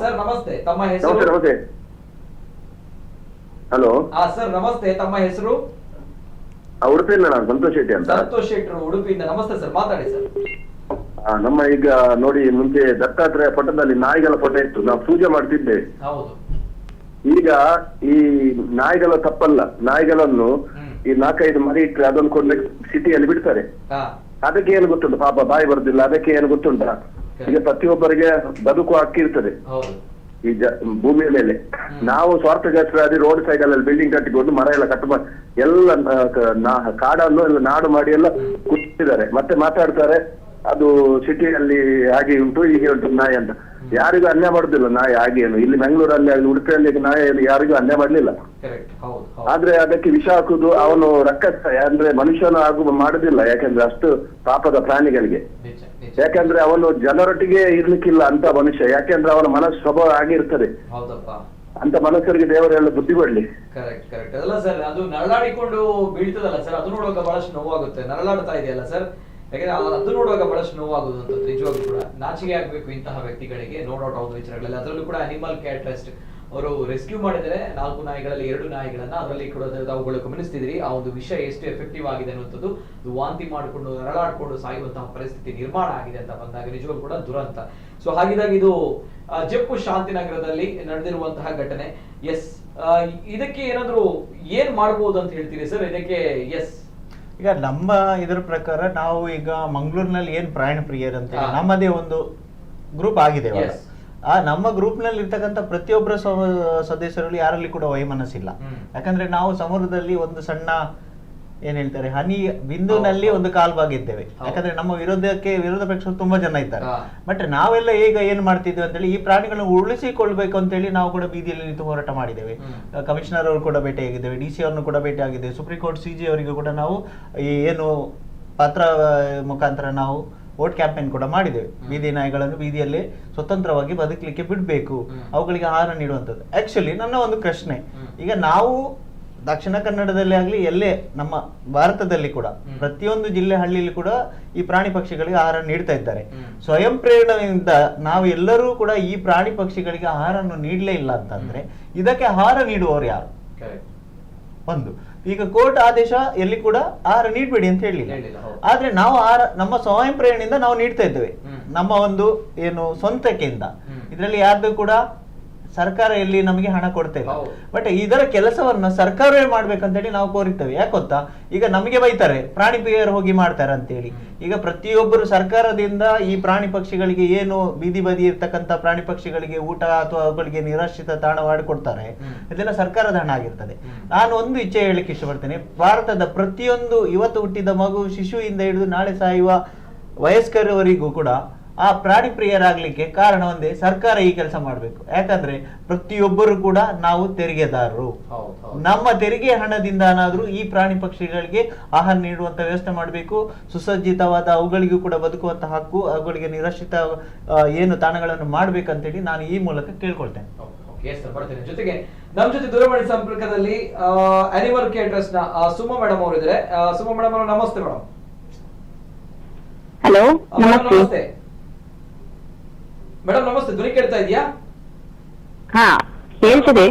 A: ಸರ್ ನಮಸ್ತೆ, ತಮ್ಮ ಹೆಸರು?
F: ನಮಸ್ತೆ. ಹಲೋ
A: ಸರ್ ನಮಸ್ತೆ, ತಮ್ಮ ಹೆಸರು?
F: ಉಡುಪಿಯಿಂದ ನಾನು ಸಂತೋಷ್ ಶೆಟ್ಟಿ ಅಂತ.
A: ಸಂತೋಷ್ ಶೆಟ್ರು, ಉಡುಪಿಯಿಂದ. ನಮಸ್ತೆ ಸರ್, ಮಾತಾಡಿ ಸರ್.
F: ನಮ್ಮ ಈಗ ನೋಡಿ, ಮುಂಚೆ ದತ್ತಾತ್ರೇಯ ಪಟ್ಟದಲ್ಲಿ ನಾಯಿಗಳ ಫೋಟೋ ಇತ್ತು, ನಾವು ಪೂಜೆ ಮಾಡ್ತಿದ್ದೆ.
A: ಹೌದು.
F: ಈಗ ಈ ನಾಯಿಗಳ ತಪ್ಪಲ್ಲ, ನಾಯಿಗಳನ್ನು ಈ 4-5 ಮರಿ ಇಟ್ಟರೆ ಅದನ್ನು ಕೊಂಡು ಸಿಟಿಯಲ್ಲಿ ಬಿಡ್ತಾರೆ. ಅದಕ್ಕೆ ಏನು ಗೊತ್ತುಂಟು? ಪಾಪ ಬಾಯಿ ಬರುದಿಲ್ಲ, ಅದಕ್ಕೆ ಏನು ಗೊತ್ತುಂಟ? ಈಗ ಪ್ರತಿಯೊಬ್ಬರಿಗೆ ಬದುಕು ಹಕ್ಕಿರ್ತದೆ ಈ ಭೂಮಿಯ ಮೇಲೆ. ನಾವು ಸ್ವಾರ್ಥಗ್ರಸ್ತರಾಗಿ ರೋಡ್ ಸೈಡ್ ಅಲ್ಲಿ ಬಿಲ್ಡಿಂಗ್ ಕಟ್ಟಿಕೊಂಡು ಮರ ಎಲ್ಲ ಕಟ್ಟು ಎಲ್ಲ ಕಾಡನ್ನು ಎಲ್ಲ ನಾಡು ಮಾಡಿ ಎಲ್ಲ ಕೂತಿದ್ದಾರೆ. ಮತ್ತೆ ಮಾತಾಡ್ತಾರೆ ಅದು ಸಿಟಿಯಲ್ಲಿ ಹಾಗೆ ಉಂಟು, ಹೀಗೆ ಉಂಟು ನಾಯಿ ಅಂತ. ಯಾರಿಗೂ ಅನ್ಯಾಯ ಮಾಡುದಿಲ್ಲ ನಾಯಿ ಹಾಗೇನು. ಇಲ್ಲಿ ಬೆಂಗಳೂರಲ್ಲಿ, ಉಡುಪಿಯಲ್ಲಿ ನಾಯಿ ಯಾರಿಗೂ ಅನ್ಯಾಯ ಮಾಡ್ಲಿಲ್ಲ. ಆದ್ರೆ ಅದಕ್ಕೆ ವಿಷ ಹಾಕುದು ಅವನು ರಕ್ಕಸ, ಅಂದ್ರೆ ಮನುಷ್ಯನು ಮಾಡುದಿಲ್ಲ. ಯಾಕಂದ್ರೆ ಅಷ್ಟು ಪಾಪದ ಪ್ರಾಣಿಗಳಿಗೆ. ಯಾಕಂದ್ರೆ ಅವನು ಜನರೊಟ್ಟಿಗೆ ಇರ್ಲಿಕ್ಕಿಲ್ಲ ಅಂತ ಮನುಷ್ಯ. ಯಾಕೆಂದ್ರೆ ಅವನ ಮನಸ್ಸು ಸ್ವಭಾವ ಆಗಿರ್ತದೆ. ಅಂತ ಮನಸ್ಸರಿಗೆ ದೇವರೆಲ್ಲ ಬುದ್ಧಿ ಕೊಡ್ಲಿ.
A: ಕರೆಕ್ಟ್ ಕರೆಕ್ಟ್ ಅಲ್ಲ ಸರ್, ಅದು ನರಳಾಡಿಕೊಂಡು ಬೀಳ್ತದಲ್ಲ ಸರ್, ಅದು ನೋಡುವಾಗ ಬಹಳಷ್ಟು ನೋವಾಗುತ್ತೆ. ನರಳಾಡ್ತಾ ಇದೆಯಲ್ಲ ಸರ್, ಯಾಕಂದ್ರೆ ಅದು ನೋಡುವಾಗ ಬಹಳಷ್ಟು ನೋವಾಗುದು ಅಂತ. ನಿಜವಾಗ್ಲೂ ಕೂಡ ನಾಚಿಕೆ ಆಗ್ಬೇಕು ಇಂತಹ ವ್ಯಕ್ತಿಗಳಿಗೆ. ನೋ ಡೌಟ್ ಒಂದು ವಿಚಾರಗಳಲ್ಲಿ. ಅದರಲ್ಲೂ ಕೂಡ ಅನಿಮಲ್ ಕೇರ್ ಟ್ರಸ್ಟ್ ಅವರು ರೆಸ್ಕ್ಯೂ ಮಾಡಿದರೆ 4 ನಾಯಿಗಳಲ್ಲಿ 2 ನಾಯಿಗಳನ್ನ ಅದರಲ್ಲಿ ಕೂಡ ಅವುಗಳು ಗಮನಿಸ್ತಿದ್ರಿ. ಆ ಒಂದು ವಿಷಯ ಎಷ್ಟು ಎಫೆಕ್ಟಿವ್ ಆಗಿದೆ ಅನ್ನುವಂಥದ್ದು. ವಾಂತಿ ಮಾಡಿಕೊಂಡು ನರಳಾಡ್ಕೊಂಡು ಸಾಯುವಂತಹ ಪರಿಸ್ಥಿತಿ ನಿರ್ಮಾಣ ಆಗಿದೆ ಅಂತ ಬಂದಾಗ ನಿಜವಾಗ್ಲೂ ಕೂಡ ದುರಂತ. ಸೊ ಹಾಗಿದಾಗ ಇದು ಜಪ್ಪು ಶಾಂತಿನಗರದಲ್ಲಿ ನಡೆದಿರುವಂತಹ ಘಟನೆ. ಎಸ್, ಇದಕ್ಕೆ ಏನಾದ್ರು ಏನ್ ಮಾಡ್ಬೋದು ಅಂತ ಹೇಳ್ತೀರಿ ಸರ್ ಇದಕ್ಕೆ? ಎಸ್,
E: ಈಗ ನಮ್ಮ ಇದರ ಪ್ರಕಾರ ನಾವು ಈಗ ಮಂಗಳೂರಿನಲ್ಲಿ ಏನ್ ಪ್ರಾಣಿ ಪ್ರಿಯರು ಅಂತ ನಮ್ಮದೇ ಒಂದು ಗ್ರೂಪ್ ಆಗಿದೆ. ನಮ್ಮ ಗ್ರೂಪ್ ನಲ್ಲಿ ಇರ್ತಕ್ಕಂಥ ಪ್ರತಿಯೊಬ್ಬರ ಸದಸ್ಯರಲ್ಲಿ ಯಾರಲ್ಲಿ ಕೂಡ ವೈಮನಸ್ಸಿಲ್ಲ. ಯಾಕಂದ್ರೆ ನಾವು ಸಮುದ್ರದಲ್ಲಿ ಒಂದು ಸಣ್ಣ ಏನ್ ಹೇಳ್ತಾರೆ ಹನಿ ಬಿಂದುನಲ್ಲಿ ಒಂದು ಕಾಲ್ಬಾಗಿದ್ದೇವೆ. ಯಾಕಂದ್ರೆ ನಮ್ಮ ವಿರೋಧ ಪಕ್ಷ ತುಂಬಾ ಜನ ಇದ್ದಾರೆ. ಬಟ್ ನಾವೆಲ್ಲ ಈಗ ಏನ್ ಮಾಡ್ತಿದ್ವಿ ಅಂತೇಳಿ ಈ ಪ್ರಾಣಿಗಳನ್ನು ಉಳಿಸಿಕೊಳ್ಬೇಕು ಅಂತೇಳಿ ನಾವು ಕೂಡ ಬೀದಿಯಲ್ಲಿ ನಿಂತು ಹೋರಾಟ ಮಾಡಿದ್ದೇವೆ. ಕಮಿಷನರ್ ಅವರು ಕೂಡ ಭೇಟಿಯಾಗಿದ್ದೇವೆ, DC ಅವ್ರನ್ನು ಕೂಡ ಭೇಟಿ ಆಗಿದ್ದೇವೆ, ಸುಪ್ರೀಂ ಕೋರ್ಟ್ CJ ಅವರಿಗೂ ಕೂಡ ನಾವು ಈ ಏನು ಪತ್ರ ಮುಖಾಂತರ ನಾವು ವೋಟ್ ಕ್ಯಾಂಪೇನ್ ಕೂಡ ಮಾಡಿದ್ದೇವೆ. ಬೀದಿ ನಾಯಿಗಳನ್ನು ಬೀದಿಯಲ್ಲೇ ಸ್ವತಂತ್ರವಾಗಿ ಬದುಕಲಿಕ್ಕೆ ಬಿಡ್ಬೇಕು, ಅವುಗಳಿಗೆ ಆಹಾರ ನೀಡುವಂಥದ್ದು. ಆಕ್ಚುಲಿ ನನ್ನ ಒಂದು ಪ್ರಶ್ನೆ, ಈಗ ನಾವು ದಕ್ಷಿಣ ಕನ್ನಡದಲ್ಲಿ ಆಗ್ಲಿ ಎಲ್ಲೇ ನಮ್ಮ ಭಾರತದಲ್ಲಿ ಕೂಡ ಪ್ರತಿಯೊಂದು ಜಿಲ್ಲೆ ಹಳ್ಳಿಯಲ್ಲಿ ಕೂಡ ಈ ಪ್ರಾಣಿ ಪಕ್ಷಿಗಳಿಗೆ ಆಹಾರ ನೀಡ್ತಾ ಇದ್ದಾರೆ. ಸ್ವಯಂ ಪ್ರೇರಣೆಯಿಂದ ನಾವು ಎಲ್ಲರೂ ಕೂಡ ಈ ಪ್ರಾಣಿ ಪಕ್ಷಿಗಳಿಗೆ ಆಹಾರವನ್ನು ನೀಡಲೇ ಇಲ್ಲ ಅಂತಂದ್ರೆ ಇದಕ್ಕೆ ಆಹಾರ ನೀಡುವವರು ಯಾರು? ಒಂದು, ಈಗ ಕೋರ್ಟ್ ಆದೇಶ ಎಲ್ಲಿ ಕೂಡ ಆಹಾರ ನೀಡಬೇಡಿ ಅಂತ ಹೇಳಿಲ್ಲ. ಆದ್ರೆ ನಾವು ಆಹಾರ ನಮ್ಮ ಸ್ವಯಂ ಪ್ರೇರಣೆಯಿಂದ ನಾವು ನೀಡ್ತಾ ಇದ್ದೇವೆ, ನಮ್ಮ ಒಂದು ಏನು ಸ್ವಂತಕ್ಕೆಯಿಂದ. ಇದರಲ್ಲಿ ಯಾರ್ದು ಕೂಡ ಸರ್ಕಾರ ಎಲ್ಲಿ ನಮಗೆ ಹಣ ಕೊಡ್ತಾ ಇಲ್ಲ. ಬಟ್ ಇದರ ಕೆಲಸವನ್ನ ಸರ್ಕಾರವೇ ಮಾಡ್ಬೇಕಂತೇಳಿ ನಾವು ಕೋರಿರ್ತೇವೆ. ಯಾಕೆ ಗೊತ್ತಾ, ಈಗ ನಮಗೆ ಬೈತಾರೆ ಪ್ರಾಣಿ ಪ್ರಿಯರು ಹೋಗಿ ಮಾಡ್ತಾರೆ ಅಂತೇಳಿ. ಈಗ ಪ್ರತಿಯೊಬ್ಬರು ಸರ್ಕಾರದಿಂದ ಈ ಪ್ರಾಣಿ ಪಕ್ಷಿಗಳಿಗೆ ಏನು ಬೀದಿ ಬದಿ ಇರ್ತಕ್ಕಂಥ ಪ್ರಾಣಿ ಪಕ್ಷಿಗಳಿಗೆ ಊಟ ಅಥವಾ ಅವುಗಳಿಗೆ ನಿರಾಶ್ರಿತ ತಾಣ ಮಾಡಿಕೊಡ್ತಾರೆ, ಇದೆಲ್ಲ ಸರ್ಕಾರದ ಹಣ ಆಗಿರ್ತದೆ. ನಾನು ಒಂದು ಇಚ್ಛೆ ಹೇಳಿಕ್ಕೆ ಇಷ್ಟಪಡ್ತೇನೆ, ಭಾರತದ ಪ್ರತಿಯೊಂದು ಇವತ್ತು ಹುಟ್ಟಿದ ಮಗು ಶಿಶುವಿಂದ ಹಿಡಿದು ನಾಳೆ ಸಾಯುವ ವಯಸ್ಕರವರಿಗೂ ಕೂಡ ಆ ಪ್ರಾಣಿ ಪ್ರಿಯರಾಗ್ಲಿಕ್ಕೆ ಕಾರಣ ಒಂದೇ, ಸರ್ಕಾರ ಈ ಕೆಲಸ ಮಾಡ್ಬೇಕು. ಯಾಕಂದ್ರೆ ಪ್ರತಿಯೊಬ್ಬರು ಕೂಡ ನಾವು ತೆರಿಗೆದಾರರು, ನಮ್ಮ ತೆರಿಗೆ ಹಣದಿಂದನಾದ್ರೂ ಈ ಪ್ರಾಣಿ ಪಕ್ಷಿಗಳಿಗೆ ಆಹಾರ ನೀಡುವಂತ ವ್ಯವಸ್ಥೆ ಮಾಡಬೇಕು. ಸುಸಜ್ಜಿತವಾದ ಅವುಗಳಿಗೂ ಕೂಡ ಬದುಕುವಂತ ಹಕ್ಕು, ಅವುಗಳಿಗೆ ನಿರಾಶ್ರಿತ ಏನು ತಾಣಗಳನ್ನು ಮಾಡ್ಬೇಕಂತೇಳಿ ನಾನು ಈ ಮೂಲಕ ಕೇಳ್ಕೊಳ್ತೇನೆ.
A: ಜೊತೆಗೆ ನಮ್ಮ ಜೊತೆ ದೂರವಾಣಿ ಸಂಪರ್ಕದಲ್ಲಿ ಅನಿಮಲ್ ಕೇರ್ ಟ್ರಸ್ಟ್ ನ ಸುಮಾ ಮೇಡಮ್ ಅವರು ಇದ್ದಾರೆ. ಸುಮಾ ಮೇಡಮ್ ಅವರು ನಮಸ್ತೆ ಮೇಡಮ್.
H: ಹಲೋ,
A: ನಮಸ್ತೆ ಮೇಡಮ್. ನಮಸ್ತೆ, ಧ್ವನಿ ಕೇಳ್ತಾ ಇದೆಯಾ?
H: ಹಾ ಹೇಳ್ತದೆ,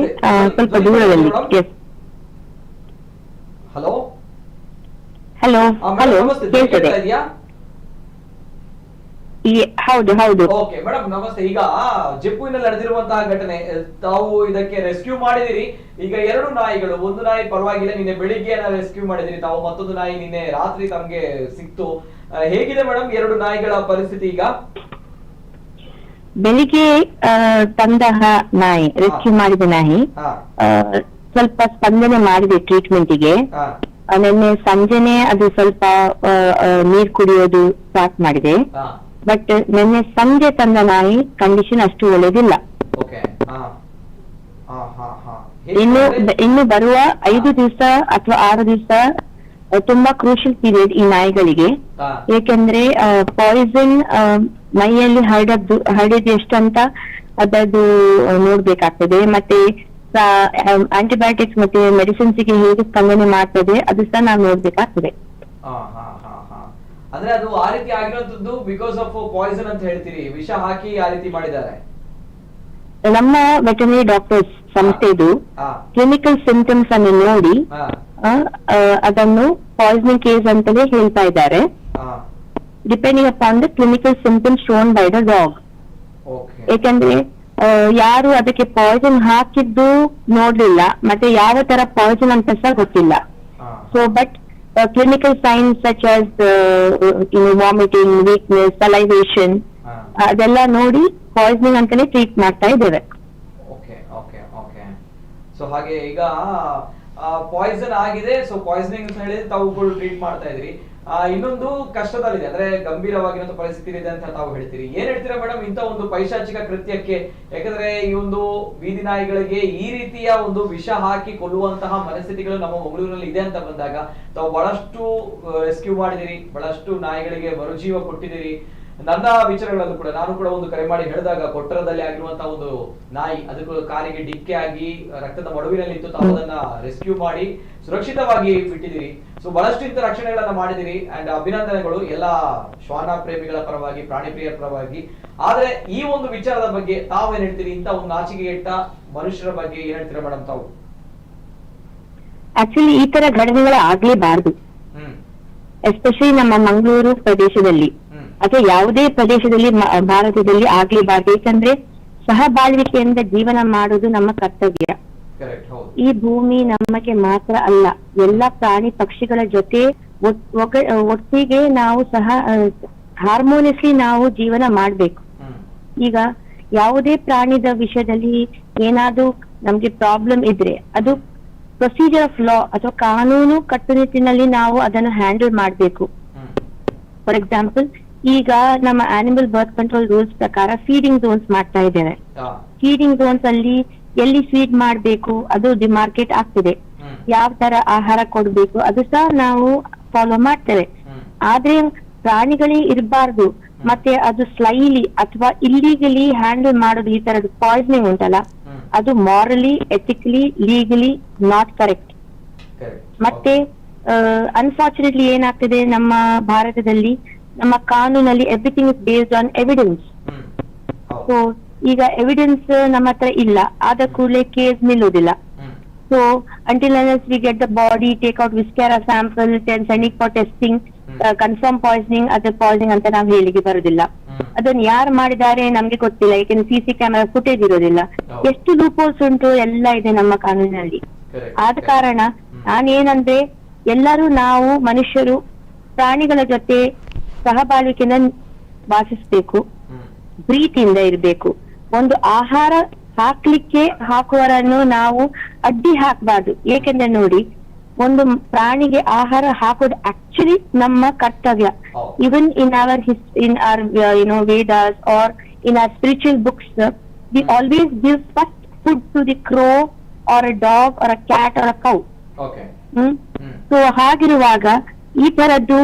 H: ಸ್ವಲ್ಪ ದೂರದಲ್ಲಿ.
A: ಹಲೋ
H: ಹಲೋ ಹಲೋ ಹೇಳ್ತದೆ. ಹೌದು ಹೌದು.
A: ಓಕೆ ಮೇಡಮ್ ನಮಸ್ತೆ. ಈಗ ಜಪ್ಪುವಿನಲ್ಲಿ ನಡೆದಿರುವಂತಹ ಘಟನೆ, ತಾವು ಇದಕ್ಕೆ ರೆಸ್ಕ್ಯೂ ಮಾಡಿದಿರಿ. ಈಗ 2 ನಾಯಿಗಳು, ಒಂದು ನಾಯಿ ಪರವಾಗಿಲ್ಲ, ನಿನ್ನೆ ಬೆಳಿಗ್ಗೆ ರೆಸ್ಕ್ಯೂ ಮಾಡಿದಿರಿ ತಾವು, ಮತ್ತೊಂದು ನಾಯಿ ನಿನ್ನೆ ರಾತ್ರಿ ತಮ್ಗೆ ಸಿಕ್ತು. ಹೇಗಿದೆ ಮೇಡಮ್ 2 ನಾಯಿಗಳ ಪರಿಸ್ಥಿತಿ ಈಗ?
H: ಬೆಳಿಗ್ಗೆ ತಂದ ನಾಯಿ, ರೆಸ್ಕ್ಯೂ ಮಾಡಿದ ನಾಯಿ ಸ್ವಲ್ಪ ಸ್ಪಂದನೆ ಮಾಡಿದೆ ಟ್ರೀಟ್ಮೆಂಟ್ಗೆ. ನಿನ್ನೆ ಸಂಜೆನೆ ಅದು ಸ್ವಲ್ಪ ನೀರ್ ಕುಡಿಯೋದು ಸ್ಟಾರ್ಟ್ ಮಾಡಿದೆ. ಬಟ್ ನಿನ್ನೆ ಸಂಜೆ ತಂದ ನಾಯಿ ಕಂಡೀಷನ್ ಅಷ್ಟು ಒಳ್ಳೆದಿಲ್ಲ. ಇನ್ನು ಬರುವ 5 ದಿವಸ ಅಥವಾ 6 ದಿವಸ ತುಂಬಾ ಕ್ರೂಷಿಯಲ್ ಪೀರಿಯಡ್ ಈ ನಾಯಿಗಳಿಗೆ. ಏಕೆಂದ್ರೆ ಪಾಯ್ಸನ್ ಮೈಯಲ್ಲಿ ಹರಡಿದ್ದು ಎಷ್ಟಂತ ಅದದ್ದು ನೋಡ್ಬೇಕಾಗ್ತದೆ. ಮತ್ತೆ ಆಂಟಿಬಯೋಟಿಕ್ಸ್ ಮತ್ತೆ ಮೆಡಿಸಿನ್ಸ್ ಗೆ ಹೇಗೆ ಸ್ಪಂದನೆ ಮಾಡ್ತದೆ ಅದು ಸಹ ನಾವು ನೋಡ್ಬೇಕಾಗ್ತದೆ.
A: ಅಂದ್ರೆ ಅದು ಆ ರೀತಿ ಆಗಿರೋದು ಬಿಕಾಸ್ ಆಫ್ ಪಾಯ್ಸನ್ ಅಂತ ಹೇಳ್ತೀರಿ, ವಿಷ ಹಾಕಿ ಆ ರೀತಿ ಮಾಡಿದ್ದಾರೆ.
H: ನಮ್ಮ ವೆಟರ್ನರಿ ಡಾಕ್ಟರ್ಸ್ ಸಂಸ್ಥೆದು ಕ್ಲಿನಿಕಲ್ ಸಿಂಪ್ಟಮ್ಸ್ ಅನ್ನು ನೋಡಿ ಅದನ್ನು ಪಾಯ್ಸನಿಂಗ್ ಕೇಸ್ ಅಂತಲೇ ಹೇಳ್ತಾ ಇದ್ದಾರೆ, depending upon the clinical symptoms shown by the dog. ಯಾಕಂದ್ರೆ ಯಾರು ಅದಕ್ಕೆ ಪಾಯ್ಸನ್ ಹಾಕಿದ್ದು ನೋಡ್ಲಿಲ್ಲ, ಮತ್ತೆ ಯಾವ ತರ ಪಾಯ್ಸನ್ ಅಂತ ಸಹ ಗೊತ್ತಿಲ್ಲ. So but clinical signs such as vomiting, weakness, salivation ಅದೆಲ್ಲ ನೋಡಿ ಪಾಯ್ಸನಿಂಗ್ ಅಂತಾನೆ ಟ್ರೀಟ್ ಮಾಡ್ತಾ ಇದ್ದೇವೆ.
A: ಸೊ ಹಾಗೆ ಈಗ ಪಾಯ್ಸನ್ ಆಗಿದೆ, ಸೊ ಪಾಯ್ಸನಿಂಗ್ ಅಂತ ಹೇಳಿ ತಾವುಗಳು ಟ್ರೀಟ್ ಮಾಡ್ತಾ ಇದ್ರಿ. ಇನ್ನೊಂದು ಕಷ್ಟದಲ್ಲಿದೆ, ಅಂದ್ರೆ ಗಂಭೀರವಾಗಿರೋ ಪರಿಸ್ಥಿತಿ ಇದೆ ಅಂತ ತಾವು ಹೇಳ್ತೀರಿ. ಏನ್ ಹೇಳ್ತೀರಾ ಮೇಡಮ್ ಇಂತ ಒಂದು ಪೈಶಾಚಿಕ ಕೃತ್ಯಕ್ಕೆ? ಯಾಕಂದ್ರೆ ಈ ಒಂದು ಬೀದಿ ನಾಯಿಗಳಿಗೆ ಈ ರೀತಿಯ ಒಂದು ವಿಷ ಹಾಕಿ ಕೊಲ್ಲುವಂತಹ ಮನಸ್ಥಿತಿಗಳು ನಮ್ಮ ಮಂಗಳೂರಿನಲ್ಲಿ ಇದೆ ಅಂತ ಬಂದಾಗ ತಾವು ಬಹಳಷ್ಟು ರೆಸ್ಕ್ಯೂ ಮಾಡಿದಿರಿ, ಬಹಳಷ್ಟು ನಾಯಿಗಳಿಗೆ ಮರುಜೀವ ಕೊಟ್ಟಿದ್ದೀರಿ. ನನ್ನ ವಿಚಾರಗಳಲ್ಲೂ ಕೂಡ ನಾನು ಕೂಡ ಒಂದು ಕರೆ ಮಾಡಿ ಹೇಳಿದಾಗ ಕೊಟ್ಟರದಲ್ಲಿ ಆಗಿರುವಂತಹ ಒಂದು ನಾಯಿ ಅದಕ್ಕೂ ಕಾಲಿಗೆ ಡಿಕ್ಕೆ ಆಗಿ ರಕ್ತದ ಮಡುವಿನಲ್ಲಿ ಇತ್ತು, ತಾವು ಅದನ್ನ ರೆಸ್ಕ್ಯೂ ಮಾಡಿ ಸುರಕ್ಷಿತವಾಗಿ ಬಿಟ್ಟಿದ್ದೀರಿ. ಸೊ ಬಹಳಷ್ಟು ಇಂಥ ರಕ್ಷಣೆಗಳನ್ನ ಮಾಡಿದಿರಿ ಅಂಡ್ ಅಭಿನಂದನೆಗಳು ಎಲ್ಲ ಶ್ವಾನ ಪ್ರೇಮಿಗಳ ಪರವಾಗಿ, ಪ್ರಾಣಿ ಪ್ರಿಯರ ಪರವಾಗಿ. ಆದ್ರೆ ಈ ಒಂದು ವಿಚಾರದ ಬಗ್ಗೆ ತಾವೇನ್ ಹೇಳ್ತೀರಿ? ಇಂತ ಒಂದು ನಾಚಿಕೆಗೆಟ್ಟ ಮನುಷ್ಯರ ಬಗ್ಗೆ ಏನ್ ಹೇಳ್ತೀರಾ ಮೇಡಮ್ ತಾವು?
H: ಆಕ್ಚುಲಿ ಈ ತರ ಘಟನೆಗಳು ಆಗ್ಲೇಬಾರ್ದು, ಎಸ್ಪೆಷಲಿ ನಮ್ಮ ಮಂಗಳೂರು ಪ್ರದೇಶದಲ್ಲಿ ಅಥವಾ ಯಾವುದೇ ಪ್ರದೇಶದಲ್ಲಿ ಭಾರತದಲ್ಲಿ ಆಗ್ಲೇಬಾರ್ದು. ಯಾಕಂದ್ರೆ ಸಹಬಾಳ್ವಿಕೆಯಿಂದ ಜೀವನ ಮಾಡುವುದು ನಮ್ಮ ಕರ್ತವ್ಯ. ಈ ಭೂಮಿ ನಮಗೆ ಮಾತ್ರ ಅಲ್ಲ, ಎಲ್ಲ ಪ್ರಾಣಿ ಪಕ್ಷಿಗಳ ಜೊತೆ ಒಟ್ಟಿಗೆ ನಾವು ಸಹ ಹಾರ್ಮೋನಿಯಸ್ಲಿ ನಾವು ಜೀವನ ಮಾಡ್ಬೇಕು. ಈಗ ಯಾವುದೇ ಪ್ರಾಣಿದ ವಿಷಯದಲ್ಲಿ ಏನಾದ್ರೂ ನಮ್ಗೆ ಪ್ರಾಬ್ಲಮ್ ಇದ್ರೆ ಅದು ಪ್ರೊಸೀಜರ್ ಆಫ್ ಲಾ ಅಥವಾ ಕಾನೂನು ಕಟ್ಟುನಿಟ್ಟಿನಲ್ಲಿ ನಾವು ಅದನ್ನು ಹ್ಯಾಂಡಲ್ ಮಾಡಬೇಕು. ಫಾರ್ ಎಕ್ಸಾಂಪಲ್, ಈಗ ನಮ್ಮ ಆನಿಮಲ್ ಬರ್ತ್ ಕಂಟ್ರೋಲ್ ರೂಲ್ಸ್ ಪ್ರಕಾರ ಫೀಡಿಂಗ್ ಝೋನ್ಸ್ ಮಾಡ್ತಾ ಇದ್ದೇವೆ. ಫೀಡಿಂಗ್ ಝೋನ್ಸ್ ಅಲ್ಲಿ ಎಲ್ಲಿ ಫೀಡ್ ಮಾಡಬೇಕು ಅದು ಡಿಮಾರ್ಕೆಟ್ ಆಗ್ತಿದೆ. ಯಾವ ತರ ಆಹಾರ ಕೊಡ್ಬೇಕು ಅದು ಸಹ ನಾವು ಫಾಲೋ ಮಾಡ್ತೇವೆ. ಆದ್ರೆ ಪ್ರಾಣಿಗಳೇ ಇರಬಾರ್ದು, ಮತ್ತೆ ಅದು ಸ್ಲೈಲಿ ಅಥವಾ ಇಲ್ಲಿಗಲಿ ಹ್ಯಾಂಡಲ್ ಮಾಡೋದು, ಈ ತರದ್ದು ಪಾಯ್ಸನಿಂಗ್ ಉಂಟಲ್ಲ, ಅದು morally, ethically, legally not correct. ಮತ್ತೆ ಅನ್ಫಾರ್ಚುನೇಟ್ಲಿ ಏನಾಗ್ತಿದೆ ನಮ್ಮ ಭಾರತದಲ್ಲಿ, ನಮ್ಮ ಕಾನೂನಲ್ಲಿ everything is based on evidence. So ಈಗ ಎವಿಡೆನ್ಸ್ ನಮ್ಮ ಹತ್ರ ಇಲ್ಲ, ಆದ ಕೂಡಲೇ ಕೇಸ್ ನಿಲ್ಲುವುದಿಲ್ಲ. So until unless we get the body, take out viscera sample, then send it for testing, confirm poisoning, other poisoning ಅಂತ ನಾವು ಹೇಳಿಗೆ ಬರುದಿಲ್ಲ. ಅದನ್ನ ಯಾರು ಮಾಡಿದ್ದಾರೆ ನಮ್ಗೆ ಗೊತ್ತಿಲ್ಲ, ಯಾಕೆಂದ್ರೆ CC ಕ್ಯಾಮೆರಾ ಫುಟೇಜ್ ಇರೋದಿಲ್ಲ. ಎಷ್ಟು ಲೂಪೋಲ್ಸ್ ಉಂಟು ಎಲ್ಲ ಇದೆ ನಮ್ಮ ಕಾನೂನಿನಲ್ಲಿ. ಆದ ಕಾರಣ ನಾನೇನಂದ್ರೆ, ಎಲ್ಲರೂ ನಾವು ಮನುಷ್ಯರು ಪ್ರಾಣಿಗಳ ಜೊತೆ ಸಹಬಾಳ್ವಿಕೆಯಿಂದ ವಾಸಿಸ್ಬೇಕು, ಪ್ರೀತಿಯಿಂದ ಇರ್ಬೇಕು. ಒಂದು ಆಹಾರ ಹಾಕುವವರನ್ನು ನಾವು ಅಡ್ಡಿ ಹಾಕಬಾರ್ದು. ಏಕೆಂದ್ರೆ ನೋಡಿ, ಒಂದು ಪ್ರಾಣಿಗೆ ಆಹಾರ ಹಾಕೋದು ಆಕ್ಚುಲಿ ನಮ್ಮ ಕರ್ತವ್ಯ. Even in our Vedas or in our spiritual books, we always give first food to the crow or a dog or a cat or a cow. So ಹಾಗಿರುವಾಗ ಈ ತರದ್ದು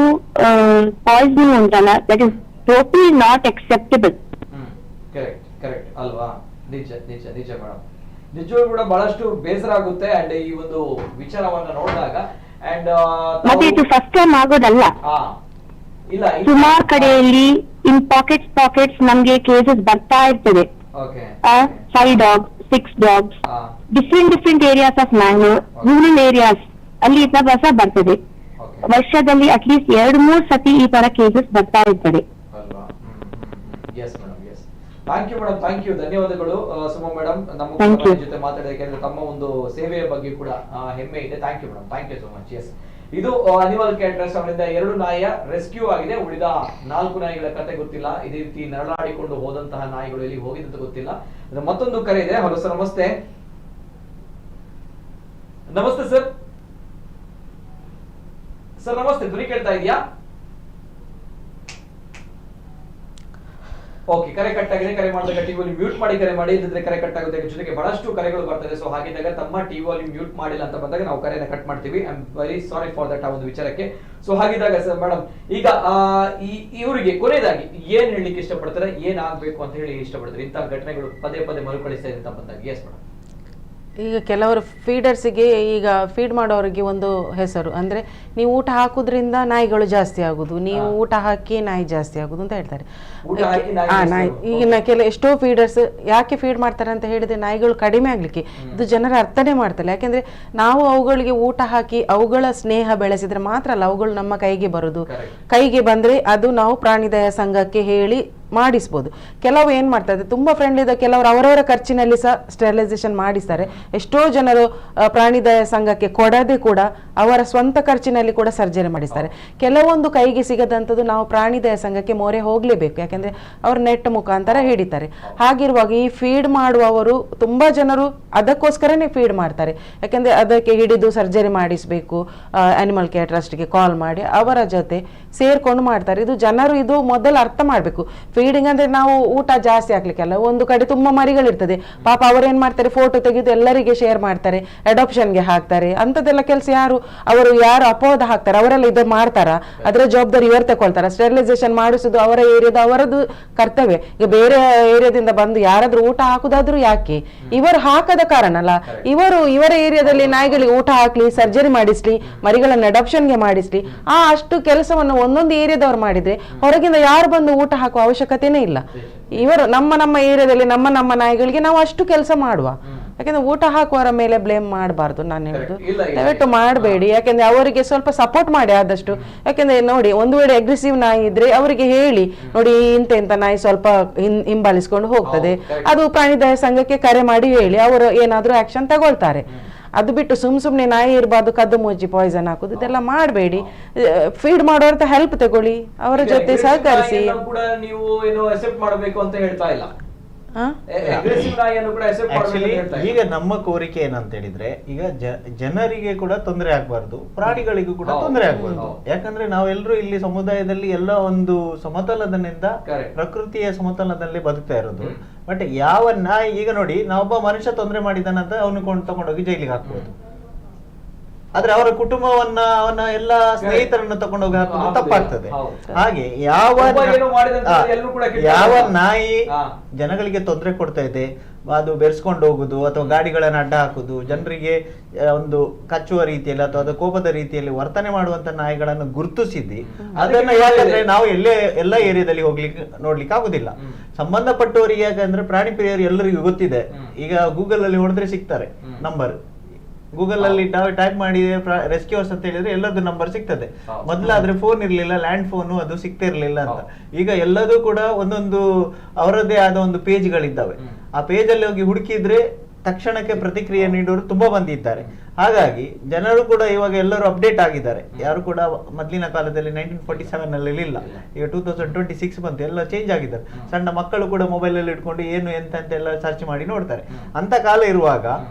H: ಪಾಯ್ಸನಿಂಗ್ ಉಂಟಲ್ಲ, that is totally not acceptable.
A: Correct ಅಲ್ವಾ? ನಿಜ ನಿಜ ನಿಜ madam, ನಿಜವೂ ಕೂಡ ಬಹಳಷ್ಟು ಬೇಸರ ಆಗುತ್ತೆ ಅಂಡ್ ಈ ಒಂದು ವಿಚಾರವನ್ನ ನೋಡಿದಾಗ. ಅಂಡ್
H: ಮತ್ತೆ ಇದು ಫಸ್ಟ್ ಟೈಮ್ ಆಗೋದಲ್ಲ,
A: ಇಲ್ಲ
H: ಸುಮಾರು ಕಡೆಯಲ್ಲಿ ಇನ್ ಪಾಕೆಟ್ಸ್ ನಮ್ಗೆ ಕೇಸಸ್ ಬರ್ತಾ ಇರ್ತದೆ. 5 dogs, 6 dogs, different areas of Mangalore, rural areas ಅಲ್ಲಿ ಈ ತರ ಬರ್ತದೆ. ವರ್ಷದಲ್ಲಿ ಅಟ್ಲೀಸ್ಟ್ 2-3 ಸತಿ ಈ ತರ ಕೇಸಸ್ ಬರ್ತಾ ಇರ್ತದೆ.
A: ಥ್ಯಾಂಕ್ ಯು ಮೇಡಮ್, ಥ್ಯಾಂಕ್ ಯು, ಧನ್ಯವಾದಗಳು ಸುಮಾ ಮೇಡಮ್ ನಮ್ಮ ಜೊತೆ ಮಾತಾಡೋದಕ್ಕೆ. ತಮ್ಮ ಒಂದು ಸೇವೆಯ ಬಗ್ಗೆ ಕೂಡ ಹೆಮ್ಮೆ ಇದೆ. ಥ್ಯಾಂಕ್ ಯು ಮೇಡಮ್, thank you so much. Yes, ಇದು ಅನಿಮಲ್ ಕೇರ್ ಟ್ರಸ್ಟ್ ಅವರಿಂದ 2 ನಾಯಿಯ ರೆಸ್ಕ್ಯೂ ಆಗಿದೆ. ಉಳಿದ 4 ನಾಯಿಗಳ ಕತೆ ಗೊತ್ತಿಲ್ಲ. ಇದೇ ರೀತಿ ನರಳಾಡಿಕೊಂಡು ಹೋದಂತಹ ನಾಯಿಗಳು ಎಲ್ಲಿ ಹೋಗಿದಂತ ಗೊತ್ತಿಲ್ಲ. ಮತ್ತೊಂದು ಕರೆ ಇದೆ. ಹಲೋ ಸರ್, ನಮಸ್ತೆ. ನಮಸ್ತೆ ಸರ್. ಸರ್ ನಮಸ್ತೆ, ಧ್ವನಿ ಕೇಳ್ತಾ ಇದೆಯಾ? ಓಕೆ, ಕರೆ ಕಟ್ ಆಗಿದೆ. ಕರೆ ಮಾಡಿದಾಗ ಟಿವಿ ವಾಲ್ಯೂಮ್ ಮ್ಯೂಟ್ ಮಾಡಿ ಕರೆ ಮಾಡಿ, ಇಲ್ಲದ್ರೆ ಕರೆ ಕಟ್ ಆಗುತ್ತೆ. ಜೊತೆಗೆ ಬಹಳಷ್ಟು ಕರೆಗಳು ಬರ್ತದೆ. ಸೊ ಹಾಗಿದ್ದಾಗ ತಮ್ಮ ಟಿವಿ ವಾಲ್ಯೂಮ್ ಮ್ಯೂಟ್ ಮಾಡಿಲ್ಲ ಅಂತ ಬಂದಾಗ ನಾವು ಕರೆನ ಕಟ್ ಮಾಡ್ತೀವಿ. I am very sorry for that, ಆ ಒಂದು ವಿಚಾರಕ್ಕೆ. ಸೊ ಹಾಗಿದ್ದಾಗ ಸರ್ ಮೇಡಮ್, ಈಗ ಇವರಿಗೆ ಕೊನೆಯದಾಗಿ ಏನ್ ಹೇಳಲಿಕ್ಕೆ ಇಷ್ಟಪಡ್ತಾರೆ, ಏನ್ ಆಗ್ಬೇಕು ಅಂತ ಹೇಳಿ ಇಷ್ಟಪಡ್ತಾರೆ ಇಂತಹ ಘಟನೆಗಳು ಪದೇ ಪದೇ ಮರುಕಳಿಸ್ತಾ ಇದೆ ಅಂತ ಬಂದಾಗ? Yes madam.
C: ಈಗ ಕೆಲವರು ಫೀಡರ್ಸಿಗೆ, ಈಗ ಫೀಡ್ ಮಾಡೋರಿಗೆ ಒಂದು ಹೆಸರು ಅಂದರೆ, ನೀವು ಊಟ ಹಾಕೋದ್ರಿಂದ ನಾಯಿಗಳು ಜಾಸ್ತಿ ಆಗುದು, ನೀವು ಊಟ ಹಾಕಿ ನಾಯಿ ಜಾಸ್ತಿ ಆಗುದು ಅಂತ ಹೇಳ್ತಾರೆ. ನಾಯಿ ಈಗಿನ ಎಷ್ಟೋ ಫೀಡರ್ಸ್ ಯಾಕೆ ಫೀಡ್ ಮಾಡ್ತಾರೆ ಅಂತ ಹೇಳಿದ್ರೆ, ನಾಯಿಗಳು ಕಡಿಮೆ ಆಗ್ಲಿಕ್ಕೆ. ಇದು ಜನರ ಅರ್ಥನೇ ಮಾಡ್ತಾರೆ. ಯಾಕೆಂದ್ರೆ ನಾವು ಅವುಗಳಿಗೆ ಊಟ ಹಾಕಿ ಅವುಗಳ ಸ್ನೇಹ ಬೆಳೆಸಿದ್ರೆ ಮಾತ್ರ ಅಲ್ಲ ಅವುಗಳು ನಮ್ಮ ಕೈಗೆ ಬರುದು. ಕೈಗೆ ಬಂದ್ರೆ ಅದು ನಾವು ಪ್ರಾಣಿದಯ ಸಂಘಕ್ಕೆ ಹೇಳಿ ಮಾಡಿಸ್ಬೋದು. ಕೆಲವು ಏನ್ ಮಾಡ್ತಾರೆ, ತುಂಬಾ ಫ್ರೆಂಡ್ ಇದೆ, ಕೆಲವರು ಅವರವರ ಖರ್ಚಿನಲ್ಲಿ ಸಹ ಸ್ಟೆರಿಲೈಸೇಷನ್ ಮಾಡಿಸ್ತಾರೆ. ಎಷ್ಟೋ ಜನರು ಪ್ರಾಣಿದಯ ಸಂಘಕ್ಕೆ ಕೊಡದೆ ಕೂಡ ಅವರ ಸ್ವಂತ ಖರ್ಚಿನಲ್ಲಿ ಕೂಡ ಸರ್ಜರಿ ಮಾಡಿಸ್ತಾರೆ. ಕೆಲವೊಂದು ಕೈಗೆ ಸಿಗದಂಥದ್ದು ನಾವು ಪ್ರಾಣಿದಯ ಸಂಘಕ್ಕೆ ಮೊರೆ ಹೋಗ್ಲೇಬೇಕು, ಯಾಕೆಂದ್ರೆ ಅವರು ನೆಟ್ ಮುಖಾಂತರ ಹಿಡಿತಾರೆ. ಹಾಗಿರುವಾಗ ಈ ಫೀಡ್ ಮಾಡುವವರು ತುಂಬಾ ಜನರು ಅದಕ್ಕೋಸ್ಕರನೇ ಫೀಡ್ ಮಾಡ್ತಾರೆ. ಯಾಕೆಂದ್ರೆ ಅದಕ್ಕೆ ಹಿಡಿದು ಸರ್ಜರಿ ಮಾಡಿಸ್ಬೇಕು, ಅನಿಮಲ್ ಕೇರ್ ಟ್ರಸ್ಟ್ಗೆ ಕಾಲ್ ಮಾಡಿ ಅವರ ಜೊತೆ ಸೇರ್ಕೊಂಡು ಮಾಡ್ತಾರೆ. ಇದು ಜನರು ಇದು ಮೊದಲು ಅರ್ಥ ಮಾಡ್ಬೇಕು. ಫೀಡಿಂಗ್ ಅಂದ್ರೆ ನಾವು ಊಟ ಜಾಸ್ತಿ ಹಾಕ್ಲಿಕ್ಕಲ್ಲ. ಒಂದು ಕಡೆ ತುಂಬಾ ಮರಿಗಳಿರ್ತದೆ, ಪಾಪ ಅವ್ರೇನ್ ಮಾಡ್ತಾರೆ, ಫೋಟೋ ತೆಗೆದು ಎಲ್ಲರಿಗೆ ಶೇರ್ ಮಾಡ್ತಾರೆ, ಅಡಾಪ್ಷನ್ಗೆ ಹಾಕ್ತಾರೆ. ಅಂತದೆಲ್ಲ ಕೆಲಸ ಯಾರು ಅಪವಾದ ಹಾಕ್ತಾರೆ ಅವರೆಲ್ಲ ಇದು ಮಾಡ್ತಾರ? ಅದರ ಜವಾಬ್ದಾರಿ ಇವರು ತಗೊಳ್ತಾರ? ಸ್ಟೆರಿಲೈಸೇಷನ್ ಮಾಡಿಸುದು ಅವರ ಏರಿಯಾದ ಅವರದ್ದು ಕರ್ತವ್ಯ. ಈಗ ಬೇರೆ ಏರಿಯಾದಿಂದ ಬಂದು ಯಾರಾದ್ರೂ ಊಟ ಹಾಕುದಾದ್ರೂ ಯಾಕೆ ಇವರು ಹಾಕದ ಕಾರಣ ಅಲ್ಲ, ಇವರ ಏರಿಯಾದಲ್ಲಿ ನಾಯಿಗಳಿಗೆ ಊಟ ಹಾಕ್ಲಿ, ಸರ್ಜರಿ ಮಾಡಿಸ್ಲಿ, ಮರಿಗಳನ್ನ ಅಡಾಪ್ಷನ್ಗೆ ಮಾಡಿಸ್ಲಿ, ಅಷ್ಟು ಕೆಲಸವನ್ನು ಒಂದೊಂದು ಏರಿಯಾದವ್ರು ಮಾಡಿದ್ರೆ ಹೊರಗಿಂದ ಯಾರು ಬಂದು ಊಟ ಹಾಕುವ ಅವಶ್ಯಕತೆನೇ ಇಲ್ಲ. ಇವರು ನಮ್ಮ ಏರಿಯಾದಲ್ಲಿ ನಮ್ಮ ನಾಯಿಗಳಿಗೆ ನಾವು ಅಷ್ಟು ಕೆಲಸ ಮಾಡುವ. ಯಾಕಂದ್ರೆ ಊಟ ಹಾಕುವವರ ಮೇಲೆ ಬ್ಲೇಮ್ ಮಾಡಬಾರ್ದು. ನಾನು ಹೇಳುದು ದಯವಿಟ್ಟು ಮಾಡಬೇಡಿ. ಯಾಕಂದ್ರೆ ಅವರಿಗೆ ಸ್ವಲ್ಪ ಸಪೋರ್ಟ್ ಮಾಡಿ ಆದಷ್ಟು. ಯಾಕಂದ್ರೆ ನೋಡಿ, ಒಂದು ವೇಳೆ ಅಗ್ರೆಸಿವ್ ನಾಯಿ ಇದ್ರೆ ಅವರಿಗೆ ಹೇಳಿ, ನೋಡಿ ಇಂತ ನಾಯಿ ಸ್ವಲ್ಪ ಹಿಂಬಾಲಿಸ್ಕೊಂಡು ಹೋಗ್ತದೆ, ಅದು ಪ್ರಾಣಿದಯ ಸಂಘಕ್ಕೆ ಕರೆ ಮಾಡಿ ಹೇಳಿ, ಅವರು ಏನಾದ್ರೂ ಆಕ್ಷನ್ ತಗೊಳ್ತಾರೆ. ಅದು ಬಿಟ್ಟು ಸುಮ್ನೆ ನಾಯಿ ಇರಬಾರ್ದು, ಕದ್ದು ಮುಚ್ಚಿ ಪಾಯ್ಸನ್ ಹಾಕುದು ಇದೆಲ್ಲ ಮಾಡಬೇಡಿ. ಫೀಡ್ ಮಾಡೋರ್ತ ಹೆಲ್ಪ್ ತಗೊಳ್ಳಿ, ಅವರ ಜೊತೆ ಸಹಕರಿಸಿ.
A: aggressive ನಾಯಿಯನ್ನು ಕೂಡ accept ಮಾಡ್ಬೇಕು
E: ಆಕ್ಚುಲಿ
A: ಅಂತ ಹೇಳ್ತಾ
E: ಈಗ ನಮ್ಮ ಕೋರಿಕೆ ಏನಂತ ಹೇಳಿದ್ರೆ, ಈಗ ಜನರಿಗೆ ಕೂಡ ತೊಂದರೆ ಆಗ್ಬಾರ್ದು, ಪ್ರಾಣಿಗಳಿಗೂ ಕೂಡ ತೊಂದರೆ ಆಗ್ಬಾರ್ದು. ಯಾಕಂದ್ರೆ ನಾವೆಲ್ಲರೂ ಇಲ್ಲಿ ಸಮುದಾಯದಲ್ಲಿ ಎಲ್ಲ ಒಂದು ಸಮತಲದಿಂದ ಪ್ರಕೃತಿಯ ಸಮತಲದಲ್ಲಿ ಬದುಕ್ತಾ ಇರೋದು. ಬಟ್ ಯಾವ ನಾಯಿ, ಈಗ ನೋಡಿ ನಾವೊಬ್ಬ ಮನುಷ್ಯ ತೊಂದರೆ ಮಾಡಿದಾನಂತ ಅವನು ತಗೊಂಡೋಗಿ ಜೈಲಿಗೆ ಹಾಕ್ಬೋದು, ಆದ್ರೆ ಅವರ ಕುಟುಂಬವನ್ನ ಅವನ ಎಲ್ಲ ಸ್ನೇಹಿತರನ್ನ ತಗೊಂಡೋಗಿ ಹಾಕೋದು ತಪ್ಪಾಗ್ತದೆ. ಹಾಗೆ ಯಾವ ನಾಯಿ ಜನಗಳಿಗೆ ತೊಂದರೆ ಕೊಡ್ತಾ ಇದೆ, ಅದು ಬೆರೆಸ್ಕೊಂಡು ಹೋಗುದು ಅಥವಾ ಗಾಡಿಗಳನ್ನ ಅಡ್ಡ ಹಾಕುದು, ಜನರಿಗೆ ಒಂದು ಕಚ್ಚುವ ರೀತಿಯಲ್ಲಿ ಅಥವಾ ಅದು ಕೋಪದ ರೀತಿಯಲ್ಲಿ ವರ್ತನೆ ಮಾಡುವಂತ ನಾಯಿಗಳನ್ನು ಗುರುತಿಸಿದ್ದಿ, ಅದನ್ನ ಯಾಕಂದ್ರೆ ನಾವು ಎಲ್ಲ ಏರಿಯಾದಲ್ಲಿ ನೋಡ್ಲಿಕ್ಕೆ ಆಗುದಿಲ್ಲ. ಸಂಬಂಧಪಟ್ಟವರಿಗೆ ಯಾಕಂದ್ರೆ ಪ್ರಾಣಿ ಪ್ರಿಯರು ಎಲ್ಲರಿಗೂ ಗೊತ್ತಿದೆ. ಈಗ ಗೂಗಲ್ ಅಲ್ಲಿ ಹೊಡೆದ್ರೆ ಸಿಗ್ತಾರೆ ನಂಬರ್, ಗೂಗಲ್ ಅಲ್ಲಿ ಟೈಪ್ ಮಾಡಿ ರೆಸ್ಕ್ಯೂರ್ಸ್ ಅಂತ ಹೇಳಿದ್ರೆ ಎಲ್ಲರದ್ದು ನಂಬರ್ ಸಿಗ್ತದೆ. ಮೊದಲಾದ್ರೆ ಫೋನ್ ಇರ್ಲಿಲ್ಲ, ಲ್ಯಾಂಡ್ ಫೋನ್ ಅದು ಸಿಗ್ತಿರ್ಲಿಲ್ಲ ಅಂತ. ಈಗ ಎಲ್ಲದೂ ಕೂಡ ಒಂದೊಂದು ಅವರದ್ದೇ ಆದ ಒಂದು ಪೇಜ್ಗಳಿದ್ದಾವೆ. ಆ ಪೇಜ್ ಅಲ್ಲಿ ಹೋಗಿ ಹುಡುಕಿದ್ರೆ ತಕ್ಷಣಕ್ಕೆ ಪ್ರತಿಕ್ರಿಯೆ ನೀಡೋರು ತುಂಬಾ ಮಂದಿ ಇದ್ದಾರೆ. ಹಾಗಾಗಿ ಜನರು ಕೂಡ ಇವಾಗ ಎಲ್ಲರೂ ಅಪ್ಡೇಟ್ ಆಗಿದ್ದಾರೆ. ಯಾರು ಕೂಡ ಮೊದಲಿನ ಕಾಲದಲ್ಲಿ 1947 ನಲ್ಲಿ ಇಲ್ಲ, ಈಗ 2026 ಬಂತು, ಎಲ್ಲ ಚೇಂಜ್ ಆಗಿದ್ದಾರೆ. ಸಣ್ಣ ಮಕ್ಕಳು ಕೂಡ ಮೊಬೈಲ್ ಅಲ್ಲಿ ಇಟ್ಕೊಂಡು ಏನು ಎಂತ ಅಂತ ಎಲ್ಲ ಸರ್ಚ್ ಮಾಡಿ ನೋಡ್ತಾರೆ. ಅಂತ ಕಾಲ ಇರುವಾಗ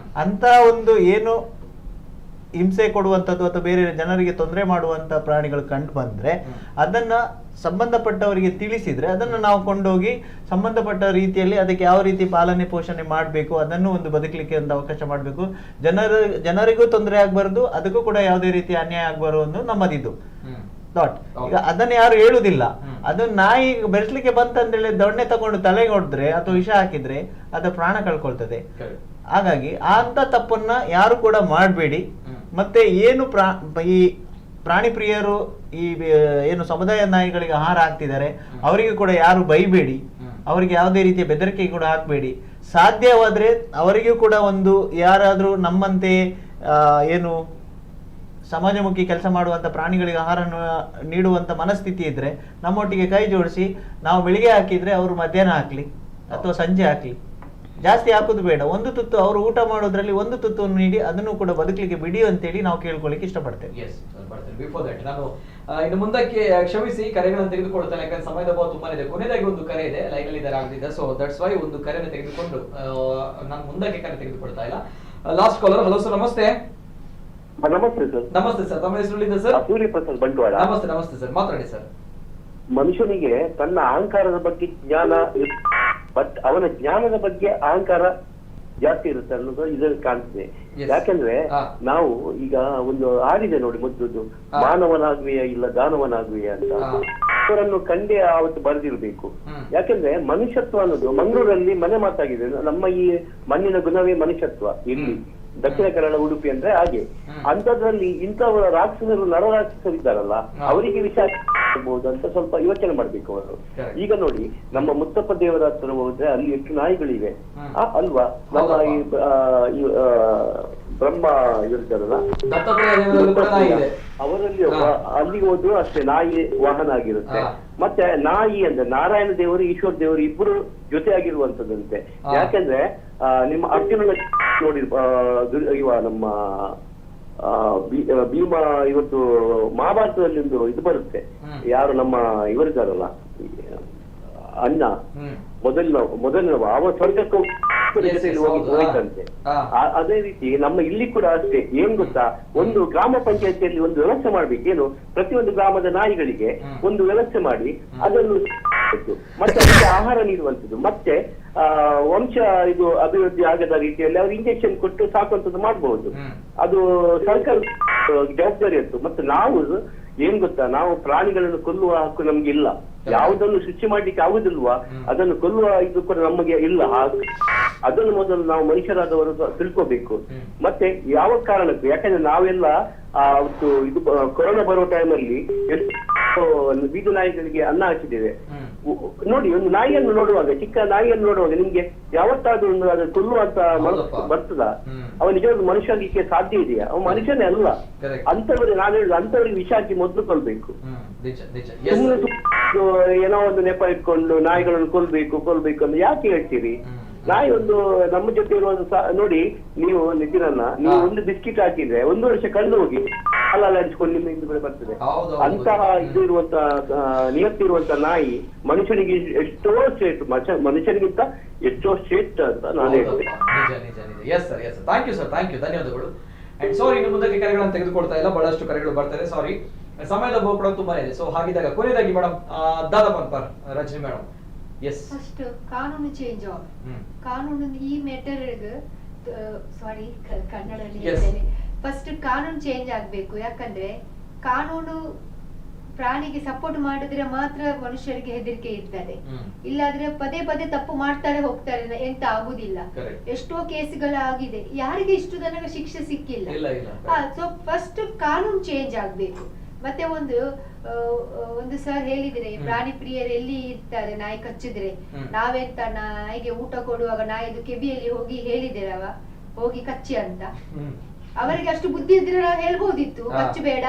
E: ಅಂತ ಒಂದು ಏನು ಹಿಂಸೆ ಕೊಡುವಂಥದ್ದು ಅಥವಾ ಬೇರೆ ಜನರಿಗೆ ತೊಂದರೆ ಮಾಡುವಂತ ಪ್ರಾಣಿಗಳು ಕಂಡು ಬಂದ್ರೆ ಅದನ್ನ ಸಂಬಂಧಪಟ್ಟವರಿಗೆ ತಿಳಿಸಿದ್ರೆ ಅದನ್ನ ನಾವು ಕೊಂಡೋಗಿ ಸಂಬಂಧಪಟ್ಟ ರೀತಿಯಲ್ಲಿ ಅದಕ್ಕೆ ಯಾವ ರೀತಿ ಪಾಲನೆ ಪೋಷಣೆ ಮಾಡಬೇಕು, ಅದನ್ನು ಒಂದು ಬದುಕಲಿಕ್ಕೆ ಒಂದು ಅವಕಾಶ ಮಾಡಬೇಕು. ಜನರಿಗೂ ತೊಂದರೆ ಆಗ್ಬಾರ್ದು, ಅದಕ್ಕೂ ಕೂಡ ಯಾವುದೇ ರೀತಿ ಅನ್ಯಾಯ ಆಗ್ಬಾರ್ದು ಅನ್ನೋ ನಮ್ಮದಿದ್ದು ಥಾಟ್. ಈಗ ಅದನ್ನ ಯಾರು ಹೇಳುದಿಲ್ಲ. ಅದು ನಾಯಿ ಬೆರೆಸ್ಲಿಕ್ಕೆ ಬಂತಂದೇಳಿ ದೊಣ್ಣೆ ತಗೊಂಡು ತಲೆಗೆ ಹೊಡೆದ್ರೆ ಅಥವಾ ವಿಷ ಹಾಕಿದ್ರೆ ಅದು ಪ್ರಾಣ ಕಳ್ಕೊಳ್ತದೆ. ಹಾಗಾಗಿ ಅಂತ ತಪ್ಪನ್ನ ಯಾರು ಕೂಡ ಮಾಡಬೇಡಿ. ಮತ್ತೆ ಏನು ಈ ಪ್ರಾಣಿ ಪ್ರಿಯರು ಈ ಏನು ಸಮುದಾಯ ನಾಯಿಗಳಿಗೆ ಆಹಾರ ಹಾಕ್ತಿದ್ದಾರೆ ಅವರಿಗೆ ಕೂಡ ಯಾರು ಬೈಬೇಡಿ, ಅವರಿಗೆ ಯಾವುದೇ ರೀತಿಯ ಬೆದರಿಕೆ ಕೂಡ ಹಾಕಬೇಡಿ. ಸಾಧ್ಯವಾದ್ರೆ ಅವರಿಗೂ ಕೂಡ ಒಂದು ಯಾರಾದ್ರೂ ನಮ್ಮಂತೆ ಏನು ಸಮಾಜಮುಖಿ ಕೆಲಸ ಮಾಡುವಂತ ಪ್ರಾಣಿಗಳಿಗೆ ಆಹಾರ ನೀಡುವಂತ ಮನಸ್ಥಿತಿ ಇದ್ರೆ ನಮ್ಮೊಟ್ಟಿಗೆ ಕೈ ಜೋಡಿಸಿ ನಾವು ಬೆಳಿಗ್ಗೆ ಹಾಕಿದ್ರೆ ಅವರು ಮಧ್ಯಾಹ್ನ ಹಾಕ್ಲಿ ಅಥವಾ ಸಂಜೆ ಹಾಕ್ಲಿ, ಜಾಸ್ತಿ ಹಾಕುದು ಬೇಡ. ಒಂದು ತುತ್ತು ಅವರು ಊಟ ಮಾಡೋದ್ರಲ್ಲಿ ಒಂದು ತುತ್ತನ್ನು ನೀಡಿ ಅದನ್ನು ಕೂಡ ಬದುಕಲಿಕ್ಕೆ ಬಿಡಿ ಅಂತೇಳಿ ನಾವು ಕೇಳ್ಕೊಳ್ಳಿಕ್ಕೆ ಇಷ್ಟಪಡ್ತೇವೆ.
A: ನಾನು ಇನ್ನು ಮುಂದಕ್ಕೆ ಕ್ಷಮಿಸಿ ಕರೆಗಳನ್ನು ತೆಗೆದುಕೊಳ್ತೇನೆ, ಯಾಕಂದ್ರೆ ಸಮಯದ ಅಭಾವ ತುಂಬಾ ಇದೆ. ಕೊನೆಯದಾಗಿ ಒಂದು ಕರೆ ಇದೆ, ಲೈನ್ ಅಲ್ಲಿ ಇದ್ದಾರೆ ಆಗ್ತಿದೆ, ಸೊ ದಟ್ಸ್ ವೈ ಒಂದು ಕರೆಯನ್ನು ತೆಗೆದುಕೊಂಡು ನಾನು ಮುಂದಕ್ಕೆ ಕರೆ ತೆಗೆದುಕೊಳ್ತಾ ಇಲ್ಲ. Last collar. ಹಲೋ ಸರ್, ನಮಸ್ತೆ.
F: ನಮಸ್ತೆ ಸರ್.
A: ನಮಸ್ತೆ ಸರ್, ತಮ್ಮ ಹೆಸರು ಸರ್?
F: ಸೂರ್ಯಪ್ರಸಾದ್ ಬಂಟ್ವಾಳ.
A: ನಮಸ್ತೆ. ನಮಸ್ತೆ ಸರ್, ಮಾತಾಡಿ ಸರ್.
F: ಮನುಷ್ಯನಿಗೆ ತನ್ನ ಅಹಂಕಾರದ ಬಗ್ಗೆ ಜ್ಞಾನ, ಬಟ್ ಅವನ ಜ್ಞಾನದ ಬಗ್ಗೆ ಅಹಂಕಾರ ಜಾಸ್ತಿ ಇರುತ್ತೆ ಅನ್ನೋದು ಇದರಲ್ಲಿ ಕಾಣ್ತದೆ. ಯಾಕಂದ್ರೆ ನಾವು ಈಗ ಒಂದು ಹಾಡಿದೆ ನೋಡಿ ಮೊದಲು, ಮಾನವನಾಗುವೆಯ ಇಲ್ಲ ದಾನವನಾಗುವೆಯ ಅಂತ, ಅವರನ್ನು ಕಂಡೇ ಅವತ್ತು ಬರೆದಿರ್ಬೇಕು. ಯಾಕಂದ್ರೆ ಮನುಷ್ಯತ್ವ ಅನ್ನೋದು ಮಂಗಳೂರಲ್ಲಿ ಮನೆ ಮಾತಾಗಿದೆ. ನಮ್ಮ ಈ ಮಣ್ಣಿನ ಗುಣವೇ ಮನುಷ್ಯತ್ವ. ಇಲ್ಲಿ ದಕ್ಷಿಣ ಕನ್ನಡ, ಉಡುಪಿ ಅಂದ್ರೆ ಹಾಗೆ. ಅಂತದ್ರಲ್ಲಿ ಇಂಥವರ ರಾಕ್ಷಸರು ನರರಾಕ್ಷಸರಿದ್ದಾರಲ್ಲ ಅವರಿಗೆ ವಿಷ ಆಗಬಹುದು ಅಂತ ಸ್ವಲ್ಪ ಯೋಚನೆ ಮಾಡ್ಬೇಕು ಅವರು. ಈಗ ನೋಡಿ ನಮ್ಮ ಮುತ್ತಪ್ಪ ದೇವರ ಹತ್ರ ಹೋದ್ರೆ ಅಲ್ಲಿ ಎಷ್ಟು ನಾಯಿಗಳಿವೆ ಅಲ್ವಾ? ನಮ್ಮ ಈ ಬ್ರಹ್ಮ ಇರ್ತಾರಲ್ಲ ಅವರಲ್ಲಿ ಅಲ್ಲಿ ಹೋದ್ರು ಅಷ್ಟೇ ನಾಯಿ ವಾಹನ ಆಗಿರುತ್ತೆ. ಮತ್ತೆ ನಾಯಿ ಅಂದ್ರೆ ನಾರಾಯಣ ದೇವರು ಈಶ್ವರ ದೇವರು ಇಬ್ಬರು ಜೊತೆ ಆಗಿರುವಂತದಂತೆ. ಯಾಕಂದ್ರೆ ನಿಮ್ಮ ಅರ್ಜುನನ ನೋಡಿ ಇವ ನಮ್ಮ ಭೀಮ ಇವತ್ತು ಮಹಾಭಾರತದಲ್ಲಿ ಒಂದು ಇದು ಬರುತ್ತೆ, ಯಾರು ನಮ್ಮ ಇವರಿದ್ದಾರಲ್ಲ ಅಣ್ಣ ಮೊದಲನವ ಅವ ಸ್ವರ್ಗಕ್ಕೆ ಹೋಯ್ತಂತೆ. ಅದೇ ರೀತಿ ನಮ್ಮ ಇಲ್ಲಿ ಕೂಡ ಅಷ್ಟೇ. ಏನ್ ಗೊತ್ತಾ, ಒಂದು ಗ್ರಾಮ ಪಂಚಾಯತಿಯಲ್ಲಿ ಒಂದು ವ್ಯವಸ್ಥೆ ಮಾಡ್ಬೇಕೇನು, ಪ್ರತಿಯೊಂದು ಗ್ರಾಮದ ನಾಯಿಗಳಿಗೆ ಒಂದು ವ್ಯವಸ್ಥೆ ಮಾಡಿ ಅದನ್ನು ಮತ್ತೆ ಅದಕ್ಕೆ ಆಹಾರ ನೀಡುವಂಥದ್ದು, ಮತ್ತೆ ವಂಶ ಇದು ಅಭಿವೃದ್ಧಿ ಆಗದ ರೀತಿಯಲ್ಲಿ ಅವ್ರು ಇಂಜೆಕ್ಷನ್ ಕೊಟ್ಟು ಸಾಕುವಂಥದ್ದು ಮಾಡಬಹುದು. ಅದು ಸರ್ಕಾರ ಜವಾಬ್ದಾರಿ ಇತ್ತು. ಮತ್ತೆ ನಾವು ಏನ್ ಗೊತ್ತಾ, ನಾವು ಪ್ರಾಣಿಗಳನ್ನು ಕೊಲ್ಲುವ ಹಕ್ಕು ನಮ್ಗೆ ಇಲ್ಲ. ಯಾವುದನ್ನು ಸೃಷ್ಟಿ ಮಾಡ್ಲಿಕ್ಕೆ ಆಗುದಿಲ್ವಾ ಅದನ್ನು ಕೊಲ್ಲುವ ಇದು ಕೂಡ ನಮಗೆ ಇಲ್ಲ. ಅದನ್ನು ಮೊದಲು ನಾವು ಮನುಷ್ಯರಾದವರು ತಿಳ್ಕೋಬೇಕು. ಮತ್ತೆ ಯಾವ ಕಾರಣಕ್ಕೂ, ಯಾಕಂದ್ರೆ ನಾವೆಲ್ಲ ಅವತ್ತು ಇದು ಕೊರೋನಾ ಬರೋ ಟೈಮಲ್ಲಿ ಎಷ್ಟು ಬೀದಿ ನಾಯಿಗಳಿಗೆ ಅನ್ನ ಹಾಕಿದ್ದೇವೆ ನೋಡಿ. ಒಂದು ನಾಯಿಯನ್ನು ನೋಡುವಾಗ, ಚಿಕ್ಕ ನಾಯಿಯನ್ನು ನೋಡುವಾಗ ನಿಮ್ಗೆ ಯಾವತ್ತಾದ್ರೂ ಒಂದು ಅದು ಕೊಲ್ಲುವಂತ ಮನಸ್ಸು ಬರ್ತದ? ಅವ ನಿಜವಾದ ಮನುಷ್ಯ ಆಗ್ಲಿಕ್ಕೆ ಸಾಧ್ಯ ಇದೆಯಾ? ಅವ ಮನುಷ್ಯನೇ ಅಲ್ಲ. ಅಂತವರಿಗೆ ನಾನು ಹೇಳುದು, ಅಂತವರಿಗೆ ವಿಷ ಹಾಕಿ ಮೊದಲು ಕೊಲ್ಬೇಕು. ಏನೋ ಒಂದು ನೆಪ ಇಟ್ಕೊಂಡು ನಾಯಿಗಳನ್ನು ಕೊಲ್ಬೇಕು ಅಂತ ಯಾಕೆ ಹೇಳ್ತೀರಿ? ನಾಯಿ ಒಂದು ನಮ್ಮ ಜೊತೆ ಇರುವಂತ ನೋಡಿ, ನೀವು ನಿತಿನನ್ನ ನೀವು ಒಂದು ಬಿಸ್ಕಿಟ್ ಹಾಕಿದ್ರೆ 1 ವರ್ಷ ಕಳೆದು ಹೋಗಿ ಅಲ್ಲ ಹಂಚ್ಕೊಂಡು ನಿಮ್ಮ ಹಿಂದುಗಡೆ ಬರ್ತದೆ. ಅಂತಹ ಇದು ಇರುವಂತ ನಿಯತ್ತಿರುವಂತ ನಾಯಿ ಮನುಷ್ಯನಿಗೆ ಎಷ್ಟೋ ಶ್ರೇಷ್ಠ, ಮನುಷ್ಯನಿಗಿಂತ ಎಷ್ಟೋ ಶ್ರೇಷ್ಠ ಅಂತ ನಾನು ಹೇಳ್ತೇನೆ.
A: Yes sir, yes thank you sir, thank you, ಧನ್ಯವಾದಗಳು. ಅಂಡ್ ಸಾರಿ, ಇನ್ನು ಮುಂದಕ್ಕೆ ಕರೆಗಳನ್ನು ತೆಗೆದುಕೊಳ್ತಾ ಇಲ್ಲ, ಬಹಳಷ್ಟು ಕರೆಗಳು ಬರ್ತಾರೆ, ಸಾರಿ, ಸಮಯದ ಬಹು ಕೂಡ ತುಂಬಾನೇ ಇದೆ. ಸೊ ಹಾಗಿದ್ದಾಗ ಕೊನೆಯದಾಗಿ ಮೇಡಮ್ ದಾದಾಪರ್ ರಜನಿ ಮೇಡಮ್, ಎಸ್
D: ಫಸ್ಟ್ ಕಾನೂನು ಚೇಂಜ್ ಕಾನೂನು ಈ ಮ್ಯಾಟರ್ ಸಾರಿ ಕನ್ನಡದಲ್ಲಿ ಹೇಳ್ತೇನೆ, ಫಸ್ಟ್ ಕಾನೂನು ಚೇಂಜ್ ಆಗ್ಬೇಕು. ಯಾಕಂದ್ರೆ ಕಾನೂನು ಪ್ರಾಣಿಗೆ ಸಪೋರ್ಟ್ ಮಾಡಿದ್ರೆ ಮಾತ್ರ ಮನುಷ್ಯರಿಗೆ ಹೆದರಿಕೆ ಇರ್ತದೆ, ಇಲ್ಲಾದ್ರೆ ಪದೇ ಪದೇ ತಪ್ಪು ಮಾಡ್ತಾರೆ ಹೋಗ್ತಾರೆ, ಎಂತ ಆಗುದಿಲ್ಲ. ಎಷ್ಟೋ ಕೇಸ್ಗಳಾಗಿದೆ, ಯಾರಿಗೆ ಇಷ್ಟು ತನಕ ಶಿಕ್ಷೆ ಸಿಕ್ಕಿಲ್ಲ. ಸೊ ಫಸ್ಟ್ ಕಾನೂನು ಚೇಂಜ್ ಆಗ್ಬೇಕು. ಮತ್ತೆ ಒಂದು ಸರ್ ಹೇಳಿದ್ರೆ, ಪ್ರಾಣಿ ಪ್ರಿಯರು ಎಲ್ಲಿ ಇರ್ತಾರೆ ನಾಯಿ ಕಚ್ಚಿದ್ರೆ, ನಾವೆಂತ ನಾಯಿಗೆ ಊಟ ಕೊಡುವಾಗ ನಾಯಿದು ಕೆಬಿಯಲ್ಲಿ ಹೋಗಿ ಹೇಳಿದ್ದೇರವ ಹೋಗಿ ಕಚ್ಚಿ ಅಂತ. ಅವರಿಗೆ ಅಷ್ಟು ಬುದ್ಧಿ ಇದ್ರೆ ನಾವು ಹೇಳ್ಬೋದಿತ್ತು, ಕಚ್ಚಬೇಡ,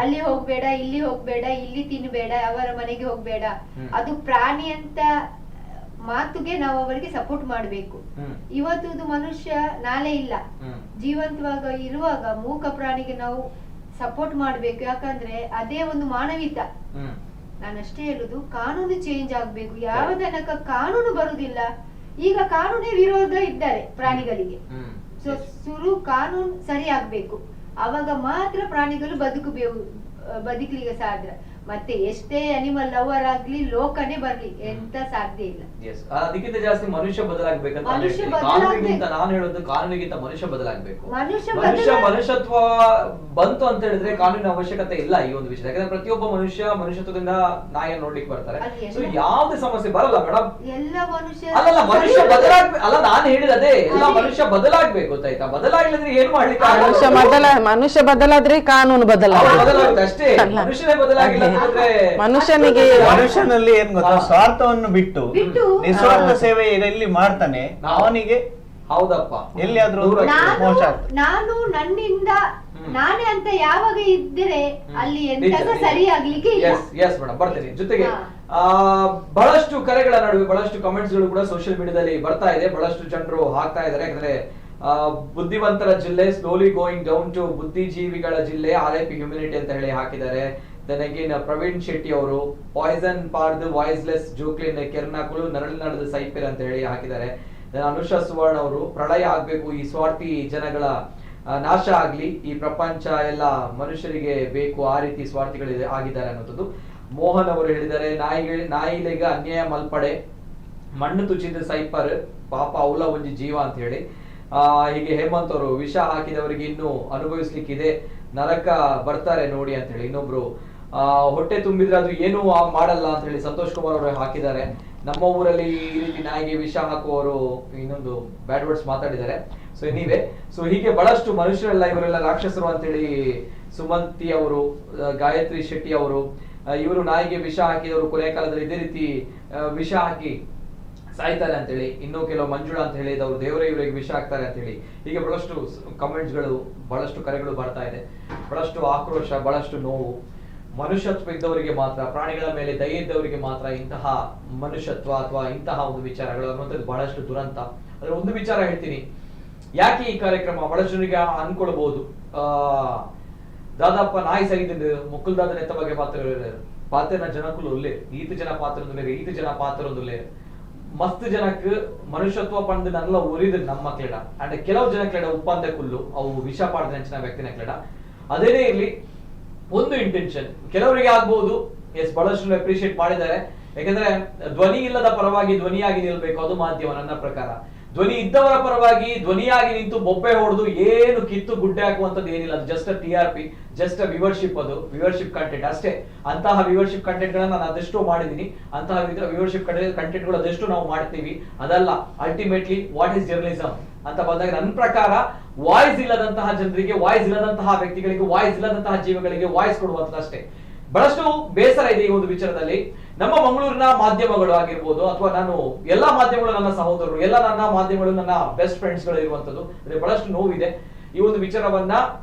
D: ಅಲ್ಲಿ ಹೋಗ್ಬೇಡ, ಇಲ್ಲಿ ಹೋಗ್ಬೇಡ, ಇಲ್ಲಿ ತಿನ್ಬೇಡ, ಅವರ ಮನೆಗೆ ಹೋಗ್ಬೇಡ. ಅದು ಪ್ರಾಣಿ ಅಂತ ಮಾತುಗೆ ನಾವು ಅವರಿಗೆ ಸಪೋರ್ಟ್ ಮಾಡ್ಬೇಕು. ಇವತ್ತು ಮನುಷ್ಯ ನಾಳೆ ಇಲ್ಲ, ಜೀವಂತವಾಗ ಇರುವಾಗ ಮೂಕ ಪ್ರಾಣಿಗೆ ನಾವು ಸಪೋರ್ಟ್ ಮಾಡ್ಬೇಕು. ಯಾಕಂದ್ರೆ ಅದೇ ಒಂದು ಮಾನವೀಯತೆ. ನಾನಷ್ಟೇ ಹೇಳುದು, ಕಾನೂನು ಚೇಂಜ್ ಆಗ್ಬೇಕು. ಯಾವ ತನಕ ಕಾನೂನು ಬರುದಿಲ್ಲ, ಈಗ ಕಾನೂನೇ ವಿರೋಧ ಇದ್ದಾರೆ ಪ್ರಾಣಿಗಳಿಗೆ. ಸೊ ಶುರು ಕಾನೂನು ಸರಿ ಆಗ್ಬೇಕು, ಅವಾಗ ಮಾತ್ರ ಪ್ರಾಣಿಗಳು ಬದುಕಲಿಕ್ಕೆ ಸಾಧ್ಯ. ಮತ್ತೆ ಎಷ್ಟೇ ಅನಿಮಲ್ ಲವರ್ ಆಗ್ಲಿ, ಲೋಕನೇ ಬರ್ಲಿ, ಎಂತ ಸಾಧ್ಯ ಇಲ್ಲ.
A: ಅದಕ್ಕಿಂತ ಜಾಸ್ತಿ ಮನುಷ್ಯ ಬದಲಾಗಬೇಕಂತ ನಾನು ಹೇಳೋದು, ಕಾನೂನಿಗಿಂತ ಮನುಷ್ಯ ಬದಲಾಗಬೇಕು. ಮನುಷ್ಯತ್ವ ಬಂತು ಅಂತ ಹೇಳಿದ್ರೆ ಕಾನೂನಿನ ಅವಶ್ಯಕತೆ ಇಲ್ಲ ಈ ಒಂದು ವಿಷಯ. ಯಾಕಂದ್ರೆ ಪ್ರತಿಯೊಬ್ಬ ಮನುಷ್ಯತ್ವದಿಂದ ನಾಯಿಯನ್ನು ನೋಡ್ಲಿಕ್ಕೆ ಬರ್ತಾರೆ. ಸೊ ಯಾವ್ದೇ ಸಮಸ್ಯೆ ಬರಲ್ಲ ಮೇಡಮ್.
D: ಎಲ್ಲ ಮನುಷ್ಯ
A: ಮನುಷ್ಯ ಬದಲಾಗ್ಬೇಕು ಅಲ್ಲ, ನಾನು ಹೇಳಿದದೇ, ಎಲ್ಲ ಮನುಷ್ಯ ಬದಲಾಗ್ಬೇಕು, ಗೊತ್ತಾಯ್ತಾ? ಬದಲಾಗಿಲ್ಲದ್ರೆ ಏನು ಮಾಡ್ಲಿಕ್ಕೆ
C: ಮನುಷ್ಯ ಬದಲಾದ್ರೆ ಕಾನೂನು
A: ಬದಲಾಗುತ್ತೆ ಅಷ್ಟೇ. ಮನುಷ್ಯನೇ ಬದಲಾಗಿಲ್ಲ
E: ಮನುಷ್ಯನಲ್ಲಿ ಏನ್ ಗೊತ್ತಾ, ಸ್ವಾರ್ಥವನ್ನು ಬಿಟ್ಟು ನಿಸ್ವಾರ್ಥ ಸೇವೆ ಎಲ್ಲಿ ಮಾಡ್ತಾನೆ ಅವನಿಗೆ
A: ಹೌದಪ್ಪ
E: ಎಲ್ಲಿಯಾದ್ರೂ
D: ನಾನು ನನ್ನಿಂದ ನಾನೇ ಅಂತ ಯಾವಾಗ ಇದ್ದರೆ ಅಲ್ಲಿ ಎಂತ ಸರಿ ಆಗ್ಲಿಕ್ಕೆ ಇಲ್ಲ.
A: ಎಸ್ ಮೇಡಮ್, ಬರ್ತೀನಿ. ಜೊತೆಗೆ ಬಹಳಷ್ಟು ಕರೆಗಳ ನಡುವೆ ಬಹಳಷ್ಟು ಕಮೆಂಟ್ಸ್ ಗಳು ಕೂಡ ಸೋಷಿಯಲ್ ಮೀಡಿಯಾದಲ್ಲಿ ಬರ್ತಾ ಇದೆ. ಬಹಳಷ್ಟು ಜನರು ಹಾಕ್ತಾ ಇದ್ದಾರೆ. ಯಾಕಂದ್ರೆ ಬುದ್ಧಿವಂತರ ಜಿಲ್ಲೆ ಸ್ಲೋಲಿ ಗೋಯಿಂಗ್ ಡೌನ್ ಟು ಬುದ್ಧಿಜೀವಿಗಳ ಜಿಲ್ಲೆ, RIP ಹ್ಯೂಮಿನಿಟಿ ಅಂತ ಹೇಳಿ ಹಾಕಿದ್ದಾರೆ. ಪ್ರವೀಣ್ ಶೆಟ್ಟಿ ಅವರು ಪಾಯ್ಸನ್ ಪಾರ್ದು ವಾಯ್ಸ್ಲೆಸ್ ಜೋಕ್ಲಿನ್ ಕೆರ್ನಾಕುಲು ನರಳಿನಾಡದ ಸೈಪೇರ್ ಅಂತ ಹೇಳಿ ಹಾಕಿದ್ದಾರೆ. ಅನುಷಾ ಸುವರ್ಣ ಅವರು ಪ್ರಳಯ ಆಗ್ಬೇಕು, ಈ ಸ್ವಾರ್ಥಿ ಜನಗಳ ನಾಶ ಆಗ್ಲಿ, ಈ ಪ್ರಪಂಚ ಎಲ್ಲ ಮನುಷ್ಯರಿಗೆ ಬೇಕು, ಆ ರೀತಿ ಸ್ವಾರ್ಥಿಗಳು ಆಗಿದ್ದಾರೆ ಅನ್ನೋದು. ಮೋಹನ್ ಅವರು ಹೇಳಿದ್ದಾರೆ, ನಾಯಿಲೆಗ ಅನ್ಯಾಯ ಮಲ್ಪಡೆ ಮಣ್ಣು ತುಚಿದ ಸೈಪರ್ ಪಾಪ ಅವಲ ಒಂಜಿ ಜೀವ ಅಂತ ಹೇಳಿ. ಹೀಗೆ ಹೇಮಂತ್ ಅವರು, ವಿಷ ಹಾಕಿದವರಿಗೆ ಇನ್ನು ಅನುಭವಿಸ್ಲಿಕ್ಕಿದೆ, ನರಕ ಬರ್ತಾರೆ ನೋಡಿ ಅಂತ ಹೇಳಿ. ಇನ್ನೊಬ್ರು, ಹೊಟ್ಟೆ ತುಂಬಿದ್ರೆ ಅದು ಏನು ಮಾಡಲ್ಲ ಅಂತ ಹೇಳಿ ಸಂತೋಷ್ ಕುಮಾರ್ ಅವರು ಹಾಕಿದ್ದಾರೆ. ನಮ್ಮ ಊರಲ್ಲಿ ಈ ರೀತಿ ನಾಯಿಗೆ ವಿಷ ಹಾಕುವವರು ಇನ್ನೊಂದು ಬ್ಯಾಡ್ ವರ್ಡ್ಸ್ ಮಾತಾಡಿದ್ದಾರೆ. ಸೊ ಸೊ ಹೀಗೆ ಬಹಳಷ್ಟು ಮನುಷ್ಯರೆಲ್ಲ ಇವರೆಲ್ಲ ರಾಕ್ಷಸರು ಅಂತ ಹೇಳಿ ಸುಮಂತಿ ಅವರು, ಗಾಯತ್ರಿ ಶೆಟ್ಟಿ ಅವರು, ಇವರು ನಾಯಿಗೆ ವಿಷ ಹಾಕಿದವರು ಕೊನೆ ಕಾಲದಲ್ಲಿ ಇದೇ ರೀತಿ ವಿಷ ಹಾಕಿ ಸಾಯ್ತಾರೆ ಅಂತ ಹೇಳಿ. ಇನ್ನು ಕೆಲವು ಮಂಜುಳಾ ಅಂತ ಹೇಳಿದವರು ದೇವರೇ ಇವರಿಗೆ ವಿಷ ಹಾಕ್ತಾರೆ ಅಂತ ಹೇಳಿ. ಹೀಗೆ ಬಹಳಷ್ಟು ಕಮೆಂಟ್ಸ್ ಗಳು, ಬಹಳಷ್ಟು ಕರೆಗಳು ಬರ್ತಾ ಇದೆ. ಬಹಳಷ್ಟು ಆಕ್ರೋಶ, ಬಹಳಷ್ಟು ನೋವು. ಮನುಷ್ಯತ್ವ ಇದ್ದವರಿಗೆ ಮಾತ್ರ, ಪ್ರಾಣಿಗಳ ಮೇಲೆ ದಯೆ ಇದ್ದವರಿಗೆ ಮಾತ್ರ ಇಂತಹ ಮನುಷ್ಯತ್ವ ಅಥವಾ ಇಂತಹ ಒಂದು ವಿಚಾರಗಳು ಅನ್ನುವಂಥದ್ದು ಬಹಳಷ್ಟು ದುರಂತ. ಅದ್ರ ಒಂದು ವಿಚಾರ ಹೇಳ್ತೀನಿ, ಯಾಕೆ ಈ ಕಾರ್ಯಕ್ರಮ ಬಹಳಷ್ಟು ಜನರಿಗೆ ಅನ್ಕೊಳ್ಬಹುದು, ದಾದಾಪ ನಾಯಿ ಸಹಿತ ಮುಕ್ಕುಲ್ದಾದ ನೆತ್ತ ಬಗ್ಗೆ ಪಾತ್ರನ ಜನಕ್ಕೂ ಉಲ್ಲೆ ಈತ ಜನ ಪಾತ್ರ ಈತ ಜನ ಪಾತ್ರ ಮಸ್ತ್ ಜನಕ್ಕೆ ಮನುಷ್ಯತ್ವ ಪಂದು ನಲ್ಲ ಉರಿದ ನಮ್ಮ ಮಕ್ಳಿಡ ಅಂಡ್ ಕೆಲವು ಜನಕ್ಲಿಡ ಉಪ್ಪಂದ ಕುಲ್ಲು ಅವು ವಿಷ ಪಾಡ್ದ ನೆಂಚಿನ ವ್ಯಕ್ತಿನಕ್ಲಿಡ. ಅದೇನೇ ಇರ್ಲಿ, ಒಂದು ಇಂಟೆನ್ಷನ್ ಕೆಲವರಿಗೆ ಆಗ್ಬಹುದು. ಎಸ್, ಬಹಳಷ್ಟು ಅಪ್ರಿಶಿಯೇಟ್ ಮಾಡಿದ್ದಾರೆ. ಯಾಕಂದ್ರೆ ಧ್ವನಿ ಇಲ್ಲದ ಪರವಾಗಿ ಧ್ವನಿಯಾಗಿ ನಿಲ್ಬೇಕು, ಅದು ಮಾಧ್ಯಮ ನನ್ನ ಪ್ರಕಾರ. ಧ್ವನಿ ಇದ್ದವರ ಪರವಾಗಿ ಧ್ವನಿಯಾಗಿ ನಿಂತು ಬೊಬ್ಬೆ ಹೊಡೆದು ಏನು ಕಿತ್ತು ಗುಡ್ಡೆ ಹಾಕುವಂತದ್ದು ಏನಿಲ್ಲ. ಅದು ಜಸ್ಟ್ TRP, ಜಸ್ಟ್ ವ್ಯೂವರ್ಶಿಪ್, ಅದು ವ್ಯೂವರ್ಶಿಪ್ ಕಂಟೆಂಟ್ ಅಷ್ಟೇ. ಅಂತಹ ವ್ಯೂವರ್ಶಿಪ್ ಕಂಟೆಂಟ್ ಗಳನ್ನ ನಾನು ಅದೆಷ್ಟೋ ಮಾಡಿದೀನಿ. ಅಂತಹ ವ್ಯೂವರ್ಶಿಪ್ ಕಂಟೆಂಟ್ ಗಳು ಅದೆಷ್ಟು ನಾವು ಮಾಡ್ತೀವಿ, ಅದಲ್ಲ. ಅಲ್ಟಿಮೇಟ್ಲಿ ವಾಟ್ ಈಸ್ ಜರ್ನಲಿಸಂ ಅಂತ ಬಂದಾಗ ನನ್ನ ಪ್ರಕಾರ ವಾಯ್ಸ್ ಇಲ್ಲದಂತಹ ಜನರಿಗೆ, ವಾಯ್ಸ್ ಇಲ್ಲದಂತಹ ವ್ಯಕ್ತಿಗಳಿಗೆ, ವಾಯ್ಸ್ ಇಲ್ಲದಂತಹ ಜೀವಗಳಿಗೆ ವಾಯ್ಸ್ ಕೊಡುವಂಥದ್ದು ಅಷ್ಟೇ. ಬಹಳಷ್ಟು ಬೇಸರ ಇದೆ ಈ ಒಂದು ವಿಚಾರದಲ್ಲಿ. ನಮ್ಮ ಮಂಗಳೂರಿನ ಮಾಧ್ಯಮಗಳು ಆಗಿರ್ಬೋದು, ಅಥವಾ ನಾನು ಎಲ್ಲಾ ಮಾಧ್ಯಮಗಳು ನನ್ನ ಸಹೋದರರು, ಎಲ್ಲ ನನ್ನ ಮಾಧ್ಯಮಗಳು ನನ್ನ ಬೆಸ್ಟ್ ಫ್ರೆಂಡ್ಸ್ ಗಳು ಇರುವಂತದ್ದು. ಬಹಳಷ್ಟು ನೋವಿದೆ. ಈ ಒಂದು ವಿಚಾರವನ್ನ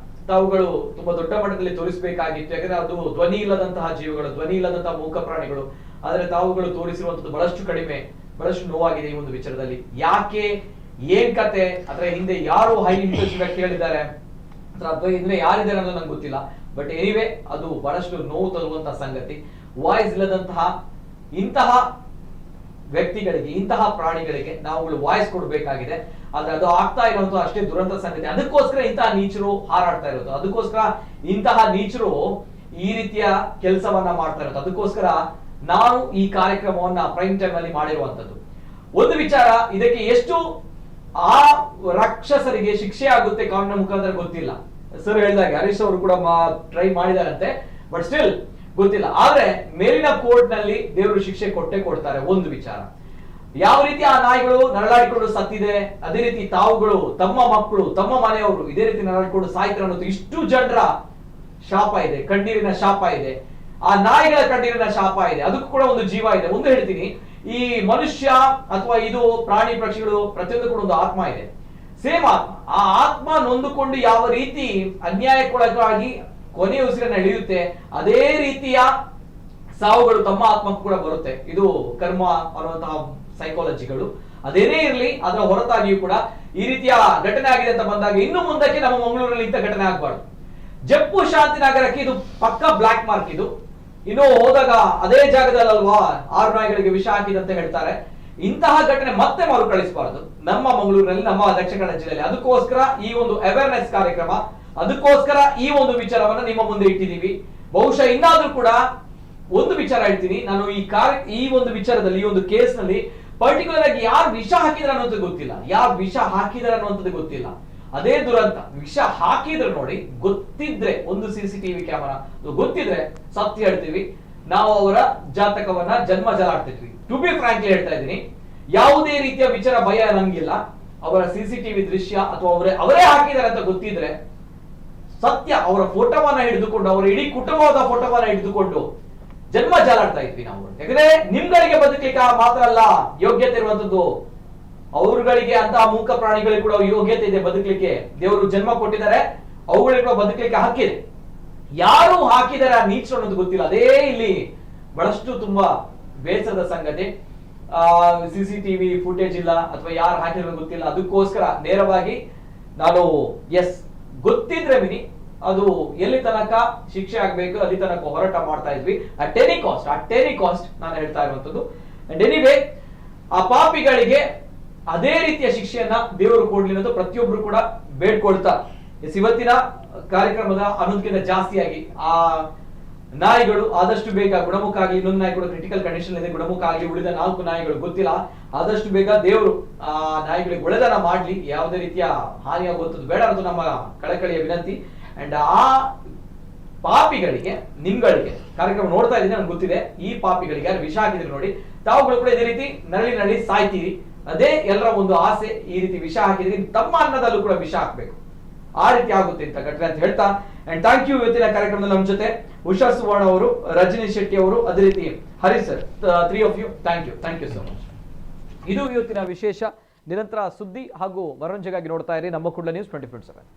A: ತಾವುಗಳು ತುಂಬಾ ದೊಡ್ಡ ಮಟ್ಟದಲ್ಲಿ ತೋರಿಸಬೇಕಾಗಿತ್ತು. ಯಾಕಂದ್ರೆ ಅದು ಧ್ವನಿ ಇಲ್ಲದಂತಹ ಜೀವಗಳು, ಧ್ವನಿ ಇಲ್ಲದಂತಹ ಮೂಕ ಪ್ರಾಣಿಗಳು. ಆದ್ರೆ ತಾವುಗಳು ತೋರಿಸಿರುವಂತದ್ದು ಬಹಳಷ್ಟು ಕಡಿಮೆ. ಬಹಳಷ್ಟು ನೋವಾಗಿದೆ ಈ ಒಂದು ವಿಚಾರದಲ್ಲಿ. ಯಾಕೆ, ಏನ್ ಕತೆ, ಅದರ ಹಿಂದೆ ಯಾರು ಹೈ ಇಂಟೆನ್ಸಿವ್ ಆಗಿ ಕೇಳಿದ್ದಾರೆ ಅಥವಾ ಹಿಂದೆ ಯಾರಿದ್ದಾರೆ ಅನ್ನೋದು ನಂಗೆ ಗೊತ್ತಿಲ್ಲ. ಬಟ್ ಎನಿವೆ ಅದು ಬಹಳಷ್ಟು ನೋವು ತರುವಂತಹ ಸಂಗತಿ. ವಾಯ್ಸ್ ಇಲ್ಲದಂತಹ ಇಂತಹ ವ್ಯಕ್ತಿಗಳಿಗೆ, ಇಂತಹ ಪ್ರಾಣಿಗಳಿಗೆ ನಾವುಗಳು ವಾಯ್ಸ್ ಕೊಡಬೇಕಾಗಿದೆ. ಆದ್ರೆ ಅದು ಆಗ್ತಾ ಇರುವಂತಹ ಅಷ್ಟೇ ದುರಂತ ಸಂಗತಿ. ಅದಕ್ಕೋಸ್ಕರ ಇಂತಹ ನೀಚರು ಹಾರಾಡ್ತಾ ಇರೋದು, ಅದಕ್ಕೋಸ್ಕರ ಇಂತಹ ನೀಚರು ಈ ರೀತಿಯ ಕೆಲಸವನ್ನ ಮಾಡ್ತಾ ಇರೋದು, ಅದಕ್ಕೋಸ್ಕರ ನಾವು ಈ ಕಾರ್ಯಕ್ರಮವನ್ನ ಪ್ರೈಮ್ ಟೈಮ್ ಅಲ್ಲಿ ಮಾಡಿರುವಂತದ್ದು. ಒಂದು ವಿಚಾರ, ಇದಕ್ಕೆ ಎಷ್ಟು ಆ ರಾಕ್ಷಸರಿಗೆ ಶಿಕ್ಷೆ ಆಗುತ್ತೆ ಕಾನೂನಿನ ಮುಖಾಂತರ ಗೊತ್ತಿಲ್ಲ. ಸರ್ ಹೇಳಿದಾಗ ಹರೀಶ್ ಅವರು ಕೂಡ ಟ್ರೈ ಮಾಡಿದಾರಂತೆ, ಬಟ್ ಸ್ಟಿಲ್ ಗೊತ್ತಿಲ್ಲ. ಆದ್ರೆ ಮೇಲಿನ ಕೋರ್ಟ್ ನಲ್ಲಿ ದೇವರು ಶಿಕ್ಷೆ ಕೊಟ್ಟೆ ಕೊಡ್ತಾರೆ. ಒಂದು ವಿಚಾರ, ಯಾವ ರೀತಿ ಆ ನಾಯಿಗಳು ನರಳಾಡಿಕೊಂಡು ಸತ್ತಿದೆ, ಅದೇ ರೀತಿ ತಾವುಗಳು, ತಮ್ಮ ಮಕ್ಕಳು, ತಮ್ಮ ಮನೆಯವರು ಇದೇ ರೀತಿ ನರಳಾಡಿಕೊಂಡು ಸಾಯ್ತಾರೆ ಅನ್ನೋದು ಇಷ್ಟು ಜನರ ಶಾಪ ಇದೆ, ಕಣ್ಣೀರಿನ ಶಾಪ ಇದೆ. ಆ ನಾಯಿಗಳ ಕಣ್ಣೀರಿನ ಶಾಪ ಇದೆ, ಅದಕ್ಕೂ ಕೂಡ ಒಂದು ಜೀವ ಇದೆ. ಒಂದು ಹೇಳ್ತೀನಿ, ಈ ಮನುಷ್ಯ ಅಥವಾ ಇದು ಪ್ರಾಣಿ ಪಕ್ಷಿಗಳು ಪ್ರತಿಯೊಂದು ಕೂಡ ಒಂದು ಆತ್ಮ ಇದೆ, ಸೇಮ್ ಆತ್ಮ. ಆ ಆತ್ಮ ನೊಂದುಕೊಂಡು ಯಾವ ರೀತಿ ಅನ್ಯಾಯಕ್ಕೊಳಗಾಗಿ ಕೊನೆಯ ಉಸಿರನ್ನ ಎಳೆಯುತ್ತೆ, ಅದೇ ರೀತಿಯ ಸಾವುಗಳು ತಮ್ಮ ಆತ್ಮಕ್ಕೂ ಕೂಡ ಬರುತ್ತೆ. ಇದು ಕರ್ಮ ಅನ್ನುವಂತಹ ಸೈಕಾಲಜಿಗಳು. ಅದೇನೇ ಇರಲಿ, ಅದರ ಹೊರತಾಗಿಯೂ ಕೂಡ ಈ ರೀತಿಯ ಘಟನೆ ಆಗಿದೆ ಅಂತ ಬಂದಾಗ ಇನ್ನು ಮುಂದಕ್ಕೆ ನಮ್ಮ ಮಂಗಳೂರಲ್ಲಿ ಇಂಥ ಘಟನೆ ಆಗಬಾರ್ದು. ಜಪ್ಪು ಶಾಂತಿನಗರಕ್ಕೆ ಇದು ಪಕ್ಕ ಬ್ಲಾಕ್ ಮಾರ್ಕ್. ಇದು ಇನ್ನು ಹೋದಾಗ ಅದೇ ಜಾಗದಲ್ಲಲ್ವಾ 6 ನಾಯಿಗಳಿಗೆ ವಿಷ ಹಾಕಿದಂತ ಹೇಳ್ತಾರೆ. ಇಂತಹ ಘಟನೆ ಮತ್ತೆ ಮರುಕಳಿಸಬಾರದು ನಮ್ಮ ಮಂಗಳೂರಿನಲ್ಲಿ, ನಮ್ಮ ದಕ್ಷಿಣ ಕನ್ನಡ ಜಿಲ್ಲೆಯಲ್ಲಿ. ಅದಕ್ಕೋಸ್ಕರ ಈ ಒಂದು ಅವೇರ್ನೆಸ್ ಕಾರ್ಯಕ್ರಮ, ಅದಕ್ಕೋಸ್ಕರ ಈ ಒಂದು ವಿಚಾರವನ್ನ ನಿಮ್ಮ ಮುಂದೆ ಇಟ್ಟಿದ್ದೀವಿ. ಬಹುಶಃ ಇನ್ನಾದ್ರೂ ಕೂಡ ಒಂದು ವಿಚಾರ ಹೇಳ್ತೀನಿ ನಾನು, ಈ ಒಂದು ವಿಚಾರದಲ್ಲಿ, ಈ ಒಂದು ಕೇಸ್ ನಲ್ಲಿ ಪರ್ಟಿಕ್ಯುಲರ್ ಆಗಿ ಯಾರು ವಿಷ ಹಾಕಿದ್ರ ಅನ್ನೋದು ಗೊತ್ತಿಲ್ಲ, ಯಾರು ವಿಷ ಹಾಕಿದಾರೆ ಅನ್ನುವಂಥದ್ದು ಗೊತ್ತಿಲ್ಲ. ಅದೇ ದುರಂತ. ವಿಷ ಹಾಕಿದ್ರೆ ನೋಡಿ, ಗೊತ್ತಿದ್ರೆ ಒಂದು CCTV ಕ್ಯಾಮರಾ ಗೊತ್ತಿದ್ರೆ ಸತ್ಯ ಹೇಳ್ತೀವಿ, ನಾವು ಅವರ ಜಾತಕವನ್ನ ಜನ್ಮ ಜಲಾಡ್ತಿದ್ವಿ. ಟು ಬಿ ಫ್ರಾಂಕ್ಲಿ ಹೇಳ್ತಾ ಇದ್ದೀನಿ, ಯಾವುದೇ ರೀತಿಯ ವಿಚಾರ ಭಯ ನಂಗಿಲ್ಲ. ಅವರ CCTV ದೃಶ್ಯ ಅಥವಾ ಅವರೇ ಹಾಕಿದ್ದಾರೆ ಅಂತ ಗೊತ್ತಿದ್ರೆ ಸತ್ಯ, ಅವರ ಫೋಟೋವನ್ನ ಹಿಡಿದುಕೊಂಡು, ಅವರ ಇಡೀ ಕುಟುಂಬದ ಫೋಟೋವನ್ನ ಹಿಡಿದುಕೊಂಡು ಜನ್ಮ ಜಾಲಾಡ್ತಾ ಇದ್ವಿ ನಾವು. ಯಾಕಂದ್ರೆ ನಿಮ್ಗಳಿಗೆ ಬದುಕಲಿಕ್ಕೆ ಮಾತ್ರ ಅಲ್ಲ ಯೋಗ್ಯತೆ ಇರುವಂತದ್ದು, ಅವರುಗಳಿಗೆ ಅಂತಹ ಮೂಕ ಪ್ರಾಣಿಗಳಿಗೆ ಕೂಡ ಯೋಗ್ಯತೆ ಇದೆ ಬದುಕಲಿಕ್ಕೆ. ದೇವರು ಜನ್ಮ ಕೊಟ್ಟಿದ್ದಾರೆ, ಅವುಗಳಿಗೆ ಕೂಡ ಬದುಕಲಿಕ್ಕೆ ಹಕ್ಕಿದೆ. ಯಾರು ಹಾಕಿದ್ದಾರೆ ಆ ನೀಚರು ಅನ್ನೋದು ಗೊತ್ತಿಲ್ಲ. ಅದೇ ಇಲ್ಲಿ ಬಹಳಷ್ಟು ತುಂಬಾ ಬೇಸರದ ಸಂಗತಿ. CCTV ಫುಟೇಜ್ ಇಲ್ಲ ಅಥವಾ ಯಾರು ಹಾಕಿರೋದು ಗೊತ್ತಿಲ್ಲ. ಅದಕ್ಕೋಸ್ಕರ ನೇರವಾಗಿ ನಾನು ಗೊತ್ತಿದ್ರೆ ಮಿನಿ ಅದು ಎಲ್ಲಿ ತನಕ ಶಿಕ್ಷೆ ಆಗ್ಬೇಕು ಅಲ್ಲಿ ತನಕ ಹೋರಾಟ ಮಾಡ್ತಾ ಇದ್ವಿ. ಅಟ್ ಎನಿ ಕಾಸ್ಟ್ ನಾನು ಹೇಳ್ತಾ ಇರುವಂತದ್ದು. ಅಂಡ್ ಎನಿವೇ, ಆ ಪಾಪಿಗಳಿಗೆ ಅದೇ ರೀತಿಯ ಶಿಕ್ಷೆಯನ್ನ ದೇವರು ಕೊಡ್ಲಿ ಅನ್ನೋದು ಪ್ರತಿಯೊಬ್ರು ಕೂಡ ಬೇಡ್ಕೊಳ್ತಾ ಇವತ್ತಿನ ಕಾರ್ಯಕ್ರಮದ ಅನ್ನೋದಕ್ಕಿಂತ ಜಾಸ್ತಿಯಾಗಿ ಆ ನಾಯಿಗಳು ಆದಷ್ಟು ಬೇಗ ಗುಣಮುಖ ಆಗಲಿ. ಇನ್ನೊಂದು ನಾಯಿ ಕೂಡ ಕ್ರಿಟಿಕಲ್ ಕಂಡೀಷನ್ ಇದೆ, ಗುಣಮುಖ ಆಗಲಿ. ಉಳಿದ 4 ನಾಯಿಗಳು ಗೊತ್ತಿಲ್ಲ, ಆದಷ್ಟು ಬೇಗ ದೇವರು ಆ ನಾಯಿಗಳಿಗೆ ಒಳ್ಳೆದನ ಮಾಡ್ಲಿ. ಯಾವುದೇ ರೀತಿಯ ಹಾನಿಯಾಗುವಂಥದ್ದು ಬೇಡ ಅನ್ನೋದು ನಮ್ಮ ಕಳಕಳಿಯ ವಿನಂತಿ. ಅಂಡ್ ಆ ಪಾಪಿಗಳಿಗೆ, ನಿಮ್ಗಳಿಗೆ ಕಾರ್ಯಕ್ರಮ ನೋಡ್ತಾ ಇದ್ದೀನಿ, ನನ್ಗೆ ಗೊತ್ತಿದೆ, ಈ ಪಾಪಿಗಳಿಗೆ ಯಾರು ವಿಷ ಹಾಕಿದ್ರೆ ನೋಡಿ, ತಾವುಗಳು ಕೂಡ ಇದೇ ರೀತಿ ನರಳಿ ಸಾಯ್ತೀರಿ. ಅದೇ ಎಲ್ಲರ ಒಂದು ಆಸೆ. ಈ ರೀತಿ ವಿಷ ಹಾಕಿದ್ರೆ ತಮ್ಮ ಅನ್ನದಲ್ಲೂ ಕೂಡ ವಿಷ ಹಾಕ್ಬೇಕು, ಆ ರೀತಿ ಆಗುತ್ತೆ ಅಂತ ಘಟನೆ ಅಂತ ಹೇಳ್ತಾ. And thank you. ಇವತ್ತಿನ ಕಾರ್ಯಕ್ರಮದಲ್ಲಿ ನಮ್ಮ ಜೊತೆ ಉಷಾ ಸುವರ್ಣ ಅವರು, ರಜನಿ ಶೆಟ್ಟಿ ಅವರು, ಅದೇ ರೀತಿ Hari sir, 3 of you. Thank you so much. ಇದು ಇವತ್ತಿನ ವಿಶೇಷ. ನಿರಂತರ ಸುದ್ದಿ ಹಾಗೂ ಮನೋರಂಜನೆಗಾಗಿ ನೋಡ್ತಾ ಇರಿ ನಮ್ಮ ಕುಡ್ಲ ನ್ಯೂಸ್ 24/7.